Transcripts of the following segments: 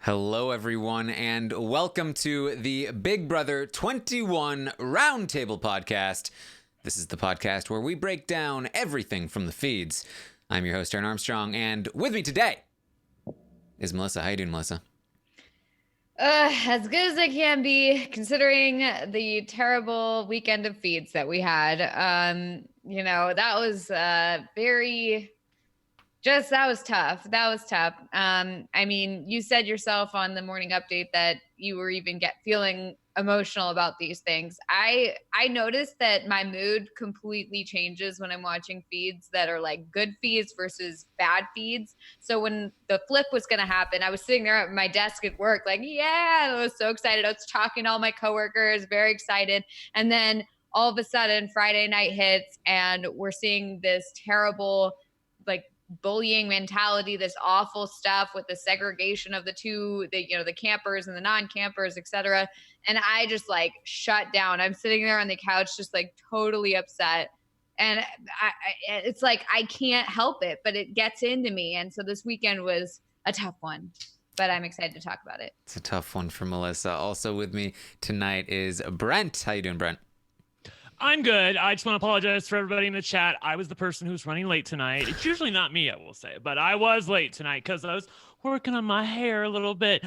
Hello, everyone, and welcome to the Big Brother 21 Roundtable podcast. This is the podcast where we break down everything from the feeds. I'm your host, Taran Armstrong, and with me today is Melissa. How you doing, Melissa? As good as I can be, considering the terrible weekend of feeds that we had. That was that was tough. That was tough. You said yourself on the morning update that you were even feeling emotional about these things. I noticed that my mood completely changes when I'm watching feeds that are like good feeds versus bad feeds. So when the flip was going to happen, I was sitting there at my desk at work like, yeah, I was so excited. I was talking to all my coworkers, very excited. And then all of a sudden Friday night hits and we're seeing this terrible, bullying mentality, this awful stuff with the segregation of the campers and the non-campers, etc. And I just shut down. I'm sitting there on the couch, just totally upset. And it's I can't help it, but it gets into me. And so this weekend was a tough one, but I'm excited to talk about it. It's a tough one for Melissa. Also with me tonight is Brent. How you doing, Brent? I'm good. I just want to apologize for everybody in the chat. I was the person who's running late tonight. It's usually not me, I will say, but I was late tonight because I was working on my hair a little bit.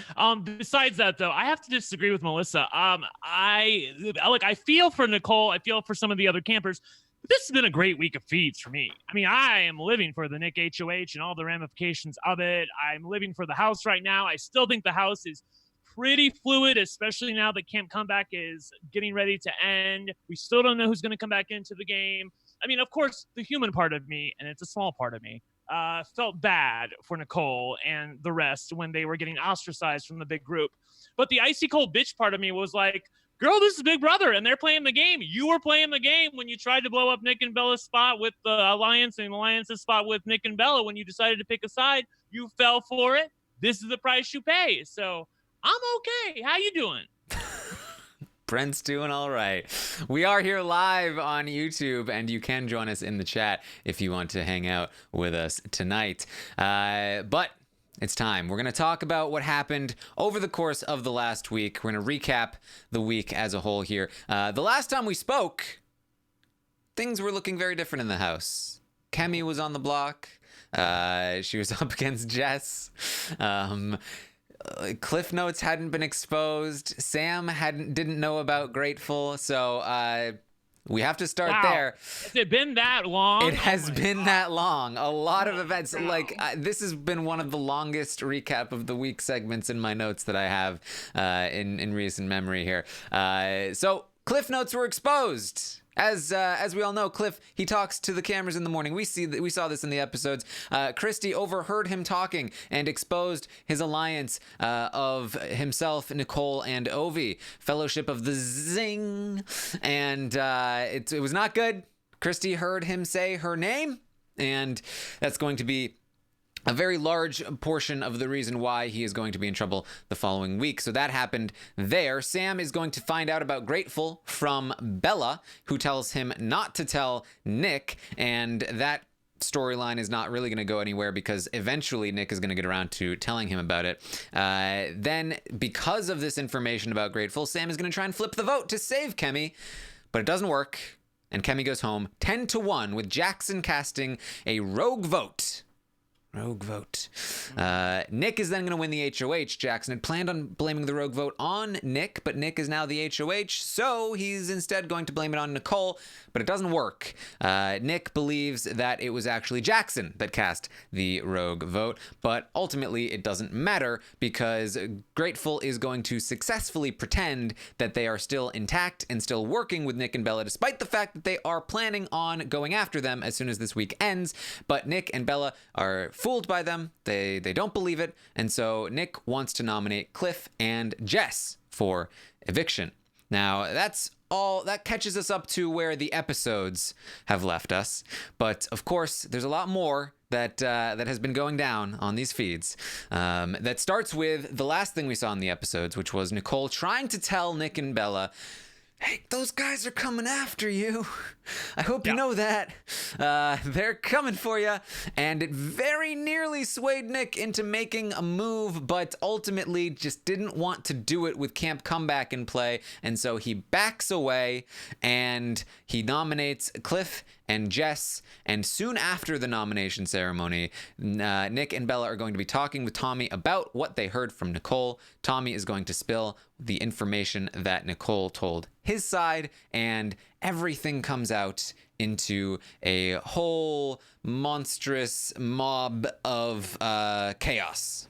Besides that, though, I have to disagree with Melissa. I feel for Nicole. I feel for some of the other campers. But this has been a great week of feeds for me. I mean, I am living for the Nick HOH and all the ramifications of it. I'm living for the house right now. I still think the house is pretty fluid, especially now that Camp Comeback is getting ready to end. We still don't know who's going to come back into the game. I mean, of course, the human part of me, and it's a small part of me, felt bad for Nicole and the rest when they were getting ostracized from the big group. But the icy cold bitch part of me was like, girl, this is Big Brother, and they're playing the game. You were playing the game when you tried to blow up Nick and Bella's spot with the Alliance and Alliance's spot with Nick and Bella. When you decided to pick a side, you fell for it. This is the price you pay. So I'm okay. How you doing? Brent's doing all right. We are here live on YouTube, and you can join us in the chat if you want to hang out with us tonight. But it's time. We're going to talk about what happened over the course of the last week. We're going to recap the week as a whole here. The last time we spoke, things were looking very different in the house. Kemi was on the block. She was up against Jess. Cliff Notes hadn't been exposed. Sam didn't know about Grateful, so we have to start there. Has it been that long? It has been that long. A lot of events. This has been one of the longest recap of the week segments in my notes that I have in recent memory here. So Cliff Notes were exposed. As we all know, Cliff, he talks to the cameras in the morning. We saw this in the episodes. Christy overheard him talking and exposed his alliance of himself, Nicole, and Ovi. Fellowship of the Zing. And it was not good. Christy heard him say her name, and that's going to be a very large portion of the reason why he is going to be in trouble the following week. So that happened there. Sam is going to find out about Grateful from Bella, who tells him not to tell Nick, and that storyline is not really going to go anywhere because eventually Nick is going to get around to telling him about it. Then, because of this information about Grateful, Sam is going to try and flip the vote to save Kemi, but it doesn't work, and Kemi goes home 10-1 with Jackson casting a rogue vote. Rogue vote. Nick is then going to win the HOH. Jackson had planned on blaming the rogue vote on Nick, but Nick is now the HOH, so he's instead going to blame it on Nicole, but it doesn't work. Nick believes that it was actually Jackson that cast the rogue vote, but ultimately it doesn't matter because Grateful is going to successfully pretend that they are still intact and still working with Nick and Bella, despite the fact that they are planning on going after them as soon as this week ends. But Nick and Bella are fooled by them. They don't believe it, and so Nick wants to nominate Cliff and Jess for eviction. Now, that's all that catches us up to where the episodes have left us, but of course there's a lot more that has been going down on these feeds. That starts with the last thing we saw in the episodes, which was Nicole trying to tell Nick and Bella hey, those guys are coming after you. I hope you Yeah. know that. They're coming for you. And it very nearly swayed Nick into making a move, but ultimately just didn't want to do it with Camp Comeback in play. And so he backs away and he nominates Cliff and Jess. And soon after the nomination ceremony, Nick and Bella are going to be talking with Tommy about what they heard from Nicole. Tommy is going to spill the information that Nicole told his side, and everything comes out into a whole monstrous mob of chaos.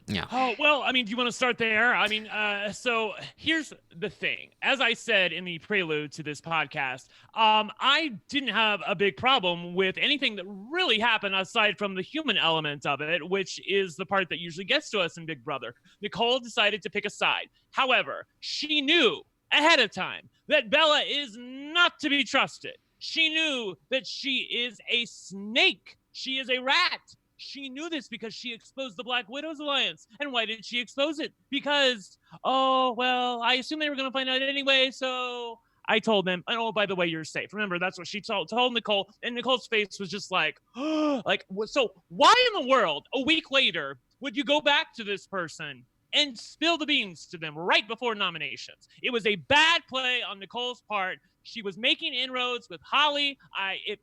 Yeah. Oh, well, I mean, do you want to start there? I mean, so here's the thing. As I said in the prelude to this podcast, I didn't have a big problem with anything that really happened aside from the human element of it, which is the part that usually gets to us in Big Brother. Nicole decided to pick a side. However, she knew ahead of time that Bella is not to be trusted. She knew that she is a snake. She is a rat. She knew this because she exposed the Black Widows Alliance. And why did she expose it? Because, oh, well, I assume they were going to find out anyway, so I told them, oh, by the way, you're safe. Remember, that's what she told Nicole, and Nicole's face was just like, oh, like, so why in the world, a week later, would you go back to this person and spill the beans to them right before nominations? It was a bad play on Nicole's part. She was making inroads with Holly.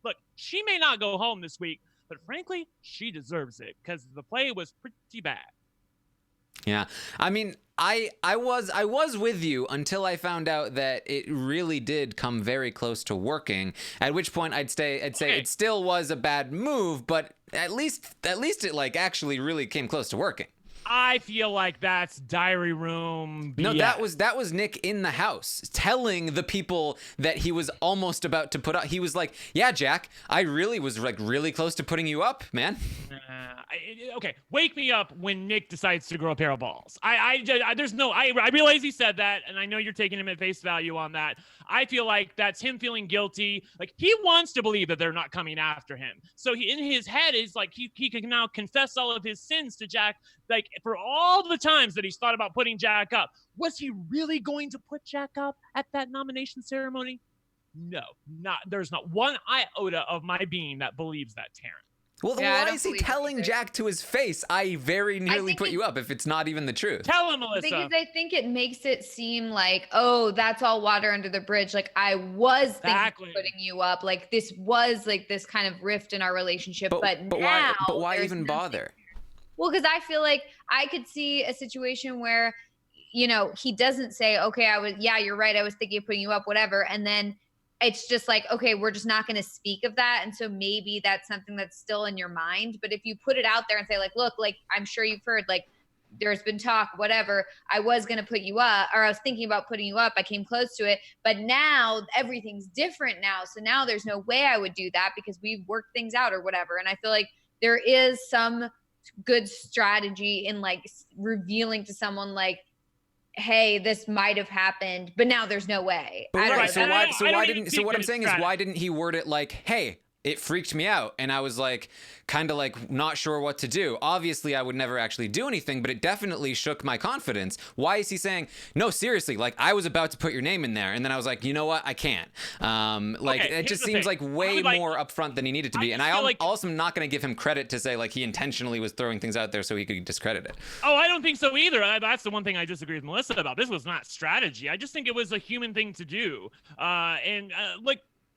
Look, she may not go home this week, but frankly, she deserves it because the play was pretty bad. Yeah. I mean, I was with you until I found out that it really did come very close to working, at which point I'd say it still was a bad move, but at least it like actually really came close to working. I feel like that's diary room BS. No, that was Nick in the house telling the people that he was almost about to put up. He was like, "Yeah, Jack, I really was like really close to putting you up, man." Okay, wake me up when Nick decides to grow a pair of balls. I realize he said that, and I know you're taking him at face value on that. I feel like that's him feeling guilty. Like he wants to believe that they're not coming after him. So he, in his head, is like he can now confess all of his sins to Jack. Like for all the times that he's thought about putting Jack up, was he really going to put Jack up at that nomination ceremony? No, there's not one iota of my being that believes that, Taran. Well, Yeah, why is he telling Jack to his face, I very nearly put you up, if it's not even the truth? Tell him, Melissa. Because I think it makes it seem like, oh, that's all water under the bridge. Like I was thinking of putting you up. Like this was like this kind of rift in our relationship. But now, why even bother? Well, because I feel like I could see a situation where, you know, he doesn't say, okay, you're right. I was thinking of putting you up, whatever. And then it's just like, okay, we're just not going to speak of that. And so maybe that's something that's still in your mind. But if you put it out there and say like, look, like, I'm sure you've heard, like, there's been talk, whatever, I was going to put you up, or I was thinking about putting you up. I came close to it, but now everything's different now. So now there's no way I would do that because we've worked things out or whatever. And I feel like there is some good strategy in like revealing to someone like, hey, this might have happened, but now there's no way. But right, so what I'm saying is, why didn't he word it like, hey, it freaked me out, and I was like, kind of like not sure what to do. Obviously, I would never actually do anything, but it definitely shook my confidence. Why is he saying, no, seriously, like I was about to put your name in there, and then I was like, you know what, I can't. It just seems like way more upfront than he needed to be, and I also am not going to give him credit to say like he intentionally was throwing things out there so he could discredit it. Oh, I don't think so either. That's the one thing I disagree with Melissa about. This was not strategy. I just think it was a human thing to do,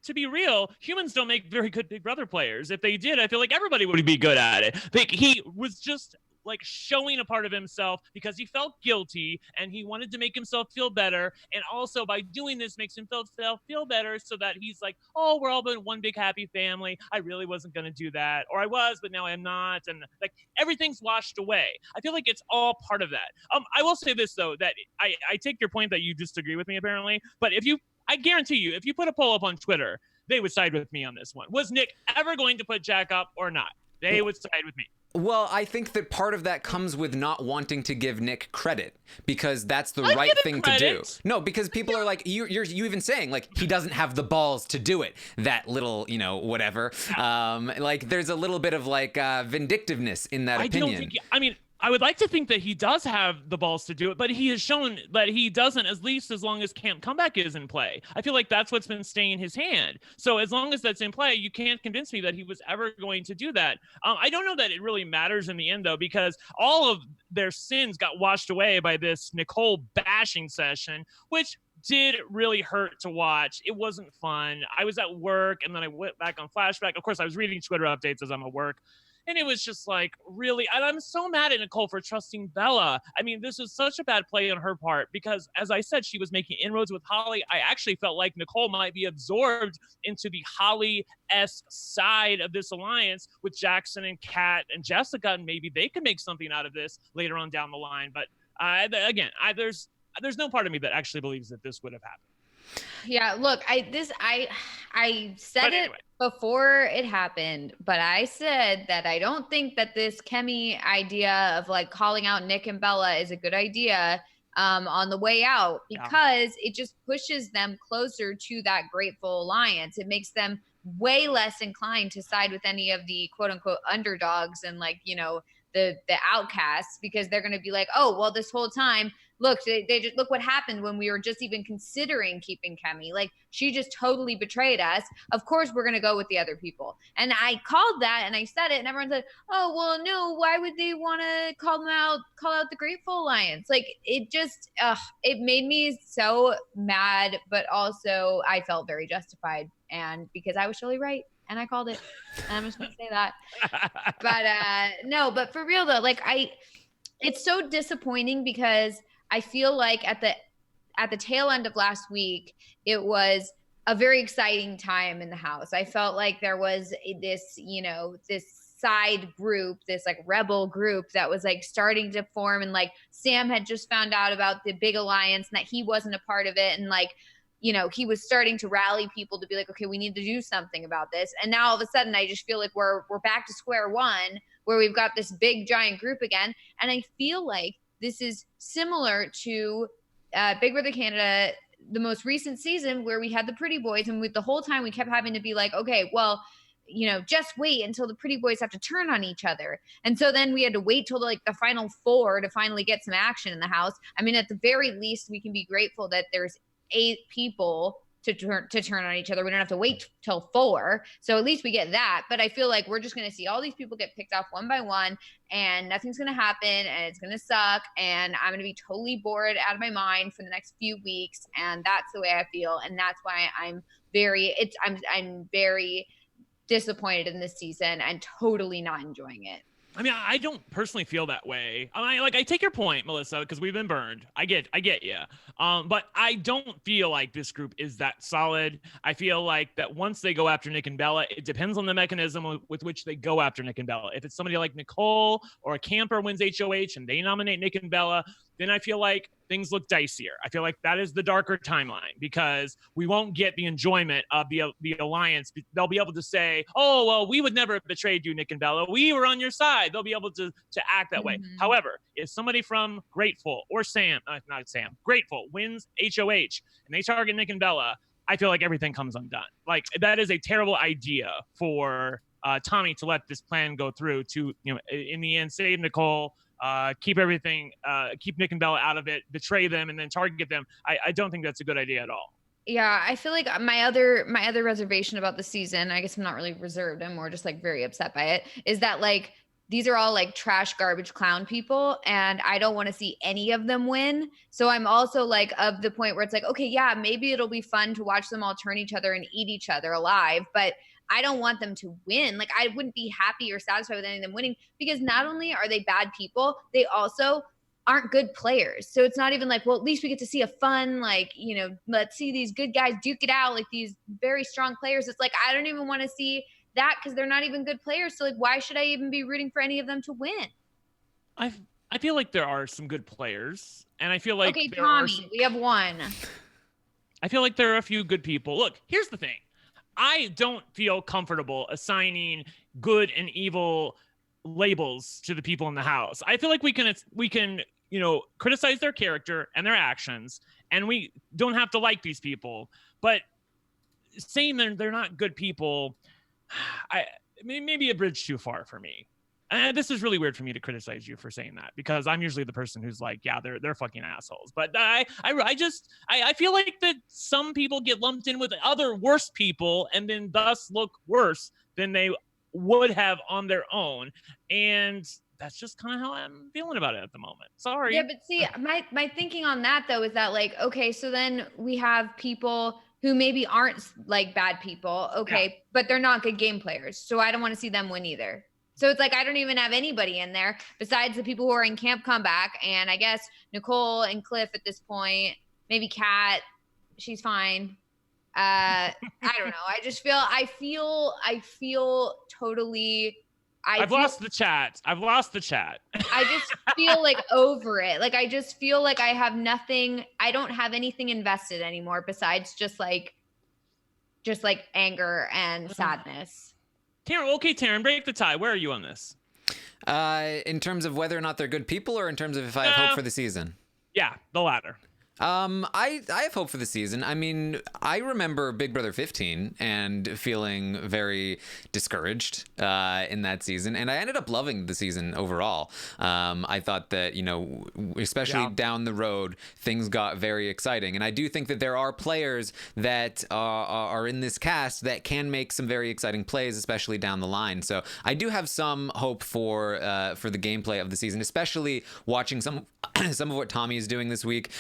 to be real, humans don't make very good Big Brother players. If they did, I feel like everybody would be good at it. Like he was just like showing a part of himself because he felt guilty and he wanted to make himself feel better. And also by doing this makes himself feel better so that he's like, oh, we're all been one big happy family. I really wasn't going to do that. Or I was, but now I'm not. And like everything's washed away. I feel like it's all part of that. I will say this though, that I take your point that you disagree with me apparently, but I guarantee you, if you put a poll up on Twitter, they would side with me on this one. Was Nick ever going to put Jack up or not? They would side with me. Well, I think that part of that comes with not wanting to give Nick credit because that's the right thing to do. No, because people are like, you even saying like he doesn't have the balls to do it. That little, whatever. Like there's a little bit of like vindictiveness in that opinion. I would like to think that he does have the balls to do it, but he has shown that he doesn't, at least as long as Camp Comeback is in play. I feel like that's what's been staying his hand. So as long as that's in play, you can't convince me that he was ever going to do that. I don't know that it really matters in the end, though, because all of their sins got washed away by this Nicole bashing session, which did really hurt to watch. It wasn't fun. I was at work, and then I went back on flashback. Of course, I was reading Twitter updates as I'm at work. And it was just like, really, and I'm so mad at Nicole for trusting Bella. I mean, this was such a bad play on her part because, as I said, she was making inroads with Holly. I actually felt like Nicole might be absorbed into the Holly-esque side of this alliance with Jackson and Kat and Jessica, and maybe they could make something out of this later on down the line. But there's no part of me that actually believes that this would have happened. Yeah, look, I said it before it happened, but I said that I don't think that this Kemi idea of like calling out Nick and Bella is a good idea on the way out, because it just pushes them closer to that Grateful Alliance. It makes them way less inclined to side with any of the quote unquote underdogs and like, you know, the outcasts, because they're going to be like, oh, well, this whole time, look, they just look what happened when we were just even considering keeping Kemi. Like, she just totally betrayed us. Of course, we're going to go with the other people. And I called that and I said it, and everyone said, oh, well, no, why would they want to call out the Grateful Alliance? Like, it just, it made me so mad, but also I felt very justified. And because I was totally right. And I called it. And I'm just going to say that. But no, but for real though, like it's so disappointing because I feel like at the tail end of last week, it was a very exciting time in the house. I felt like there was this, you know, this side group, this like rebel group that was like starting to form, and like Sam had just found out about the big alliance and that he wasn't a part of it, and like, you know, he was starting to rally people to be like, okay, we need to do something about this. And now all of a sudden, I just feel like we're back to square one, where we've got this big giant group again. And I feel like this is similar to Big Brother Canada, the most recent season, where we had the Pretty Boys, and the whole time we kept having to be like, okay, well, you know, just wait until the Pretty Boys have to turn on each other. And so then we had to wait till the final four to finally get some action in the house. I mean, at the very least, we can be grateful that there's 8 people to turn on each other. We don't have to wait till 4. So at least we get that. But I feel like we're just going to see all these people get picked off one by one, and nothing's going to happen, and it's going to suck, and I'm going to be totally bored out of my mind for the next few weeks. And that's the way I feel. And that's why I'm very disappointed in this season and totally not enjoying it. I mean, I don't personally feel that way. I take your point, Melissa, because we've been burned. I get you. But I don't feel like this group is that solid. I feel like that once they go after Nick and Bella, it depends on the mechanism with which they go after Nick and Bella. If it's somebody like Nicole or a camper wins HOH and they nominate Nick and Bella, then I feel like things look dicier. I feel like that is the darker timeline, because we won't get the enjoyment of the alliance. They'll be able to say, oh, well, we would never have betrayed you, Nick and Bella. We were on your side. They'll be able to act that way. However, if somebody from Grateful or Grateful wins HOH and they target Nick and Bella, I feel like everything comes undone. Like, that is a terrible idea for Tommy to let this plan go through to, you know, in the end, save Nicole, keep everything, keep Nick and Bella out of it, betray them, and then target them. I don't think that's a good idea at all. Yeah, I feel like my other reservation about the season, I guess I'm not really reserved, I'm more just like very upset by it, is that like these are all like trash, garbage, clown people, and I don't want to see any of them win. So I'm also like of the point where it's like, okay, yeah, maybe it'll be fun to watch them all turn each other and eat each other alive, but I don't want them to win. Like, I wouldn't be happy or satisfied with any of them winning, because not only are they bad people, they also aren't good players. So it's not even like, well, at least we get to see a fun, like, you know, let's see these good guys duke it out, like these very strong players. It's like, I don't even want to see that, because they're not even good players. So like, why should I even be rooting for any of them to win? I feel like there are some good players, and I feel like, okay, Tommy, we have one. I feel like there are a few good people. Look, here's the thing. I don't feel comfortable assigning good and evil labels to the people in the house. I feel like we can, you know, criticize their character and their actions, and we don't have to like these people. But saying they're not good people, I mean, maybe a bridge too far for me. And this is really weird for me to criticize you for saying that, because I'm usually the person who's like, yeah, they're fucking assholes. But I feel like that some people get lumped in with other worse people and then thus look worse than they would have on their own. And that's just kind of how I'm feeling about it at the moment. Sorry. Yeah, but see, my thinking on that though is that like, okay, so then we have people who maybe aren't like bad people, okay, but they're not good game players. So I don't want to see them win either. So it's like, I don't even have anybody in there besides the people who are in Camp Comeback. And I guess Nicole and Cliff at this point, maybe Kat, she's fine. I don't know. I feel totally, I've lost the chat. I just feel like over it. Like, I just feel like I don't have anything invested anymore besides just like anger and sadness. Taran, break the tie. Where are you on this? In terms of whether or not they're good people, or in terms of if I have hope for the season? Yeah, the latter. I have hope for the season. I mean, I remember Big Brother 15 and feeling very discouraged in that season, and I ended up loving the season overall. I thought that, especially down the road, things got very exciting, and I do think that there are players that are in this cast that can make some very exciting plays, especially down the line. So I do have some hope for the gameplay of the season, especially watching some of what Tommy is doing this week.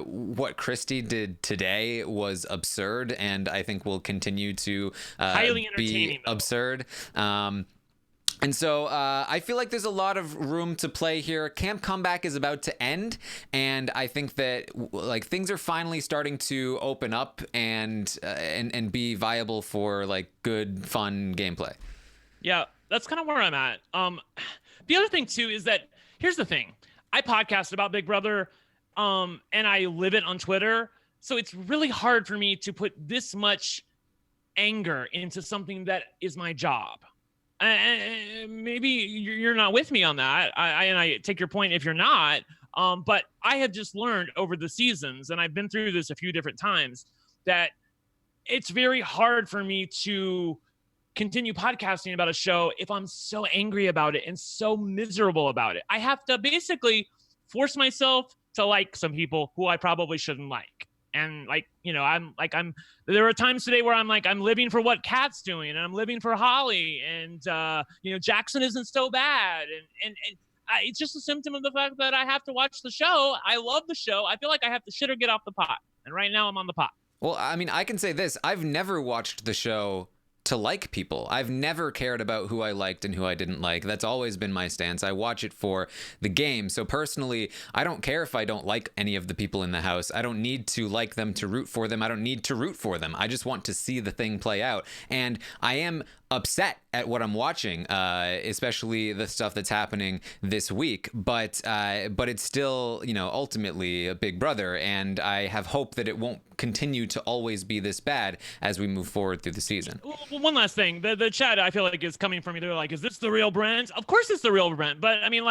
What Christy did today was absurd, and I think will continue to highly entertaining, be absurd. And so I feel like there's a lot of room to play here. Camp Comeback is about to end, and I think that like things are finally starting to open up and be viable for like good, fun gameplay. Yeah, that's kind of where I'm at. The other thing too is that here's the thing. I podcast about Big Brother, and I live it on Twitter. So it's really hard for me to put this much anger into something that is my job. Maybe you're not with me on that. I take your point if you're not. But I have just learned over the seasons, and I've been through this a few different times, that it's very hard for me to continue podcasting about a show if I'm so angry about it and so miserable about it. I have to basically force myself to like some people who I probably shouldn't like. And there are times today where I'm living for what Kat's doing, and I'm living for Holly, and Jackson isn't so bad. And it's just a symptom of the fact that I have to watch the show. I love the show. I feel like I have to shit or get off the pot. And right now I'm on the pot. Well, I mean, I can say this. I've never watched the show to like people. I've never cared about who I liked and who I didn't like. That's always been my stance. I watch it for the game. So personally, I don't care if I don't like any of the people in the house. I don't need to like them to root for them. I don't need to root for them. I just want to see the thing play out. And I am upset at what I'm watching, especially the stuff that's happening this week. But it's still, ultimately a Big Brother, and I have hope that it won't continue to always be this bad as we move forward through the season. Well, one last thing, the chat I feel like is coming from me. They're like, "Is this the real Brent?" Of course, it's the real Brent. But I mean,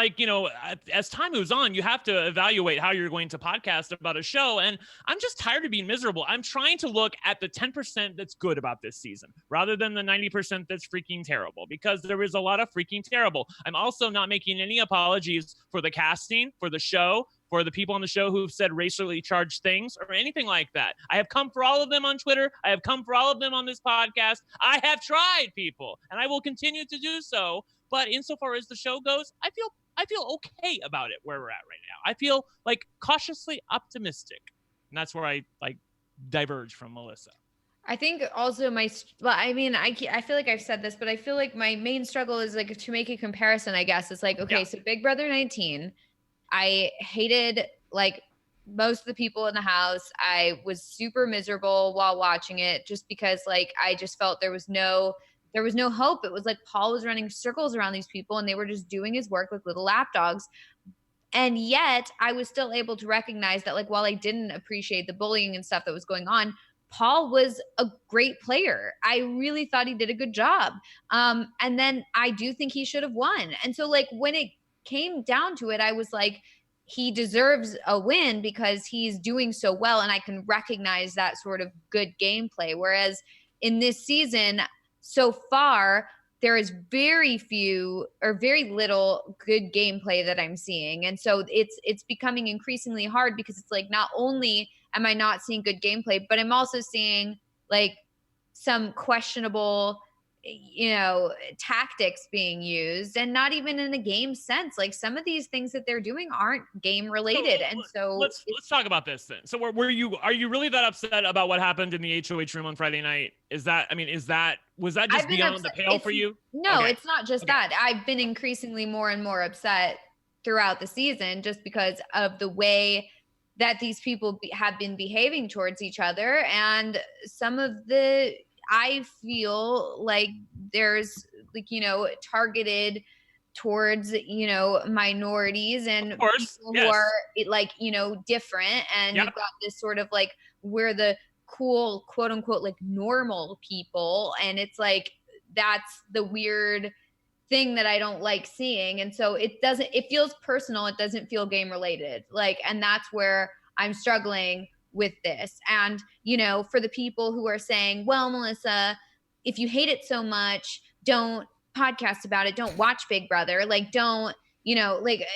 as time moves on, you have to evaluate how you're going to podcast about a show. And I'm just tired of being miserable. I'm trying to look at the 10% that's good about this season, rather than the 90% that's freaking terrible, because there is a lot of freaking terrible. I'm also not making any apologies for the casting, for the show, for the people on the show who've said racially charged things or anything like that. I have come for all of them on Twitter. I have come for all of them on this podcast. I have tried, people, and I will continue to do so. But insofar as the show goes, I feel okay about it where we're at right now. I feel like cautiously optimistic, and that's where I diverge from Melissa. I think also I feel like I've said this, but I feel like my main struggle is like to make a comparison, I guess. It's like, okay, so Big Brother 19, I hated like most of the people in the house. I was super miserable while watching it just because like I just felt there was no hope. It was like Paul was running circles around these people and they were just doing his work like little lapdogs. And yet I was still able to recognize that like while I didn't appreciate the bullying and stuff that was going on, Paul was a great player. I really thought he did a good job. And then I do think he should have won. And so like when it came down to it, I was like, he deserves a win because he's doing so well. And I can recognize that sort of good gameplay. Whereas in this season, so far, there is very few or very little good gameplay that I'm seeing. And so it's becoming increasingly hard because it's like, not only am I not seeing good gameplay, but I'm also seeing like some questionable, tactics being used, and not even in a game sense. Like, some of these things that they're doing aren't game related. And so let's talk about this then. So are you really that upset about what happened in the HOH room on Friday night? Was that just beyond the pale for you? No, okay. It's not just that. I've been increasingly more and more upset throughout the season just because of the way that these people have been behaving towards each other. And some of I feel like there's like, targeted towards, minorities and people who are like, different. And you've got this sort of like, we're the cool, quote unquote, like normal people. And it's like, that's the weird thing that I don't like seeing. And so it feels personal. It doesn't feel game related. Like, and that's where I'm struggling with this. And, for the people who are saying, well, Melissa, if you hate it so much, don't podcast about it. Don't watch Big Brother. Like, don't, can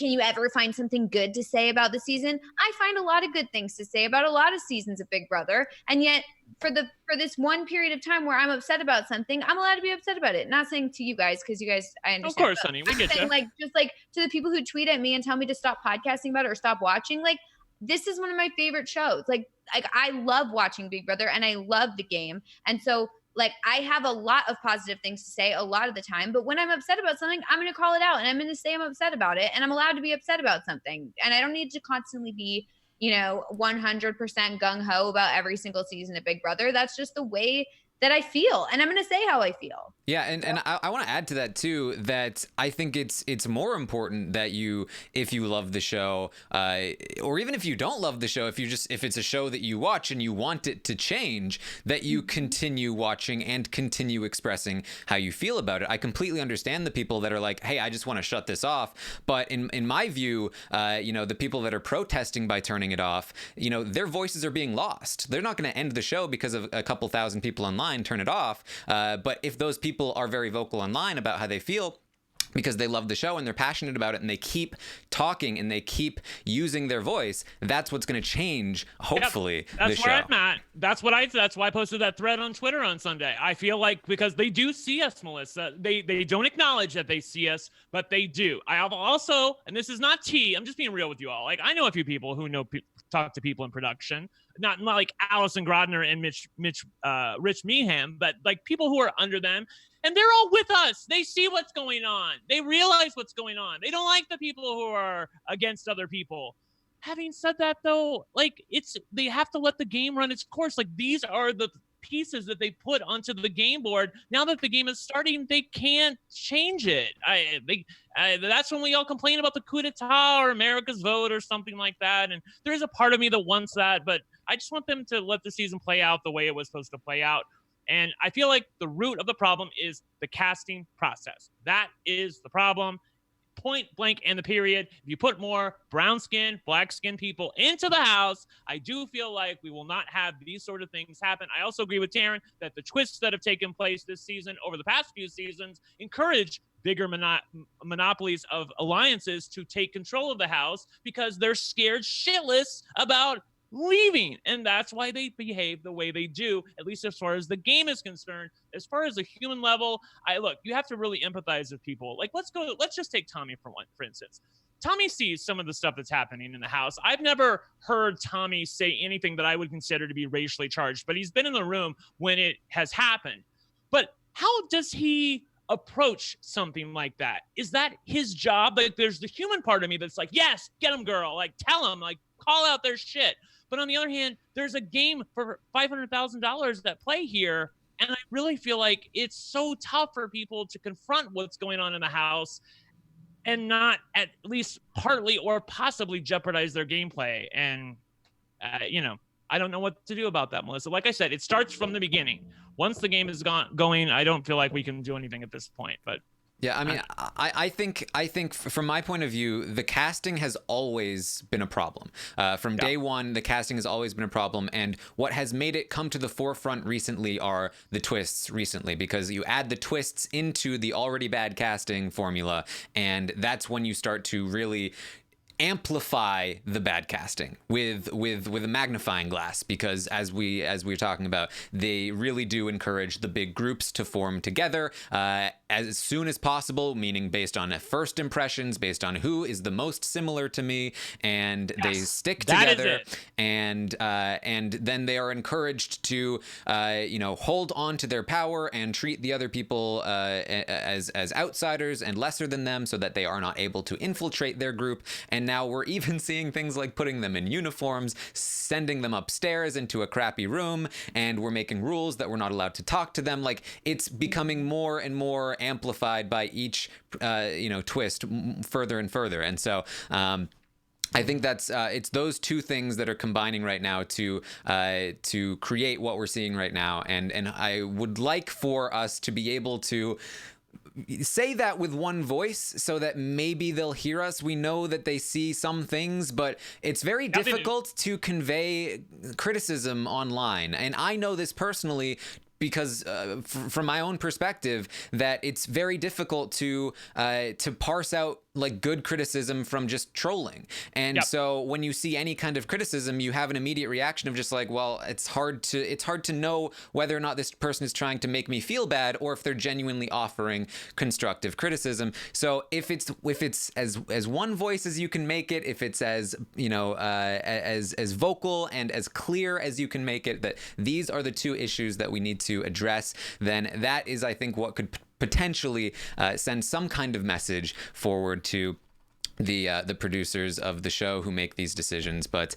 you ever find something good to say about the season? I find a lot of good things to say about a lot of seasons of Big Brother. And yet for this one period of time where I'm upset about something, I'm allowed to be upset about it. Not saying to you guys, because you guys, I understand. Of course, honey, we get you. Like, just like to the people who tweet at me and tell me to stop podcasting about it or stop watching, like, this is one of my favorite shows. Like I love watching Big Brother and I love the game. And so like, I have a lot of positive things to say a lot of the time, but when I'm upset about something, I'm going to call it out and I'm going to say I'm upset about it, and I'm allowed to be upset about something. And I don't need to constantly be, 100% gung-ho about every single season of Big Brother. That's just the way that I feel, and I'm going to say how I feel. Yeah, and I want to add to that too, that I think it's more important that if you love the show, or even if you don't love the show, if it's a show that you watch and you want it to change, that you continue watching and continue expressing how you feel about it. I completely understand the people that are like, hey, I just want to shut this off. But in my view, the people that are protesting by turning it off, their voices are being lost. They're not going to end the show because of a couple thousand people online turn it off. But if those people are very vocal online about how they feel because they love the show and they're passionate about it and they keep talking and they keep using their voice, that's what's going to change, hopefully, that's the where show. I'm at. That's why I posted that thread on Twitter on Sunday. I feel like, because they do see us, Melissa, they don't acknowledge that they see us, but they do. I have also, and this is not tea, I'm just being real with you all. Like, I know a few people who talk to people in production, not like Allison Grodner and Rich Meehan, but like people who are under them. And they're all with us. They see what's going on. They realize what's going on. They don't like the people who are against other people. Having said that, though, like, they have to let the game run its course. Like, these are the pieces that they put onto the game board. Now that the game is starting, they can't change it. That's when we all complain about the coup d'etat or America's vote or something like that. And there is a part of me that wants that, but I just want them to let the season play out the way it was supposed to play out. And I feel like the root of the problem is the casting process. That is the problem. Point blank and the period. If you put more brown skin, black skin people into the house, I do feel like we will not have these sort of things happen. I also agree with Taran that the twists that have taken place this season over the past few seasons encourage bigger monopolies of alliances to take control of the house because they're scared shitless about leaving, and that's why they behave the way they do, at least as far as the game is concerned. As far as a human level, you have to really empathize with people. Like, let's just take Tommy for instance. Tommy sees some of the stuff that's happening in the house. I've never heard Tommy say anything that I would consider to be racially charged, but he's been in the room when it has happened. But how does he approach something like that? Is that his job? Like, there's the human part of me that's like, yes, get him, girl. Like, tell him, like, call out their shit. But on the other hand, there's a game for $500,000 at play here. And I really feel like it's so tough for people to confront what's going on in the house and not at least partly or possibly jeopardize their gameplay. And, I don't know what to do about that, Melissa. Like I said, it starts from the beginning. Once the game is going, I don't feel like we can do anything at this point. But Yeah, I mean, I think from my point of view, the casting has always been a problem. From day one, the casting has always been a problem, and what has made it come to the forefront recently are the twists recently, because you add the twists into the already bad casting formula, and that's when you start to really amplify the bad casting with a magnifying glass, because as we're talking about, they really do encourage the big groups to form together as soon as possible, meaning based on first impressions, based on who is the most similar to me, and they stick together, and then they are encouraged to hold on to their power and treat the other people as outsiders and lesser than them, so that they are not able to infiltrate their group. And now we're even seeing things like putting them in uniforms, sending them upstairs into a crappy room, and we're making rules that we're not allowed to talk to them. Like, it's becoming more and more amplified by each twist further and further. And so I think that's it's those two things that are combining right now to create what we're seeing right now. And I would like for us to be able to say that with one voice, so that maybe they'll hear us. We know that they see some things, but it's very difficult to convey criticism online. And I know this personally, because from my own perspective, that it's very difficult to parse out like good criticism from just trolling. And so when you see any kind of criticism, you have an immediate reaction of just like, well, it's hard to know whether or not this person is trying to make me feel bad, or if they're genuinely offering constructive criticism. So if it's as one voice as you can make it, if it's as as vocal and as clear as you can make it, that these are the two issues that we need to address, then that is, I think, what could potentially send some kind of message forward to the producers of the show who make these decisions. But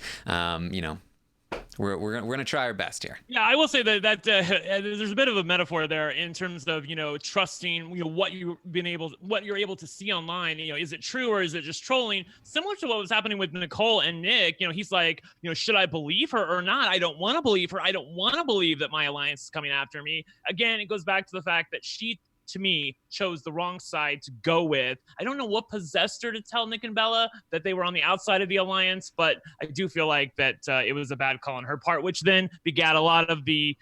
we're gonna try our best here. Yeah, I will say that there's a bit of a metaphor there in terms of trusting what you're able to see online. Is it true or is it just trolling? Similar to what was happening with Nicole and Nick. He's like, should I believe her or not? I don't want to believe her. I don't want to believe that my alliance is coming after me. Again, it goes back to the fact that she, to me, chose the wrong side to go with. I don't know what possessed her to tell Nick and Bella that they were on the outside of the alliance, but I do feel like that it was a bad call on her part, which then begat a lot of the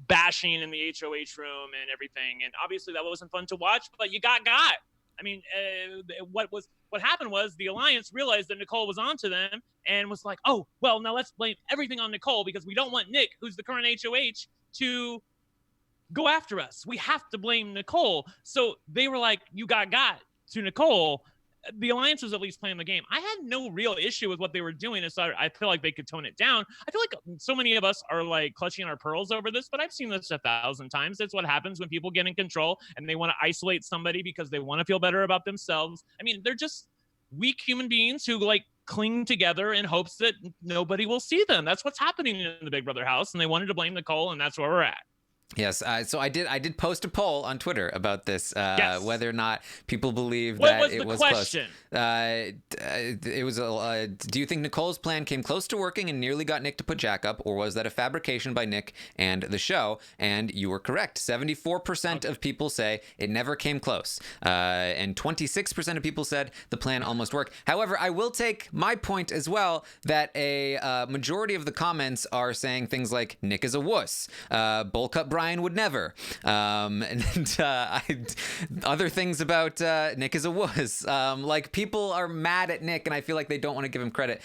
bashing in the HOH room and everything. And obviously that wasn't fun to watch, but you got. I mean, what happened was the alliance realized that Nicole was onto them and was like, oh, well, now let's blame everything on Nicole, because we don't want Nick, who's the current HOH, to go after us. We have to blame Nicole. So they were like, you got to Nicole. The alliance was at least playing the game. I had no real issue with what they were doing. So I feel like they could tone it down. I feel like so many of us are like clutching our pearls over this, but I've seen this 1,000 times. That's what happens when people get in control and they want to isolate somebody because they want to feel better about themselves. I mean, they're just weak human beings who like cling together in hopes that nobody will see them. That's what's happening in the Big Brother house. And they wanted to blame Nicole, and that's where we're at. Yes, so I did post a poll on Twitter about this, whether or not people believe what that was it was question? Close. It was do you think Nicole's plan came close to working and nearly got Nick to put Jack up, or was that a fabrication by Nick and the show? And you were correct. 74% of people say it never came close, and 26% of people said the plan almost worked. However, I will take my point as well, that a majority of the comments are saying things like Nick is a wuss, bowl cut Brian would never, and other things about Nick is a wuss. Like, people are mad at Nick, and I feel like they don't want to give him credit.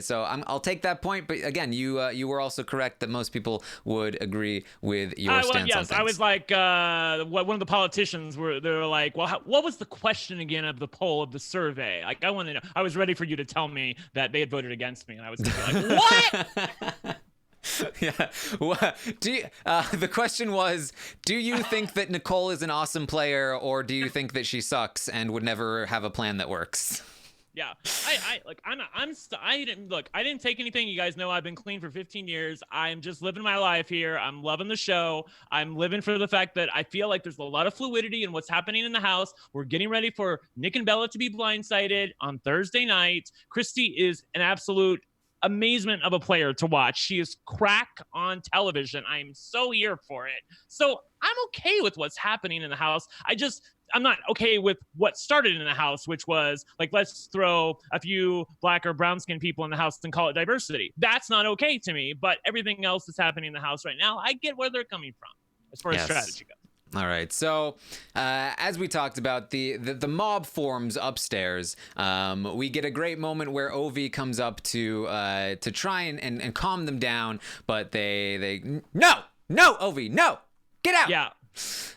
So I'll take that point. But again, you were also correct that most people would agree with your stance on things. I was like, one of the politicians they were like, well, what was the question again of the poll of the survey? Like, I want to know. I was ready for you to tell me that they had voted against me, and I was thinking, like, what? Yeah. The question was, do you think that Nicole is an awesome player, or do you think that she sucks and would never have a plan that works? Yeah, I didn't take anything. You guys know I've been clean for 15 years. I'm just living my life here. I'm loving the show. I'm living for the fact that I feel like there's a lot of fluidity in what's happening in the house. We're getting ready for Nick and Bella to be blindsided on Thursday night. Christy is an absolute amazement of a player to watch. She is crack on television. I'm so here for it. So I'm okay with what's happening in the house. not okay with what started in the house, which was like, let's throw a few black or brown skinned people in the house and call it diversity. That's not okay to me. But everything else that's happening in the house right now, I get where they're coming from as far as strategy goes. All right. So, as we talked about, the mob forms upstairs. We get a great moment where Ovi comes up to try and calm them down, but they no, Ovi, no, get out. Yeah.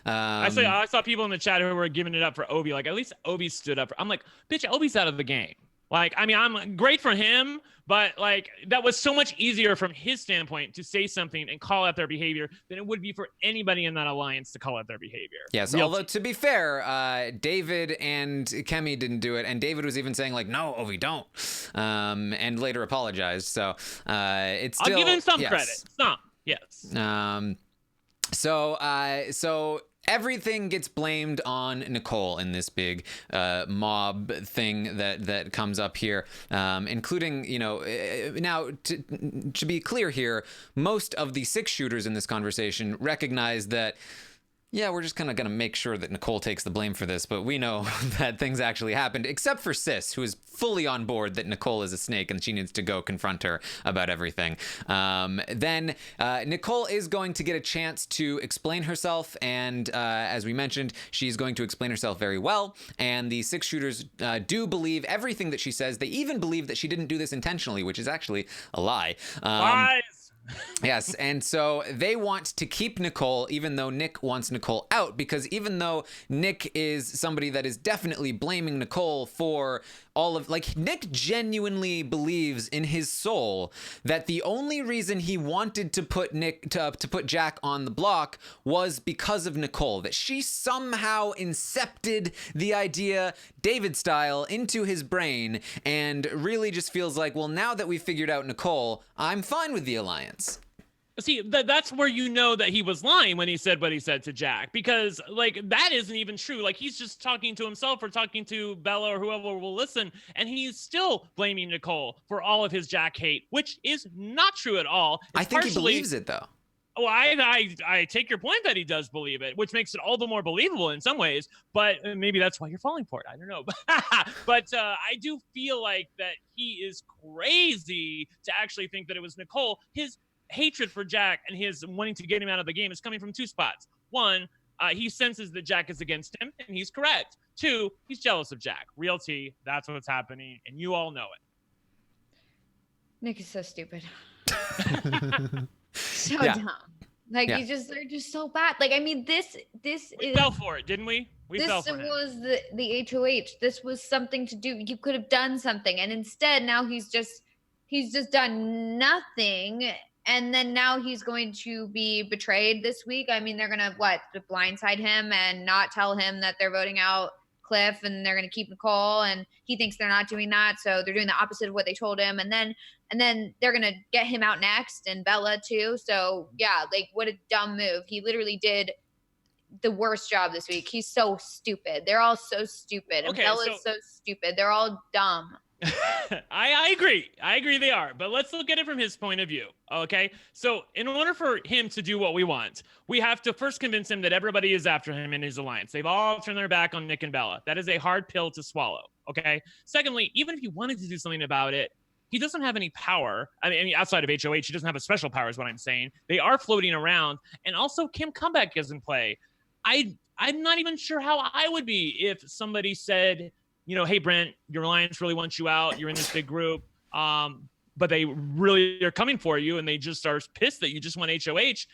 I saw people in the chat who were giving it up for Ovi. Like, at least Ovi stood up. I'm like, bitch, Ovi's out of the game. Like, I mean, I'm great for him, but like, that was so much easier from his standpoint to say something and call out their behavior than it would be for anybody in that alliance to call out their behavior. Yes, although to be fair, David and Kemi didn't do it, and David was even saying like, "No, Ovi, don't," and later apologized. So it's still. I'll give him some credit. Some, yes. So everything gets blamed on Nicole in this big mob thing that comes up here, including, now to be clear here, most of the 6 shooters in this conversation recognize that, yeah, we're just kind of going to make sure that Nicole takes the blame for this, but we know that things actually happened, except for Sis, who is fully on board that Nicole is a snake and she needs to go confront her about everything. Then Nicole is going to get a chance to explain herself, and as we mentioned, she's going to explain herself very well, and the 6 shooters do believe everything that she says. They even believe that she didn't do this intentionally, which is actually a lie. Lies! Yes, and so they want to keep Nicole, even though Nick wants Nicole out, because even though Nick is somebody that is definitely blaming Nicole for all of, like, Nick genuinely believes in his soul that the only reason he wanted to put put Jack on the block was because of Nicole, that she somehow incepted the idea, David style, into his brain, and really just feels like, well, now that we figured out Nicole, I'm fine with the alliance. See, that's where you know that he was lying when he said what he said to Jack, because like, that isn't even true. Like, he's just talking to himself or talking to Bella or whoever will listen, and he's still blaming Nicole for all of his Jack hate, which is not true at all. I think he believes it, though. Well, I take your point that he does believe it, which makes it all the more believable in some ways, but maybe that's why you're falling for it. I don't know. But I do feel like that he is crazy to actually think that it was Nicole. His hatred for Jack and his wanting to get him out of the game is coming from 2 spots. 1, he senses that Jack is against him, and he's correct. 2, he's jealous of Jack. Real T, that's what's happening, and you all know it. Nick is so stupid. So dumb. Like, they're just so bad. Like, I mean, we fell for it, didn't we? Fell for it. This was the HOH. This was something to do. You could have done something, and instead now he's just done nothing. And then now he's going to be betrayed this week. I mean, they're going to blindside him and not tell him that they're voting out Cliff, and they're going to keep Nicole, and he thinks they're not doing that. So they're doing the opposite of what they told him. And then they're going to get him out next, and Bella too. So yeah, like, what a dumb move. He literally did the worst job this week. He's so stupid. They're all so stupid. And Bella's so stupid. They're all dumb. I agree they are, but let's look at it from his point of view. Okay, so in order for him to do what we want, we have to first convince him that everybody is after him in his alliance. They've all turned their back on Nick and Bella. That is a hard pill to swallow. Okay, secondly, even if he wanted to do something about it, he doesn't have any power. I mean, outside of HOH, he doesn't have a special power is what I'm saying. They are floating around, and also Kim Comeback is in play. I'm not even sure how I would be if somebody said, hey, Brent, your alliance really wants you out. You're in this big group, but they really are coming for you, and they just are pissed that you just won HOH.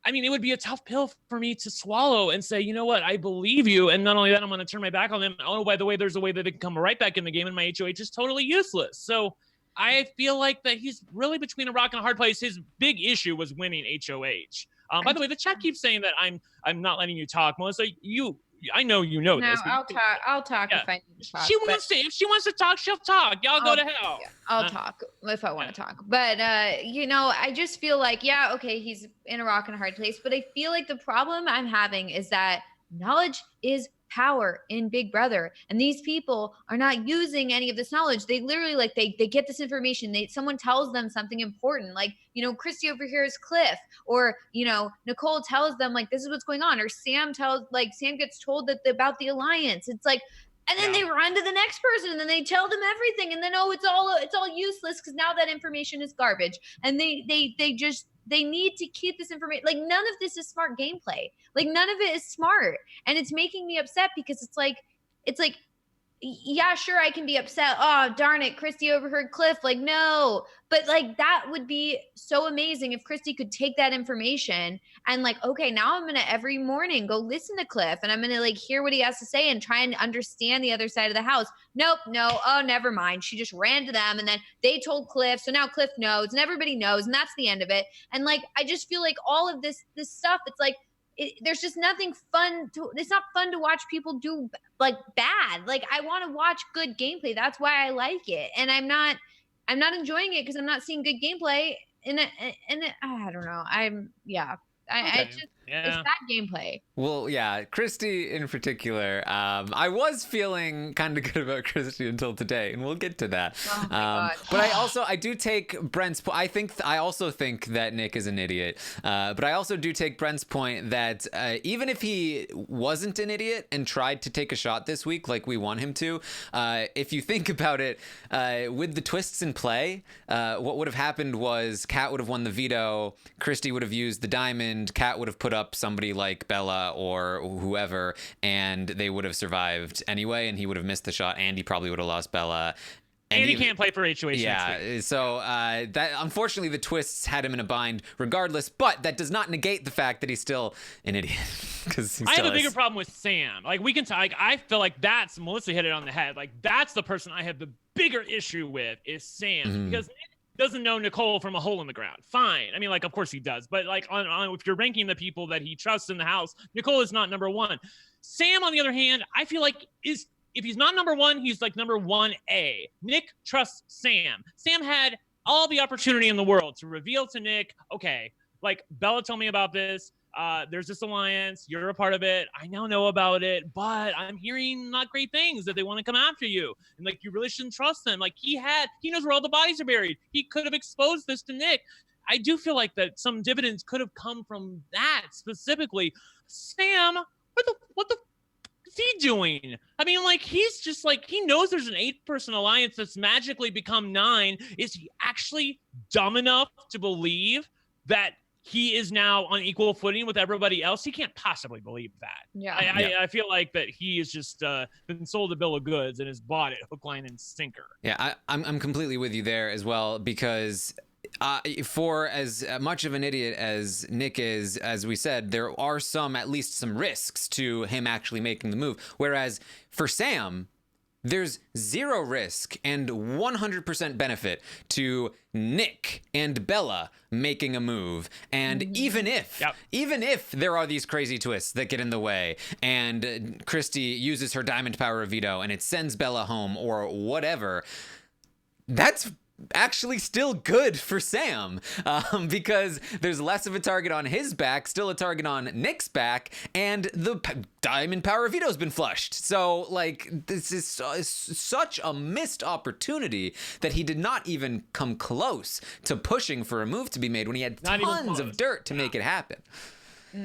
I mean, it would be a tough pill for me to swallow and say, you know what, I believe you. And not only that, I'm going to turn my back on them. Oh, by the way, there's a way that they can come right back in the game, and my HOH is totally useless. So I feel like that he's really between a rock and a hard place. His big issue was winning HOH. By the way, the chat keeps saying that I'm not letting you talk, Melissa. I know you know this. I'll talk if I need to talk. If she wants to talk, she'll talk. Y'all go to hell. Yeah, I'll talk if I want to talk. But I just feel like, okay, he's in a rock and a hard place. But I feel like the problem I'm having is that knowledge is power in Big Brother, and these people are not using any of this knowledge. They literally like they get this information, someone tells them something important, like, you know, Christy overhears Cliff, or, you know, Nicole tells them like this is what's going on, or Sam gets told that about the alliance. It's like, and then they run to the next person, and then they tell them everything, and then it's all useless because now that information is garbage. And they need to keep this information. Like, none of this is smart gameplay. Like, none of it is smart, and it's making me upset because it's like, yeah, sure, I can be upset. Oh, darn it, Christy overheard Cliff. Like, no. But like, that would be so amazing if Christy could take that information and like, okay, now I'm going to every morning go listen to Cliff, and I'm going to like hear what he has to say and try and understand the other side of the house. Nope, no. Oh, never mind. She just ran to them, and then they told Cliff. So now Cliff knows, and everybody knows, and that's the end of it. And like, I just feel like all of this stuff, it's like, there's just nothing fun it's not fun to watch people do like bad. Like, I want to watch good gameplay. That's why I like it. And I'm not enjoying it because I'm not seeing good gameplay. And I don't know. It's bad gameplay. Well, yeah, Christy in particular. I was feeling kind of good about Christy until today, and we'll get to that. Oh my God. But I do take Brent's point. I also think that Nick is an idiot. But I also do take Brent's point that even if he wasn't an idiot and tried to take a shot this week like we want him to, if you think about it, with the twists in play, what would have happened was Kat would have won the veto, Christy would have used the diamond, Kat would have put up somebody like Bella or whoever, and they would have survived anyway, and he would have missed the shot. Andy probably would have lost Bella. And he can't play for HOH. Yeah, so that unfortunately the twists had him in a bind regardless, but that does not negate the fact that he's still an idiot. Because I have a bigger problem with Sam. Like, we can like, I feel like that's, Melissa hit it on the head. Like, that's the person I have the bigger issue with is Sam, because Nick doesn't know Nicole from a hole in the ground. Fine. I mean, like, of course he does. But like, on if you're ranking the people that he trusts in the house, Nicole is not number one. Sam, on the other hand, I feel like if he's not number one, he's like number 1A. Nick trusts Sam. Sam had all the opportunity in the world to reveal to Nick, okay, like, Bella told me about this. There's this alliance. You're a part of it. I now know about it, but I'm hearing not great things, that they want to come after you. And like, you really shouldn't trust them. Like, he knows where all the bodies are buried. He could have exposed this to Nick. I do feel like that some dividends could have come from that specifically. Sam, what the is he doing? I mean, like, he's just like, he knows there's an 8-person alliance that's magically become 9. Is he actually dumb enough to believe that he is now on equal footing with everybody else? He can't possibly believe that. Yeah. I feel like that he is just been sold a bill of goods and has bought it hook, line, and sinker. Yeah, I'm completely with you there as well, because for as much of an idiot as Nick is, as we said, there are at least some risks to him actually making the move. Whereas for Sam, there's 0 risk and 100% benefit to Nick and Bella making a move. And even if there are these crazy twists that get in the way, and Christy uses her diamond power of veto and it sends Bella home or whatever, that's actually still good for Sam, because there's less of a target on his back, still a target on Nick's back, and the diamond power veto has been flushed. So like, this is such a missed opportunity that he did not even come close to pushing for a move to be made when he had tons of dirt to make it happen.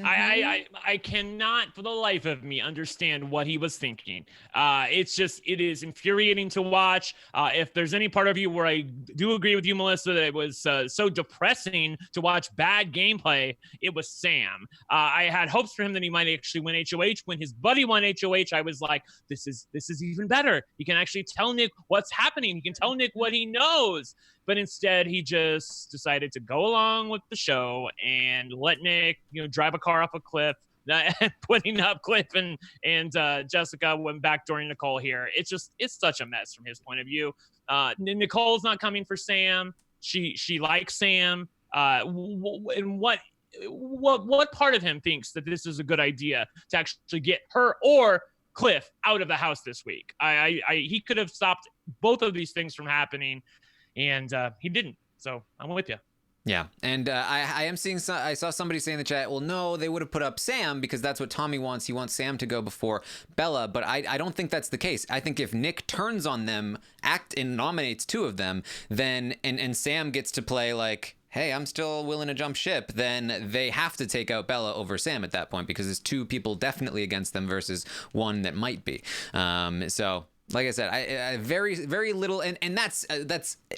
I cannot for the life of me understand what he was thinking. It is infuriating to watch. If there's any part of you where I do agree with you, Melissa, that it was so depressing to watch bad gameplay, it was Sam. I had hopes for him that he might actually win HOH. When his buddy won HOH, I was like, this is even better. He can actually tell Nick what's happening. He can tell Nick what he knows. But instead, he just decided to go along with the show and let Nick, drive a car off a cliff, putting up Cliff and Jessica went backdooring Nicole here. It's such a mess from his point of view. Nicole's not coming for Sam. She likes Sam. And what part of him thinks that this is a good idea to actually get her or Cliff out of the house this week? He could have stopped both of these things from happening. And he didn't. So I'm with you. Yeah, and I am seeing. I saw somebody say in the chat, well, no, they would have put up Sam because that's what Tommy wants. He wants Sam to go before Bella, but I don't think that's the case. I think if Nick turns on them, and nominates two of them, then and Sam gets to play like, hey, I'm still willing to jump ship, then they have to take out Bella over Sam at that point because there's two people definitely against them versus one that might be. So. Like I said, I very, very little, and that's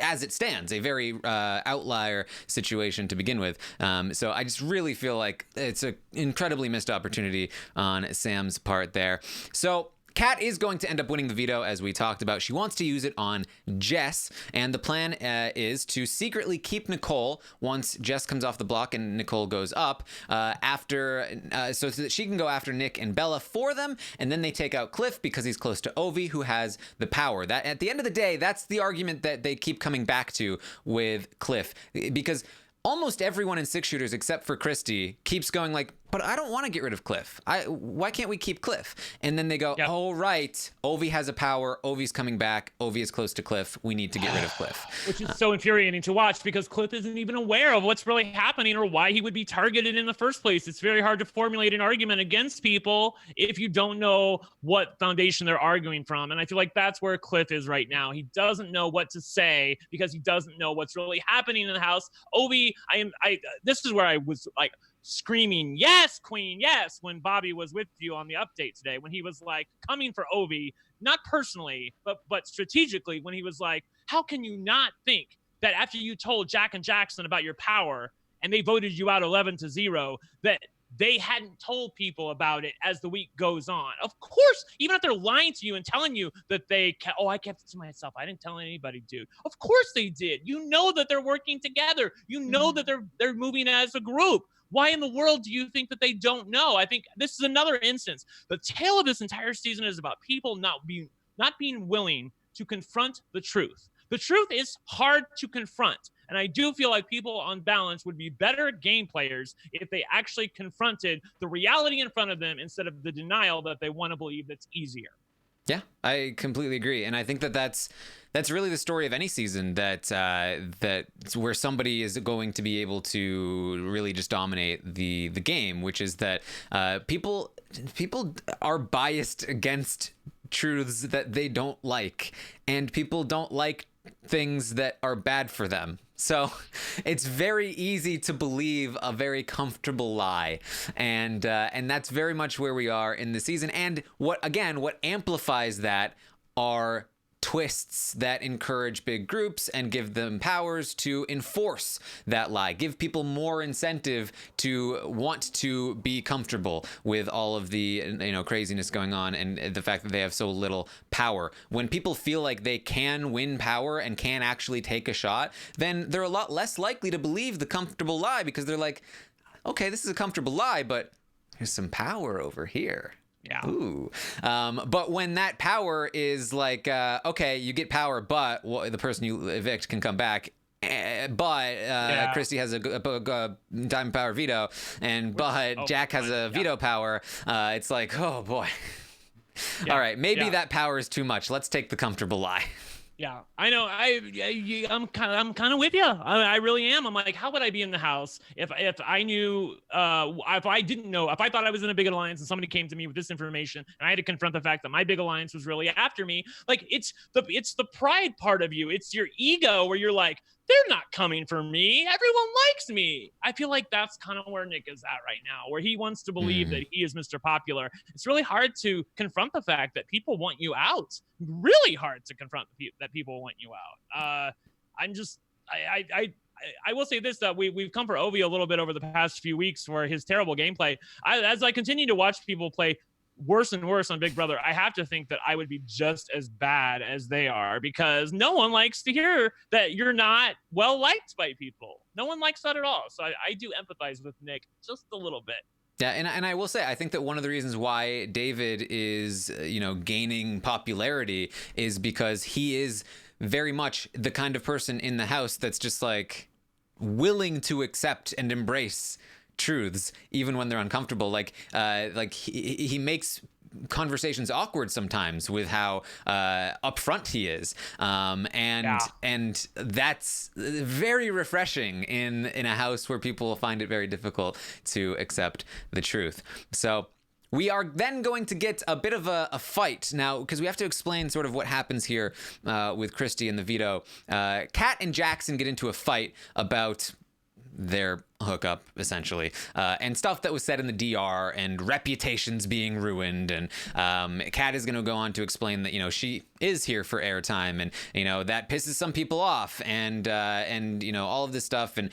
as it stands, a very outlier situation to begin with. So I just really feel like it's an incredibly missed opportunity on Sam's part there. So Kat is going to end up winning the veto, as we talked about. She wants to use it on Jess, and the plan is to secretly keep Nicole once Jess comes off the block and Nicole goes up, so that she can go after Nick and Bella for them, and then they take out Cliff because he's close to Ovi, who has the power. That at the end of the day, that's the argument that they keep coming back to with Cliff, because almost everyone in six shooters except for Christy keeps going like, but I don't want to get rid of Cliff. Why can't we keep Cliff? And then they go, yep. Oh, right. Ovi has a power. Ovi's coming back. Ovi is close to Cliff. We need to get rid of Cliff. Which is so infuriating to watch because Cliff isn't even aware of what's really happening or why he would be targeted in the first place. It's very hard to formulate an argument against people if you don't know what foundation they're arguing from. And I feel like that's where Cliff is right now. He doesn't know what to say because he doesn't know what's really happening in the house. Ovi, this is where I was like, screaming, yes, queen, yes, when Bobby was with you on the update today, when he was like coming for Ovi, not personally, but strategically, when he was like, how can you not think that after you told Jack and Jackson about your power and they voted you out 11-0, that they hadn't told people about it as the week goes on? Of course, even if they're lying to you and telling you that I kept it to myself, I didn't tell anybody, dude. Of course they did. You know that they're working together. You know that they're moving as a group. Why in the world do you think that they don't know? I think this is another instance. The tale of this entire season is about people not being willing to confront the truth. The truth is hard to confront. And I do feel like people on balance would be better game players if they actually confronted the reality in front of them instead of the denial that they want to believe that's easier. Yeah, I completely agree, and I think that's really the story of any season, that where somebody is going to be able to really just dominate the game, which is that people are biased against truths that they don't like, and people don't like things that are bad for them. So it's very easy to believe a very comfortable lie, and that's very much where we are in the season. And what amplifies that are twists that encourage big groups and give them powers to enforce that lie, give people more incentive to want to be comfortable with all of the craziness going on and the fact that they have so little power. When people feel like they can win power and can actually take a shot, then they're a lot less likely to believe the comfortable lie, because they're like, okay, this is a comfortable lie, but there's some power over here. Yeah. Ooh. But when that power is like, okay, you get power, but the person you evict can come back. But Christy has a diamond power veto, but Jack has a veto power. It's like, oh boy. All right, maybe that power is too much. Let's take the comfortable lie. Yeah, I know. I'm kind of with you. I really am. I'm like, how would I be in the house if I knew, if I didn't know, if I thought I was in a big alliance and somebody came to me with this information and I had to confront the fact that my big alliance was really after me? Like, it's the pride part of you. It's your ego where you're like, they're not coming for me. Everyone likes me. I feel like that's kind of where Nick is at right now, where he wants to believe that he is Mr. Popular. It's really hard to confront the fact that people want you out. Really hard to confront that people want you out. I will say this, that we've come for Ovi a little bit over the past few weeks for his terrible gameplay. As I continue to watch people play worse and worse on Big Brother, I have to think that I would be just as bad as they are, because no one likes to hear that you're not well liked by people. No one likes that at all. So I do empathize with Nick just a little bit. Yeah, and I will say, I think that one of the reasons why David is, gaining popularity is because he is very much the kind of person in the house that's just like willing to accept and embrace truths even when they're uncomfortable. Like he makes conversations awkward sometimes with how upfront he is, and that's very refreshing in a house where people find it very difficult to accept the truth. So we are then going to get a bit of a fight now, because we have to explain sort of what happens here with Christy and the veto. Kat and Jackson get into a fight about their hookup, essentially, and stuff that was said in the DR, and reputations being ruined. And Kat is going to go on to explain that, you know, she is here for airtime, and, you know, that pisses some people off, and you know, all of this stuff. And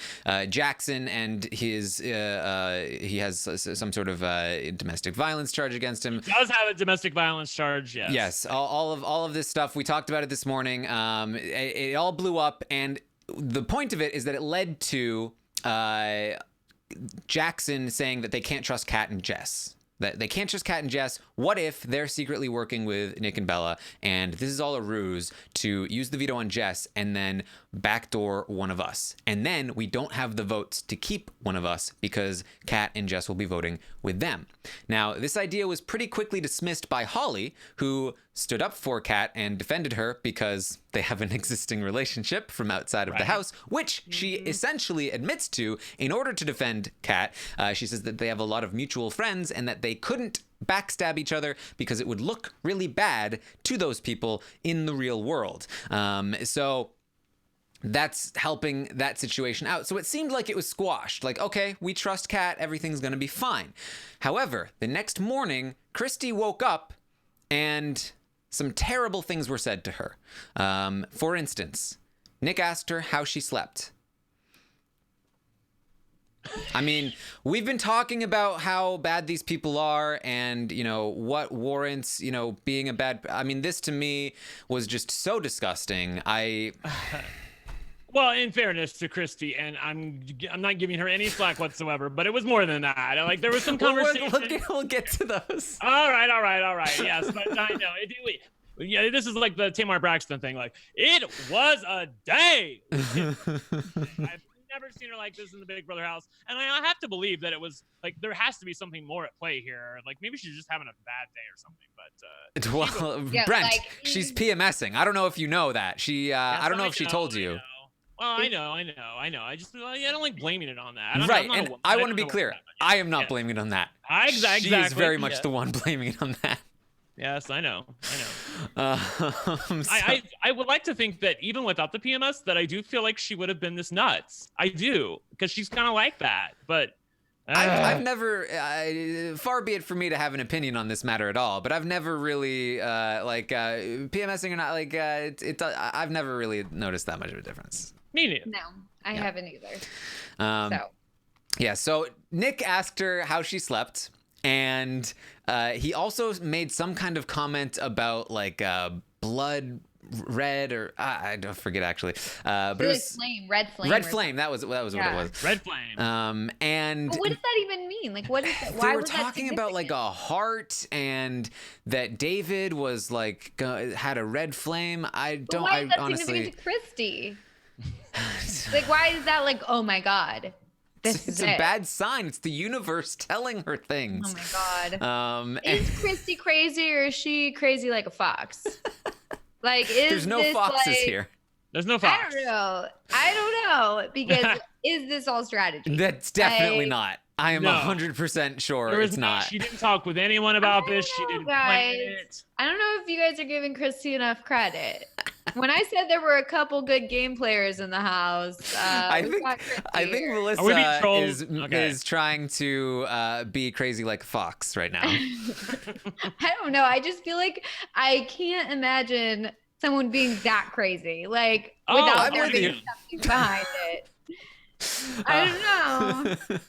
Jackson and his he has some sort of domestic violence charge against him. He does have a domestic violence charge. Yes. Yes. All of this stuff, we talked about it this morning. It all blew up, and the point of it is that it led to Jackson saying that they can't trust Kat and Jess. That they can't trust Kat and Jess. What if they're secretly working with Nick and Bella, and this is all a ruse to use the veto on Jess and then backdoor one of us? And then we don't have the votes to keep one of us because Kat and Jess will be voting with them. Now, this idea was pretty quickly dismissed by Holly, who stood up for Kat and defended her because they have an existing relationship from outside of the house, which she essentially admits to in order to defend Kat. She says that they have a lot of mutual friends and that they couldn't backstab each other because it would look really bad to those people in the real world. So that's helping that situation out. So it seemed like it was squashed. Like, okay, we trust Kat, everything's going to be fine. However, the next morning, Christy woke up and some terrible things were said to her. For instance, Nick asked her how she slept. I mean, we've been talking about how bad these people are and, you know, what warrants, you know, being a bad... I mean, this to me was just so disgusting. Well, in fairness to Christy, and I'm not giving her any slack whatsoever, but it was more than that. Like, there was some conversation. We'll get to those. All right. Yes, but I know. Yeah, this is like the Tamar Braxton thing. Like, it was a day. I've never seen her like this in the Big Brother house, and I have to believe that it was like there has to be something more at play here. Like, maybe she's just having a bad day or something. But Brent, like, she's PMSing. I don't know if you know that. I don't know if she told you. Well, I know. I just I don't like blaming it on that. Right, and I want to be clear. I am not blaming it on that. Exactly. She is very much the one blaming it on that. Yes, I know. I would like to think that even without the PMS, that I do feel like she would have been this nuts. I do, because she's kind of like that. But I've never, far be it for me to have an opinion on this matter at all, but I've never really, PMSing or not, I've never really noticed that much of a difference. Me neither. No, I haven't either. So Nick asked her how she slept, and he also made some kind of comment about blood red, or I don't forget actually. But it was red flame. Red flame. That was what it was. Red flame. And but what does that even mean? Like, what is that? They were talking about like a heart, and that David was like had a red flame. But why is that significant to Christy? Like, why is that like, oh my God, it's a bad sign. It's the universe telling her things. Oh my God. Is Christy crazy, or is she crazy like a fox? Like, there's no foxes here. There's no fox. I don't know because is this all strategy? That's definitely not. I am 100% sure it's not. She didn't talk with anyone about this. She didn't plan it. I don't know if you guys are giving Christy enough credit. When I said there were a couple good game players in the house, I think Melissa is trying to be crazy like a fox right now. I don't know. I just feel like I can't imagine someone being that crazy, like without there being something behind it. I don't know.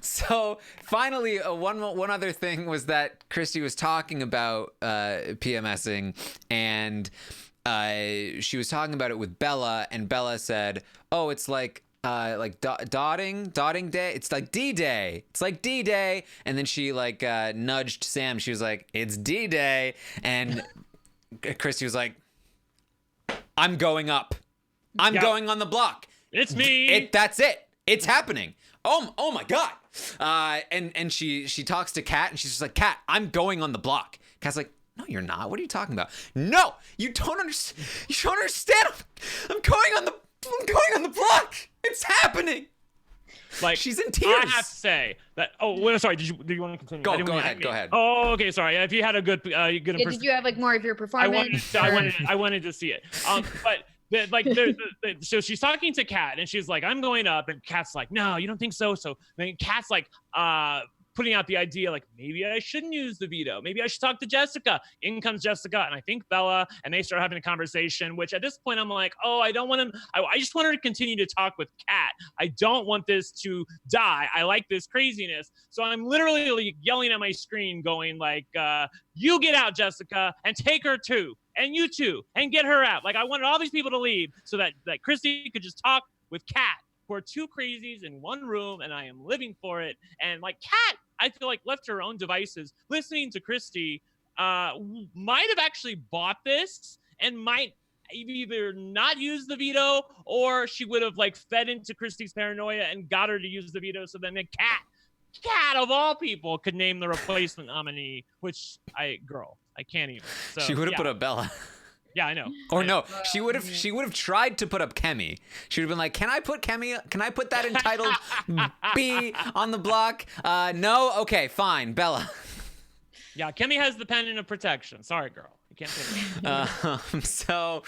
So finally, one other thing was that Christy was talking about PMSing, and she was talking about it with Bella, and Bella said, "Oh, it's like dotting day. It's like D-Day. It's like D-Day." And then she nudged Sam. She was like, "It's D-Day," and Christy was like, "I'm going up. I'm going on the block. It's me. That's it. It's happening. Oh my God." And she talks to Kat, and she's just like, "Kat, I'm going on the block Kat's like, no, you're not. What are you talking about? No, you don't understand. You don't understand. I'm going on the block. It's happening. Like, she's in tears. I have to say that. Oh, well, sorry. Do you want to continue? Go ahead. Oh, okay. Sorry. If you had a good impression. Did you have like more of your performance? I wanted to see it. So she's talking to Kat, and she's like, "I'm going up," and Kat's like, "No, you don't think so." So then Kat's like, putting out the idea, like, maybe I shouldn't use the veto. Maybe I should talk to Jessica. In comes Jessica, and I think Bella, and they start having a conversation, which at this point I'm like, oh, I don't want him. I just want her to continue to talk with Kat. I don't want this to die. I like this craziness. So I'm literally like, yelling at my screen going like, you get out, Jessica, and take her too. And you too, and get her out. Like, I wanted all these people to leave so that Christy could just talk with Kat. We're two crazies in one room, and I am living for it. And like Kat, I feel like left to her own devices, listening to Christy, might have actually bought this and might either not use the veto, or she would have like fed into Christy's paranoia and got her to use the veto. So then Kat of all people could name the replacement nominee, which I can't even. So, she would have put up Bella. Yeah, I know. Or no, she would have tried to put up Kemi. She would have been like, "Can I put that entitled B on the block?" No, okay, fine, Bella. Yeah, Kemi has the pendant of protection. Sorry, girl. You can't take it. So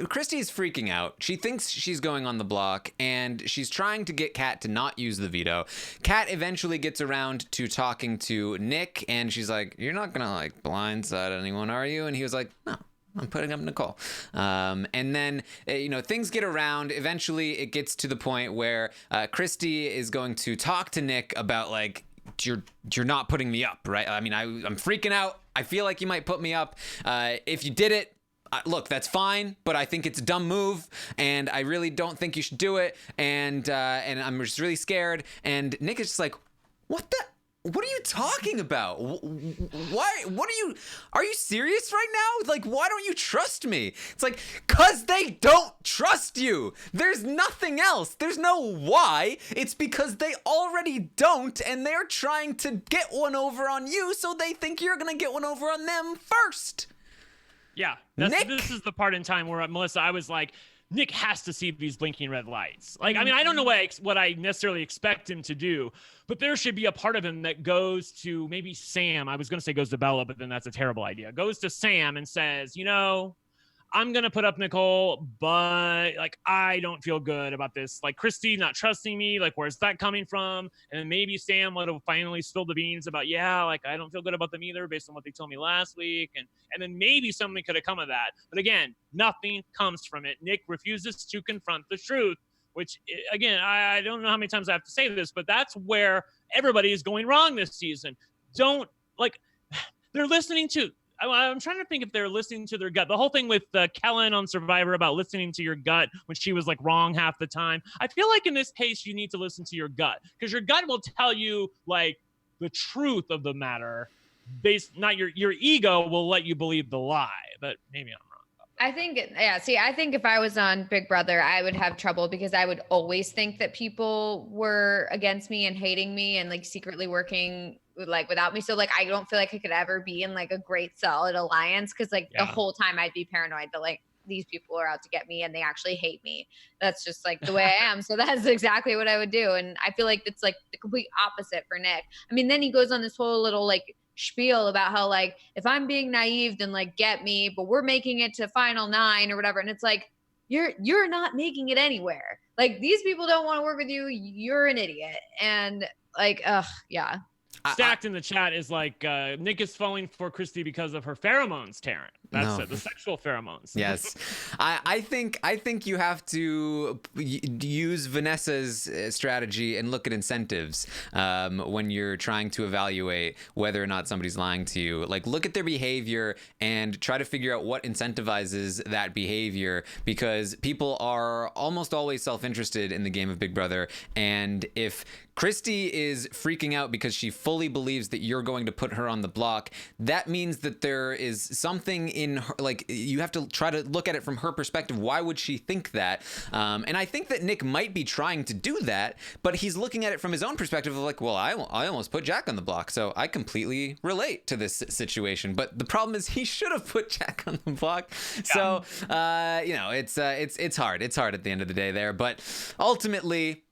Christy's freaking out. She thinks she's going on the block, and she's trying to get Kat to not use the veto. Kat eventually gets around to talking to Nick, and she's like, "You're not gonna like blindside anyone, are you?" And he was like, "No, I'm putting up Nicole." And then, things get around. Eventually, it gets to the point where Christy is going to talk to Nick about like, you're not putting me up, right? I mean, I'm freaking out. I feel like you might put me up. If you did it, look, that's fine, but I think it's a dumb move, and I really don't think you should do it. And I'm just really scared. And Nick is just like, what are you talking about? Why? Are you serious right now? Like, why don't you trust me? It's like, 'cause they don't trust you. There's nothing else. There's no why. It's because they already don't, and they're trying to get one over on you, so they think you're going to get one over on them first. Yeah. This is the part in time where, Melissa, I was like, Nick has to see these blinking red lights. Like, I mean, I don't know what I necessarily expect him to do, but there should be a part of him that goes to maybe Sam. I was going to say goes to Bella, but then that's a terrible idea. Goes to Sam and says, I'm going to put up Nicole, but like, I don't feel good about this. Like, Christy not trusting me. Like, where's that coming from? And then maybe Sam would have finally spilled the beans about, like, I don't feel good about them either based on what they told me last week. And then maybe something could have come of that. But again, nothing comes from it. Nick refuses to confront the truth, which again, I don't know how many times I have to say this, but that's where everybody is going wrong this season. They're listening to, I'm trying to think if they're listening to their gut. The whole thing with Kellen on Survivor about listening to your gut when she was like wrong half the time. I feel like in this case, you need to listen to your gut, because your gut will tell you like the truth of the matter. Not your ego will let you believe the lie, but maybe I'm wrong. I think if I was on Big Brother, I would have trouble, because I would always think that people were against me and hating me and like secretly working like without me. So like, I don't feel like I could ever be in like a great solid alliance, because like the whole time I'd be paranoid that like these people are out to get me and they actually hate me. That's just like the way I am. So that's exactly what I would do. And I feel like it's like the complete opposite for Nick. I mean, then he goes on this whole little like spiel about how like, if I'm being naive, then like get me, but we're making it to final 9 or whatever. And it's like, you're not making it anywhere. Like, these people don't want to work with you. You're an idiot. And like, yeah. Stacked in the chat is like, Nick is falling for Christy because of her pheromones, Taran. That's it, the sexual pheromones. Yes. I think you have to use Vanessa's strategy and look at incentives when you're trying to evaluate whether or not somebody's lying to you. Like, look at their behavior and try to figure out what incentivizes that behavior, because people are almost always self-interested in the game of Big Brother. And if Christy is freaking out because she fully believes that you're going to put her on the block. That means that there is something in her, like, you have to try to look at it from her perspective. Why would she think that? And I think that Nick might be trying to do that, but he's looking at it from his own perspective of like, well, I almost put Jack on the block, so I completely relate to this situation. But the problem is he should have put Jack on the block. Yeah. So, it's hard. It's hard at the end of the day there. But ultimately,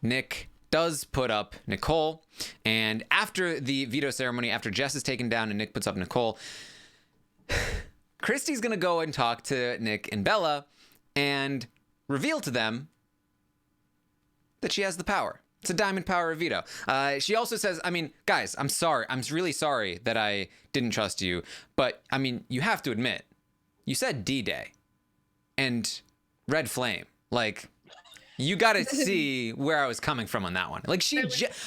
Nick does put up Nicole. And after the veto ceremony, after Jess is taken down and Nick puts up Nicole, Christy's going to go and talk to Nick and Bella and reveal to them that she has the power. It's a diamond power of veto. She also says, I mean, guys, I'm sorry. I'm really sorry that I didn't trust you. But, I mean, you have to admit, you said D-Day and Red Flame. Like, you got to see where I was coming from on that one. Like,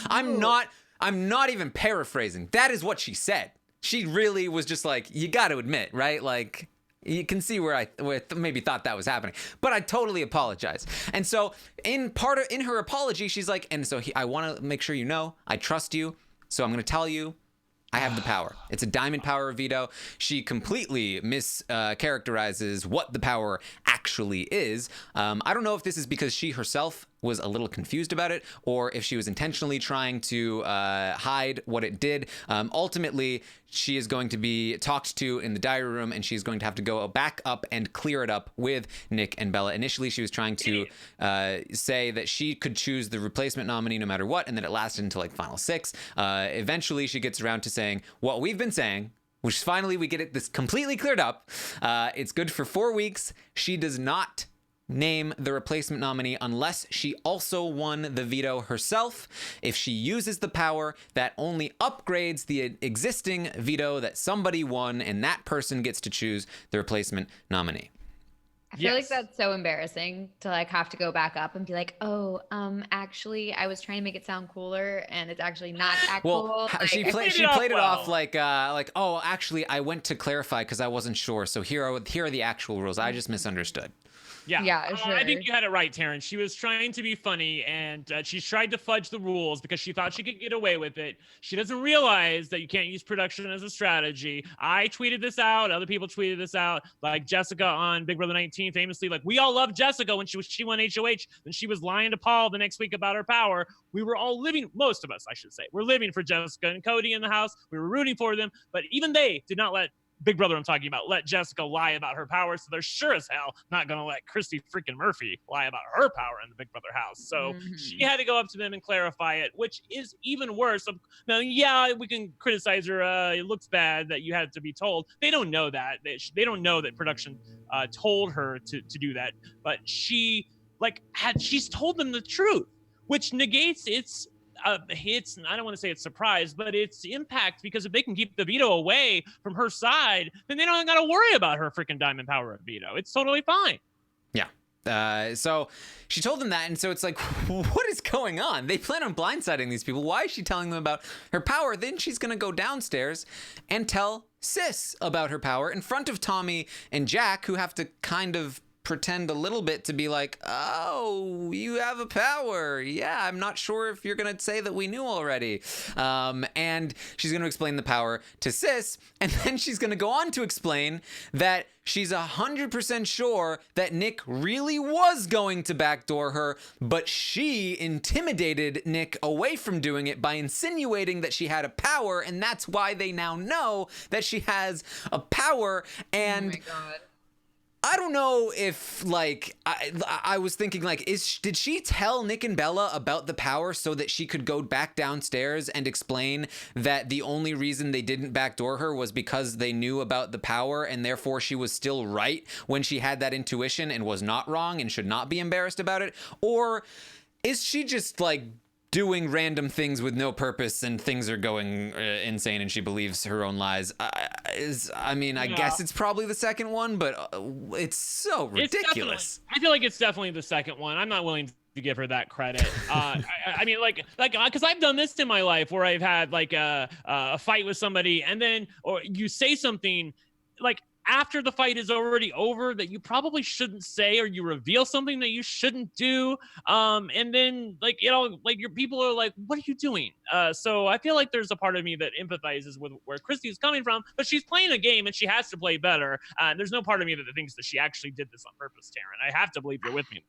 I'm not even paraphrasing. That is what she said. She really was just like, you got to admit, right? Like, you can see where I maybe thought that was happening, but I totally apologize. And so in her apology, she's like, and so I want to make sure you know, I trust you. So I'm going to tell you, I have the power. It's a diamond power of veto. She completely mischaracterizes what the power actually is. I don't know if this is because she herself was a little confused about it, or if she was intentionally trying to hide what it did. Ultimately, she is going to be talked to in the diary room, and she's going to have to go back up and clear it up with Nick and Bella. Initially, she was trying to say that she could choose the replacement nominee no matter what, and that it lasted until like final 6. Eventually, she gets around to saying what we've been saying, which finally we get this completely cleared up. It's good for 4 weeks. She does not name the replacement nominee unless she also won the veto herself. If she uses the power, that only upgrades the existing veto that somebody won, and that person gets to choose the replacement nominee. I feel like that's so embarrassing to like have to go back up and be like, oh, actually, I was trying to make it sound cooler, and it's actually not that cool. Like, she played it off like, oh, actually, I went to clarify because I wasn't sure. So here are the actual rules. I just misunderstood. Yeah, sure. I think you had it right, Taran. She was trying to be funny, and she tried to fudge the rules because she thought she could get away with it. She doesn't realize that you can't use production as a strategy. I tweeted this out. Other people tweeted this out. Like Jessica on Big Brother 19 famously, like, we all loved Jessica when she won HOH, and she was lying to Paul the next week about her power. We were all most of us, I should say, we're living for Jessica and Cody in the house. We were rooting for them, but even they did not let Big Brother I'm talking about let Jessica lie about her power, so they're sure as hell not gonna let Christy freaking Murphy lie about her power in the Big Brother house. So she had to go up to them and clarify it, which is even worse. Now, yeah, we can criticize her. It looks bad that you had to be told. They don't know that. They don't know that production told her to do that, but she's told them the truth, which negates its I don't want to say it's surprise, but it's impact, because if they can keep the veto away from her side, then they don't got to worry about her freaking diamond power of veto. It's totally fine. Yeah. So she told them that, and so it's like, what is going on? They plan on blindsiding these people. Why is she telling them about her power? Then she's going to go downstairs and tell Sis about her power in front of Tommy and Jack, who have to kind of pretend a little bit to be like, oh, you have a power. Yeah, I'm not sure if you're going to say that we knew already. And she's going to explain the power to Sis, and then she's going to go on to explain that she's 100% sure that Nick really was going to backdoor her, but she intimidated Nick away from doing it by insinuating that she had a power, and that's why they now know that she has a power. And oh my God. I don't know if, like, I was thinking, like, did she tell Nick and Bella about the power so that she could go back downstairs and explain that the only reason they didn't backdoor her was because they knew about the power, and therefore she was still right when she had that intuition and was not wrong and should not be embarrassed about it? Or is she just, like, doing random things with no purpose, and things are going insane, and she believes her own lies? I guess it's probably the second one, but it's so ridiculous. I feel like it's definitely the second one. I'm not willing to give her that credit. Because I've done this in my life where I've had like a fight with somebody, and then or you say something like, after the fight is already over that you probably shouldn't say, or you reveal something that you shouldn't do. And then like, like your people are like, what are you doing? So I feel like there's a part of me that empathizes with where Christy is coming from, but she's playing a game and she has to play better. There's no part of me that thinks that she actually did this on purpose, Taran. I have to believe you're with me.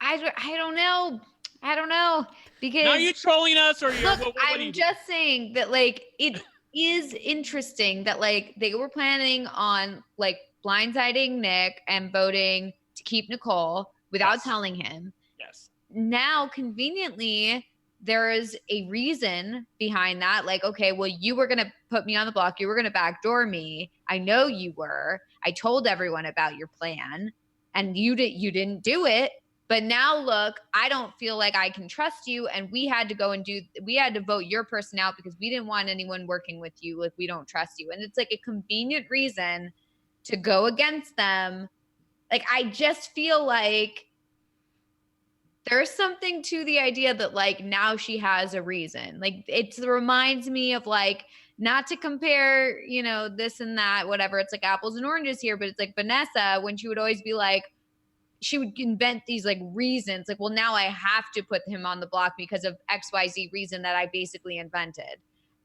I don't know. I don't know, because now are you trolling us, or look, I'm just saying that like it is interesting that like they were planning on like blindsiding Nick and voting to keep Nicole without telling him. Yes. Now, conveniently, there is a reason behind that. Like, okay, well, you were going to put me on the block. You were going to backdoor me. I know you were. I told everyone about your plan and you didn't do it. But now look, I don't feel like I can trust you. And we had to vote your person out because we didn't want anyone working with you. Like, we don't trust you. And it's like a convenient reason to go against them. Like, I just feel like there's something to the idea that like now she has a reason. Like, it reminds me of like, not to compare, this and that, whatever. It's like apples and oranges here, but it's like Vanessa, when she would always be like, she would invent these like reasons, like, well, now I have to put him on the block because of XYZ reason that I basically invented.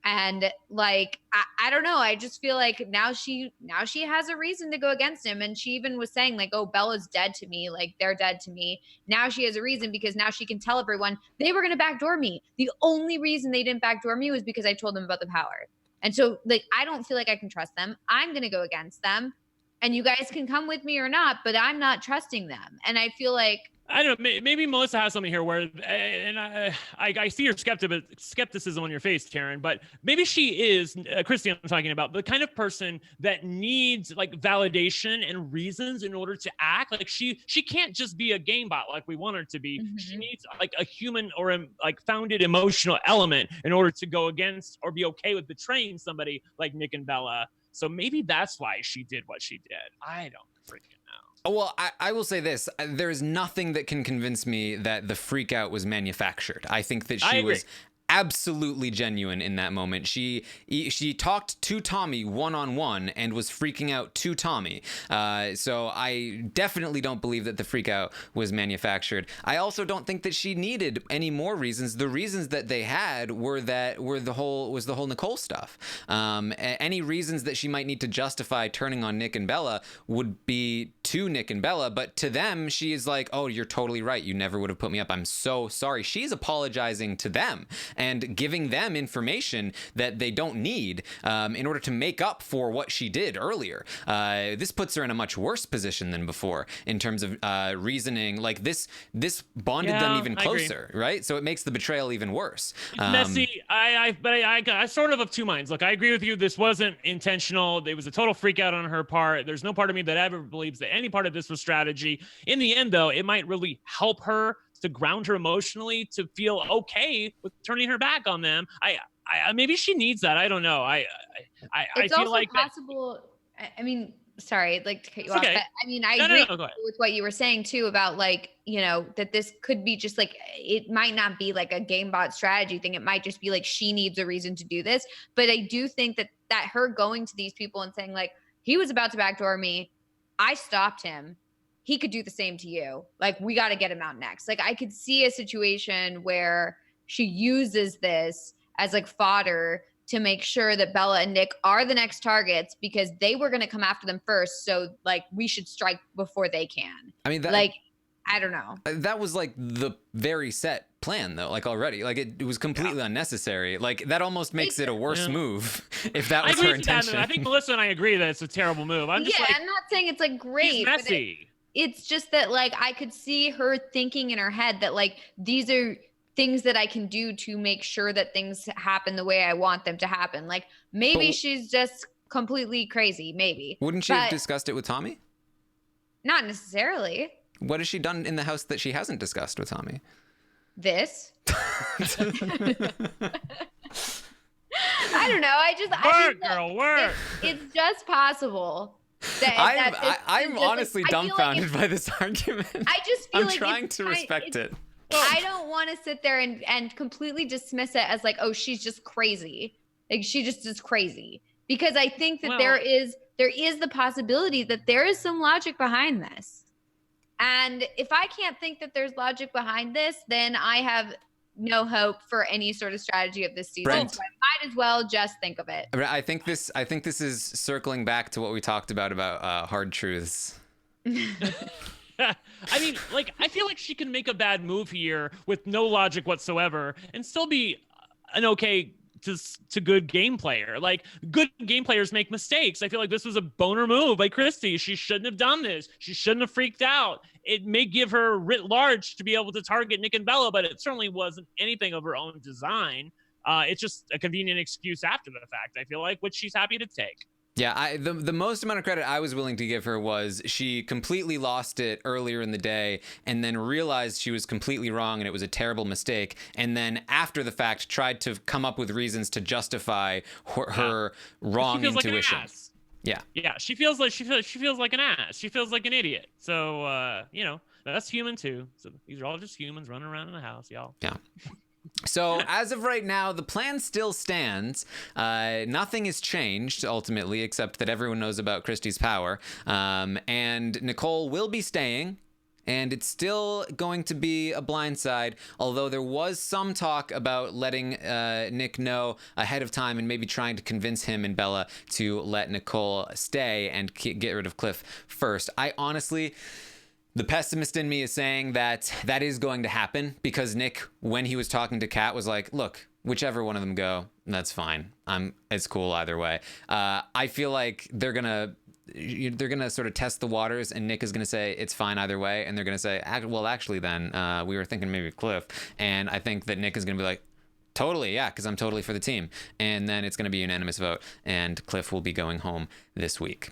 And like, I don't know. I just feel like now she has a reason to go against him. And she even was saying like, oh, Bella's dead to me. Like, they're dead to me. Now she has a reason because now she can tell everyone they were going to backdoor me. The only reason they didn't backdoor me was because I told them about the power. And so like, I don't feel like I can trust them. I'm going to go against them. And you guys can come with me or not, but I'm not trusting them. And I feel like, I don't know, maybe Melissa has something here where, and I see your skepticism on your face, Taran, but maybe she is, Christy I'm talking about, the kind of person that needs like validation and reasons in order to act. Like she can't just be a game bot like we want her to be. Mm-hmm. She needs like a human or a like founded emotional element in order to go against or be okay with betraying somebody like Nick and Bella. So maybe that's why she did what she did. I don't freaking know. Well, I will say this. There's nothing that can convince me that the freak out was manufactured. I think that she was absolutely genuine in that moment. She talked to Tommy one-on-one and was freaking out to Tommy. So I definitely don't believe that the freak out was manufactured. I also don't think that she needed any more reasons. The reasons that they had were the whole Nicole stuff. Any reasons that she might need to justify turning on Nick and Bella would be to Nick and Bella, but to them, she is like, oh, you're totally right. You never would have put me up. I'm so sorry. She's apologizing to them and giving them information that they don't need in order to make up for what she did earlier. This puts her in a much worse position than before in terms of reasoning. Like this bonded them even closer, right? So it makes the betrayal even worse. Messy. I sort of two minds. Look, I agree with you. This wasn't intentional. It was a total freak out on her part. There's no part of me that ever believes that any part of this was strategy. In the end, though, it might really help her to ground her emotionally to feel okay with turning her back on them. I maybe she needs that. I don't know. I feel like possible. I mean, sorry, I'd like to cut you off. But, I mean, I agree with what you were saying too about like, that this could be just like, it might not be like a game bot strategy thing. It might just be like, she needs a reason to do this. But I do think that her going to these people and saying like, he was about to backdoor me, I stopped him. He could do the same to you. Like, we got to get him out next. Like, I could see a situation where she uses this as like fodder to make sure that Bella and Nick are the next targets because they were going to come after them first. So like, we should strike before they can. I mean, I don't know. That was like the very set plan though, like already, like it was completely unnecessary. Like that almost makes it a worse move if that was her intention. I think Melissa and I agree that it's a terrible move. I'm just I'm not saying it's like great. It's messy. It's just that like, I could see her thinking in her head that like, these are things that I can do to make sure that things happen the way I want them to happen. Like maybe she's just completely crazy. Maybe. Wouldn't she have discussed it with Tommy? Not necessarily. What has she done in the house that she hasn't discussed with Tommy? This. I don't know. It's just possible. I'm honestly dumbfounded by this argument. I just feel I'm trying to respect it. I don't want to sit there and completely dismiss it as like, oh, she's just crazy. Like she just is crazy. Because I think that there is there is the possibility that there is some logic behind this. And if I can't think that there's logic behind this, then I have no hope for any sort of strategy of this season. Brent. So I might as well just think of it. I think this is circling back to what we talked about hard truths. I mean, like, I feel like she can make a bad move here with no logic whatsoever and still be an okay to good game player. Like, good game players make mistakes. I feel like this was a boner move by Christie. She shouldn't have done this. She shouldn't have freaked out. It may give her writ large to be able to target Nick and Bella, but it certainly wasn't anything of her own design. It's just a convenient excuse after the fact, I feel like, which she's happy to take. Yeah, the most amount of credit I was willing to give her was she completely lost it earlier in the day and then realized she was completely wrong and it was a terrible mistake. And then after the fact, tried to come up with reasons to justify her wrong intuition. Like yeah. Yeah, she feels like an ass. She feels like an idiot. So, that's human too. So these are all just humans running around in the house, y'all. Yeah. So as of right now, the plan still stands. Nothing has changed ultimately, except that everyone knows about Christie's power. And Nicole will be staying. And it's still going to be a blindside, although there was some talk about letting Nick know ahead of time and maybe trying to convince him and Bella to let Nicole stay and get rid of Cliff first. I honestly... The pessimist in me is saying that is going to happen because Nick, when he was talking to Kat, was like, look, whichever one of them go, that's fine. It's cool either way. I feel like they're gonna sort of test the waters, and Nick is gonna say it's fine either way, and they're gonna say, well, actually, then we were thinking maybe Cliff, and I think that Nick is gonna be like, totally, yeah, because I'm totally for the team, and then it's gonna be a unanimous vote, and Cliff will be going home this week.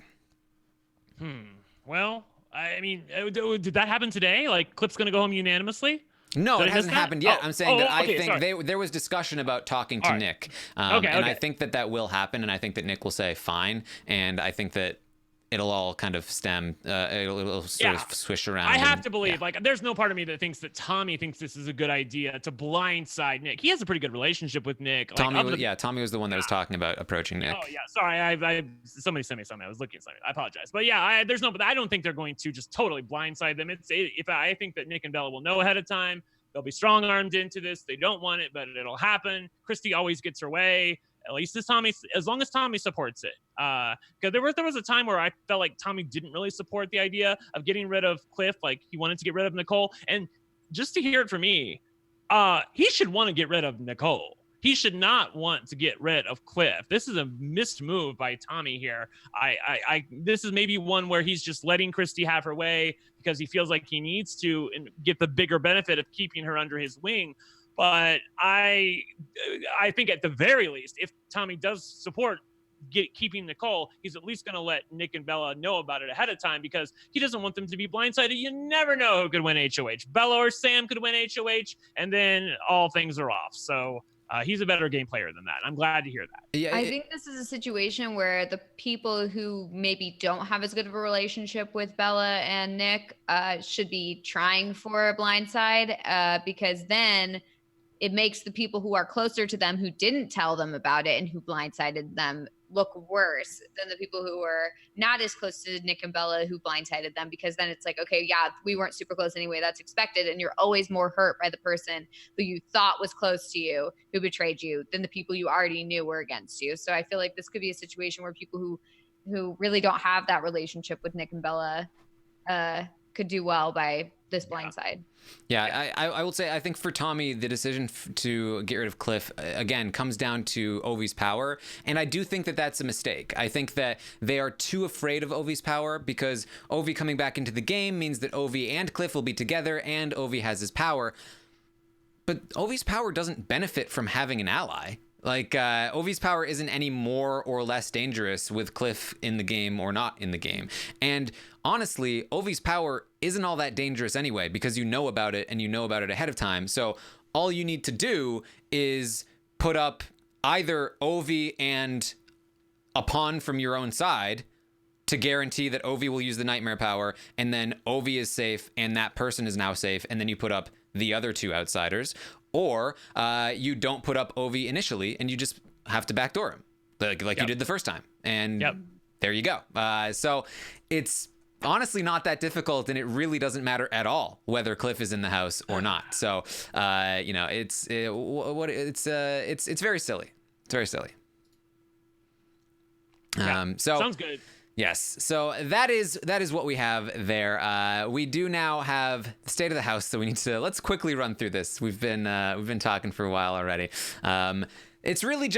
Well, I mean, did that happen today? Like, Cliff's gonna go home unanimously? No, it hasn't happened yet. I'm saying that I think sorry. there was discussion about talking to Nick. And I think that will happen, and I think that Nick will say fine, and I think that it'll all kind of stem, it'll sort of swish around. I have to believe, like, there's no part of me that thinks that Tommy thinks this is a good idea to blindside Nick. He has a pretty good relationship with Nick. Tommy was the one that was talking about approaching Nick. Oh yeah, sorry, somebody sent me something. I was looking at something. I apologize, but yeah, I don't think they're going to just totally blindside them. I think that Nick and Bella will know ahead of time. They'll be strong-armed into this. They don't want it, but it'll happen. Christie always gets her way. At least as long as Tommy supports it. Because there was a time where I felt like Tommy didn't really support the idea of getting rid of Cliff. Like, he wanted to get rid of Nicole. And just to hear it from me, he should want to get rid of Nicole. He should not want to get rid of Cliff. This is a missed move by Tommy here. This is maybe one where he's just letting Christie have her way because he feels like he needs to and get the bigger benefit of keeping her under his wing. But I think at the very least, if Tommy does support keeping Nicole, he's at least going to let Nick and Bella know about it ahead of time because he doesn't want them to be blindsided. You never know who could win HOH. Bella or Sam could win HOH, and then all things are off. So he's a better game player than that. I'm glad to hear that. Yeah, I think this is a situation where the people who maybe don't have as good of a relationship with Bella and Nick should be trying for a blindside because then it makes the people who are closer to them who didn't tell them about it and who blindsided them look worse than the people who were not as close to Nick and Bella who blindsided them, because then it's like, okay, yeah, we weren't super close anyway. That's expected. And you're always more hurt by the person who you thought was close to you, who betrayed you, than the people you already knew were against you. So I feel like this could be a situation where people who really don't have that relationship with Nick and Bella could do well by this blindside. Yeah, I will say, I think for Tommy, the decision to get rid of Cliff, again, comes down to Ovi's power. And I do think that that's a mistake. I think that they are too afraid of Ovi's power because Ovi coming back into the game means that Ovi and Cliff will be together and Ovi has his power. But Ovi's power doesn't benefit from having an ally. Like, Ovi's power isn't any more or less dangerous with Cliff in the game or not in the game. And honestly, Ovi's power isn't all that dangerous anyway, because you know about it and you know about it ahead of time. So all you need to do is put up either Ovi and a pawn from your own side to guarantee that Ovi will use the nightmare power, and then Ovi is safe and that person is now safe, and then you put up the other two outsiders. Or you don't put up Ovi initially and you just have to backdoor him, like you did the first time. And there you go. So it's honestly not that difficult, and it really doesn't matter at all whether Cliff is in the house or not. So it's very silly. It's very silly. So sounds good. Yes. So that is what we have there. We do now have the state of the house, so let's quickly run through this. We've been talking for a while already. It's really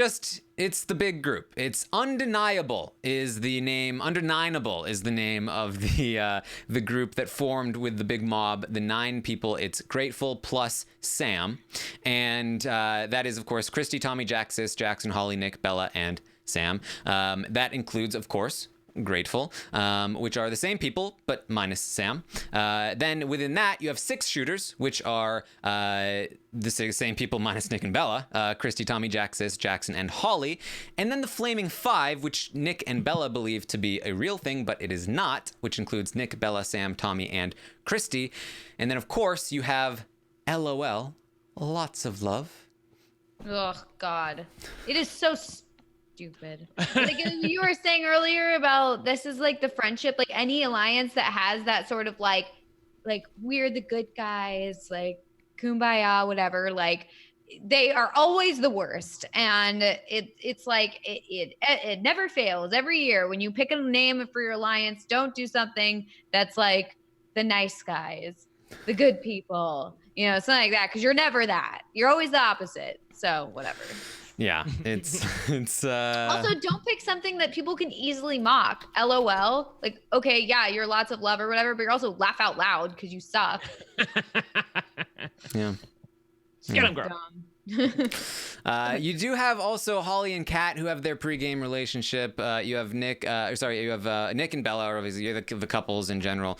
it's the big group. It's Undeniable is the name. Undeniable is the name of the group that formed with the big mob, the 9 people. It's Grateful plus Sam, and that is of course Christy, Tommy, Jack, Sis, Jackson, Holly, Nick, Bella, and Sam. That includes of course Grateful, which are the same people but minus Sam. Then within that you have 6 shooters, which are the same people minus Nick and Bella, Christy, Tommy, Jack, Sis, Jackson, and Holly. And then the Flaming 5, which Nick and Bella believe to be a real thing, but it is not, which includes Nick, Bella, Sam, Tommy, and Christy. And then of course you have LOL, lots of love. Oh God, it is so stupid. Like you were saying earlier about this is like the friendship, like any alliance that has that sort of like we're the good guys, like kumbaya, whatever, like they are always the worst. And it's like it never fails. Every year when you pick a name for your alliance, don't do something that's like the nice guys, the good people, something like that, because you're never that. You're always the opposite. So whatever. Yeah, it's also don't pick something that people can easily mock. LOL, like okay, yeah, you're lots of love or whatever, but you're also laugh out loud because you suck. Yeah. Get them, girl. You do have also Holly and Kat who have their pregame relationship. You have Nick and Bella are obviously the couples in general.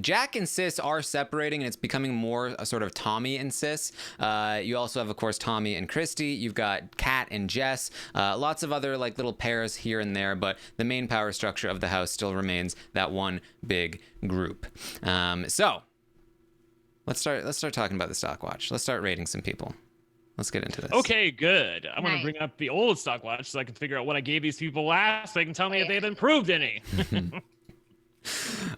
Jack and Sis are separating, and it's becoming more a sort of Tommy and Sis. You also have, of course, Tommy and Christy. You've got Kat and Jess. Lots of other like little pairs here and there, but the main power structure of the house still remains that one big group. So let's start talking about the stock watch. Let's start rating some people. Let's get into this. Okay, good. I want to bring up the old stock watch so I can figure out what I gave these people last so they can tell me if they've improved any.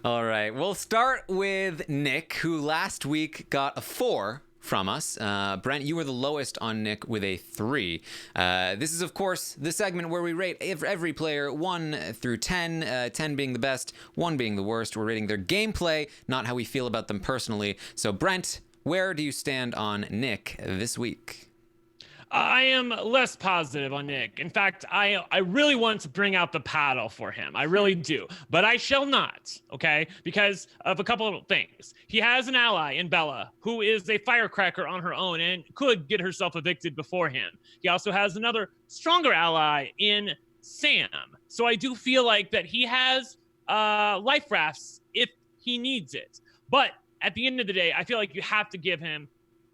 All right. We'll start with Nick, who last week got a 4 from us. Brent, you were the lowest on Nick with a 3. This is, of course, the segment where we rate every player 1 through 10, 10 being the best, 1 being the worst. We're rating their gameplay, not how we feel about them personally. So, Brent, where do you stand on Nick this week? I am less positive on Nick. In fact, I really want to bring out the paddle for him. I really do. But I shall not, okay? Because of a couple of things. He has an ally in Bella, who is a firecracker on her own and could get herself evicted before him. He also has another stronger ally in Sam. So I do feel like that he has life rafts if he needs it. But at the end of the day, I feel like you have to give him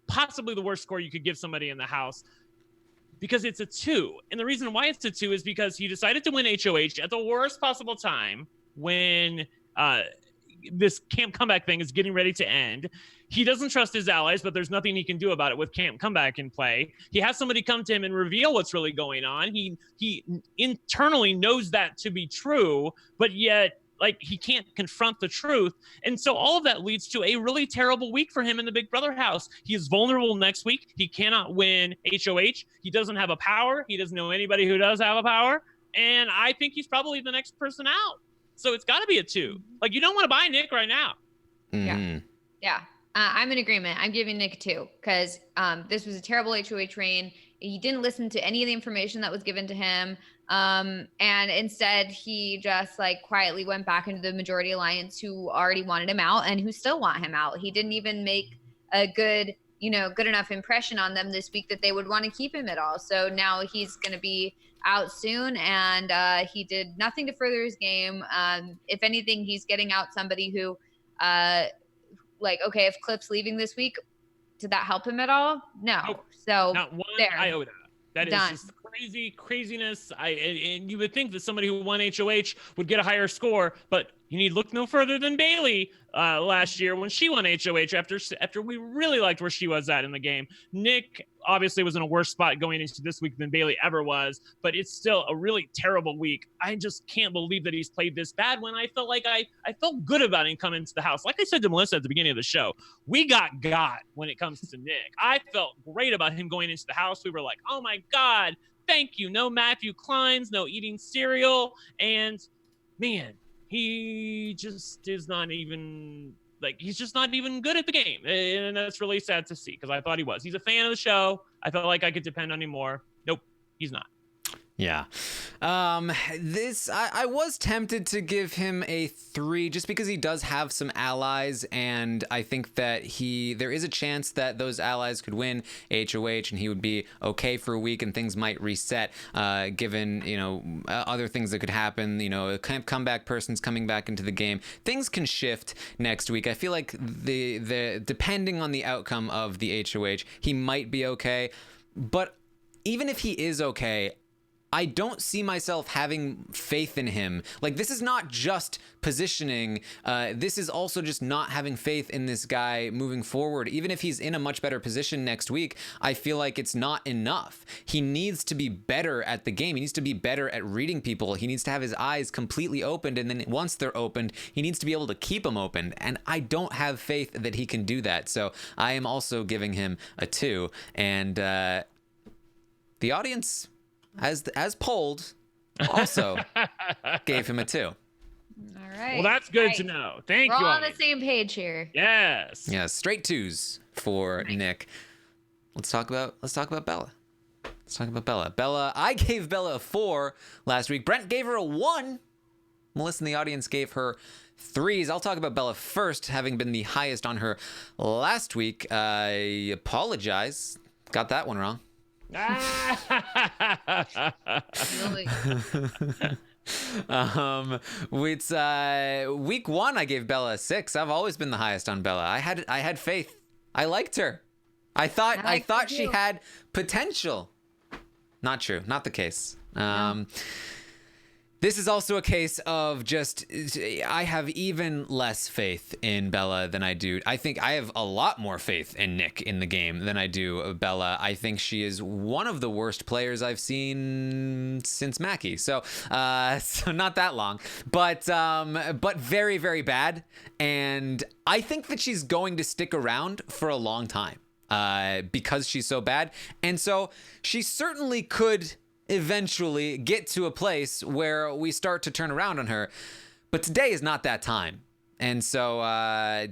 possibly the worst score you could give somebody in the house, because it's a 2. And the reason why it's a 2 is because he decided to win HOH at the worst possible time when this Camp Comeback thing is getting ready to end. He doesn't trust his allies, but there's nothing he can do about it with Camp Comeback in play. He has somebody come to him and reveal what's really going on. He internally knows that to be true, but yet he can't confront the truth. And so all of that leads to a really terrible week for him in the Big Brother house. He is vulnerable next week. He cannot win HOH. He doesn't have a power. He doesn't know anybody who does have a power. And I think he's probably the next person out. So it's got to be a 2. You don't want to buy Nick right now. Mm-hmm. Yeah. I'm in agreement. I'm giving Nick 2 because this was a terrible HOH reign. He didn't listen to any of the information that was given to him. And instead he just quietly went back into the majority alliance who already wanted him out and who still want him out. He didn't even make a good enough impression on them this week that they would want to keep him at all. So now he's going to be out soon, and he did nothing to further his game. If anything, he's getting out somebody who okay, if Cliff's leaving this week, did that help him at all? No. Nope. So not one there. iota. That Done. is just craziness. And you would think that somebody who won HOH would get a higher score, but you need look no further than Bailey last year when she won HOH after we really liked where she was at in the game. Nick obviously was in a worse spot going into this week than Bailey ever was, but it's still a really terrible week. I just can't believe that he's played this bad when I felt like I felt good about him coming to the house. Like I said to Melissa at the beginning of the show, we got when it comes to Nick. I felt great about him going into the house. We were like, oh my God, thank you. No Matthew Kleins, no eating cereal. And man, he just is not even he's just not even good at the game. And that's really sad to see because I thought he was. He's a fan of the show. I felt like I could depend on him more. Nope, he's not. Yeah. I was tempted to give him a 3 just because he does have some allies, and I think that there is a chance that those allies could win HOH and he would be okay for a week and things might reset, given, other things that could happen, a comeback person's coming back into the game. Things can shift next week. I feel like the depending on the outcome of the HOH, he might be okay, but even if he is okay, I don't see myself having faith in him. This is not just positioning. This is also just not having faith in this guy moving forward. Even if he's in a much better position next week, I feel like it's not enough. He needs to be better at the game. He needs to be better at reading people. He needs to have his eyes completely opened. And then once they're opened, he needs to be able to keep them open. And I don't have faith that he can do that. So I am also giving him a 2. And the audience, as polled, also gave him a 2. All right. Well, that's good to know. Thank you. We're all on the same page here. Yes. Yeah, straight 2s for Nick. Let's talk about Bella. Bella, I gave Bella a 4 last week. Brent gave her a 1. Melissa in the audience gave her 3s. I'll talk about Bella first, having been the highest on her last week. I apologize. Got that one wrong. It's week 1 I gave Bella a 6. I've always been the highest on Bella. I had faith. I liked her. I thought she had potential. Not true. Not the case. This is also a case of just, I have even less faith in Bella than I do. I think I have a lot more faith in Nick in the game than I do Bella. I think she is one of the worst players I've seen since Mackie. So not that long, but very, very bad. And I think that she's going to stick around for a long time because she's so bad. And so she certainly could eventually get to a place where we start to turn around on her, but today is not that time. And so I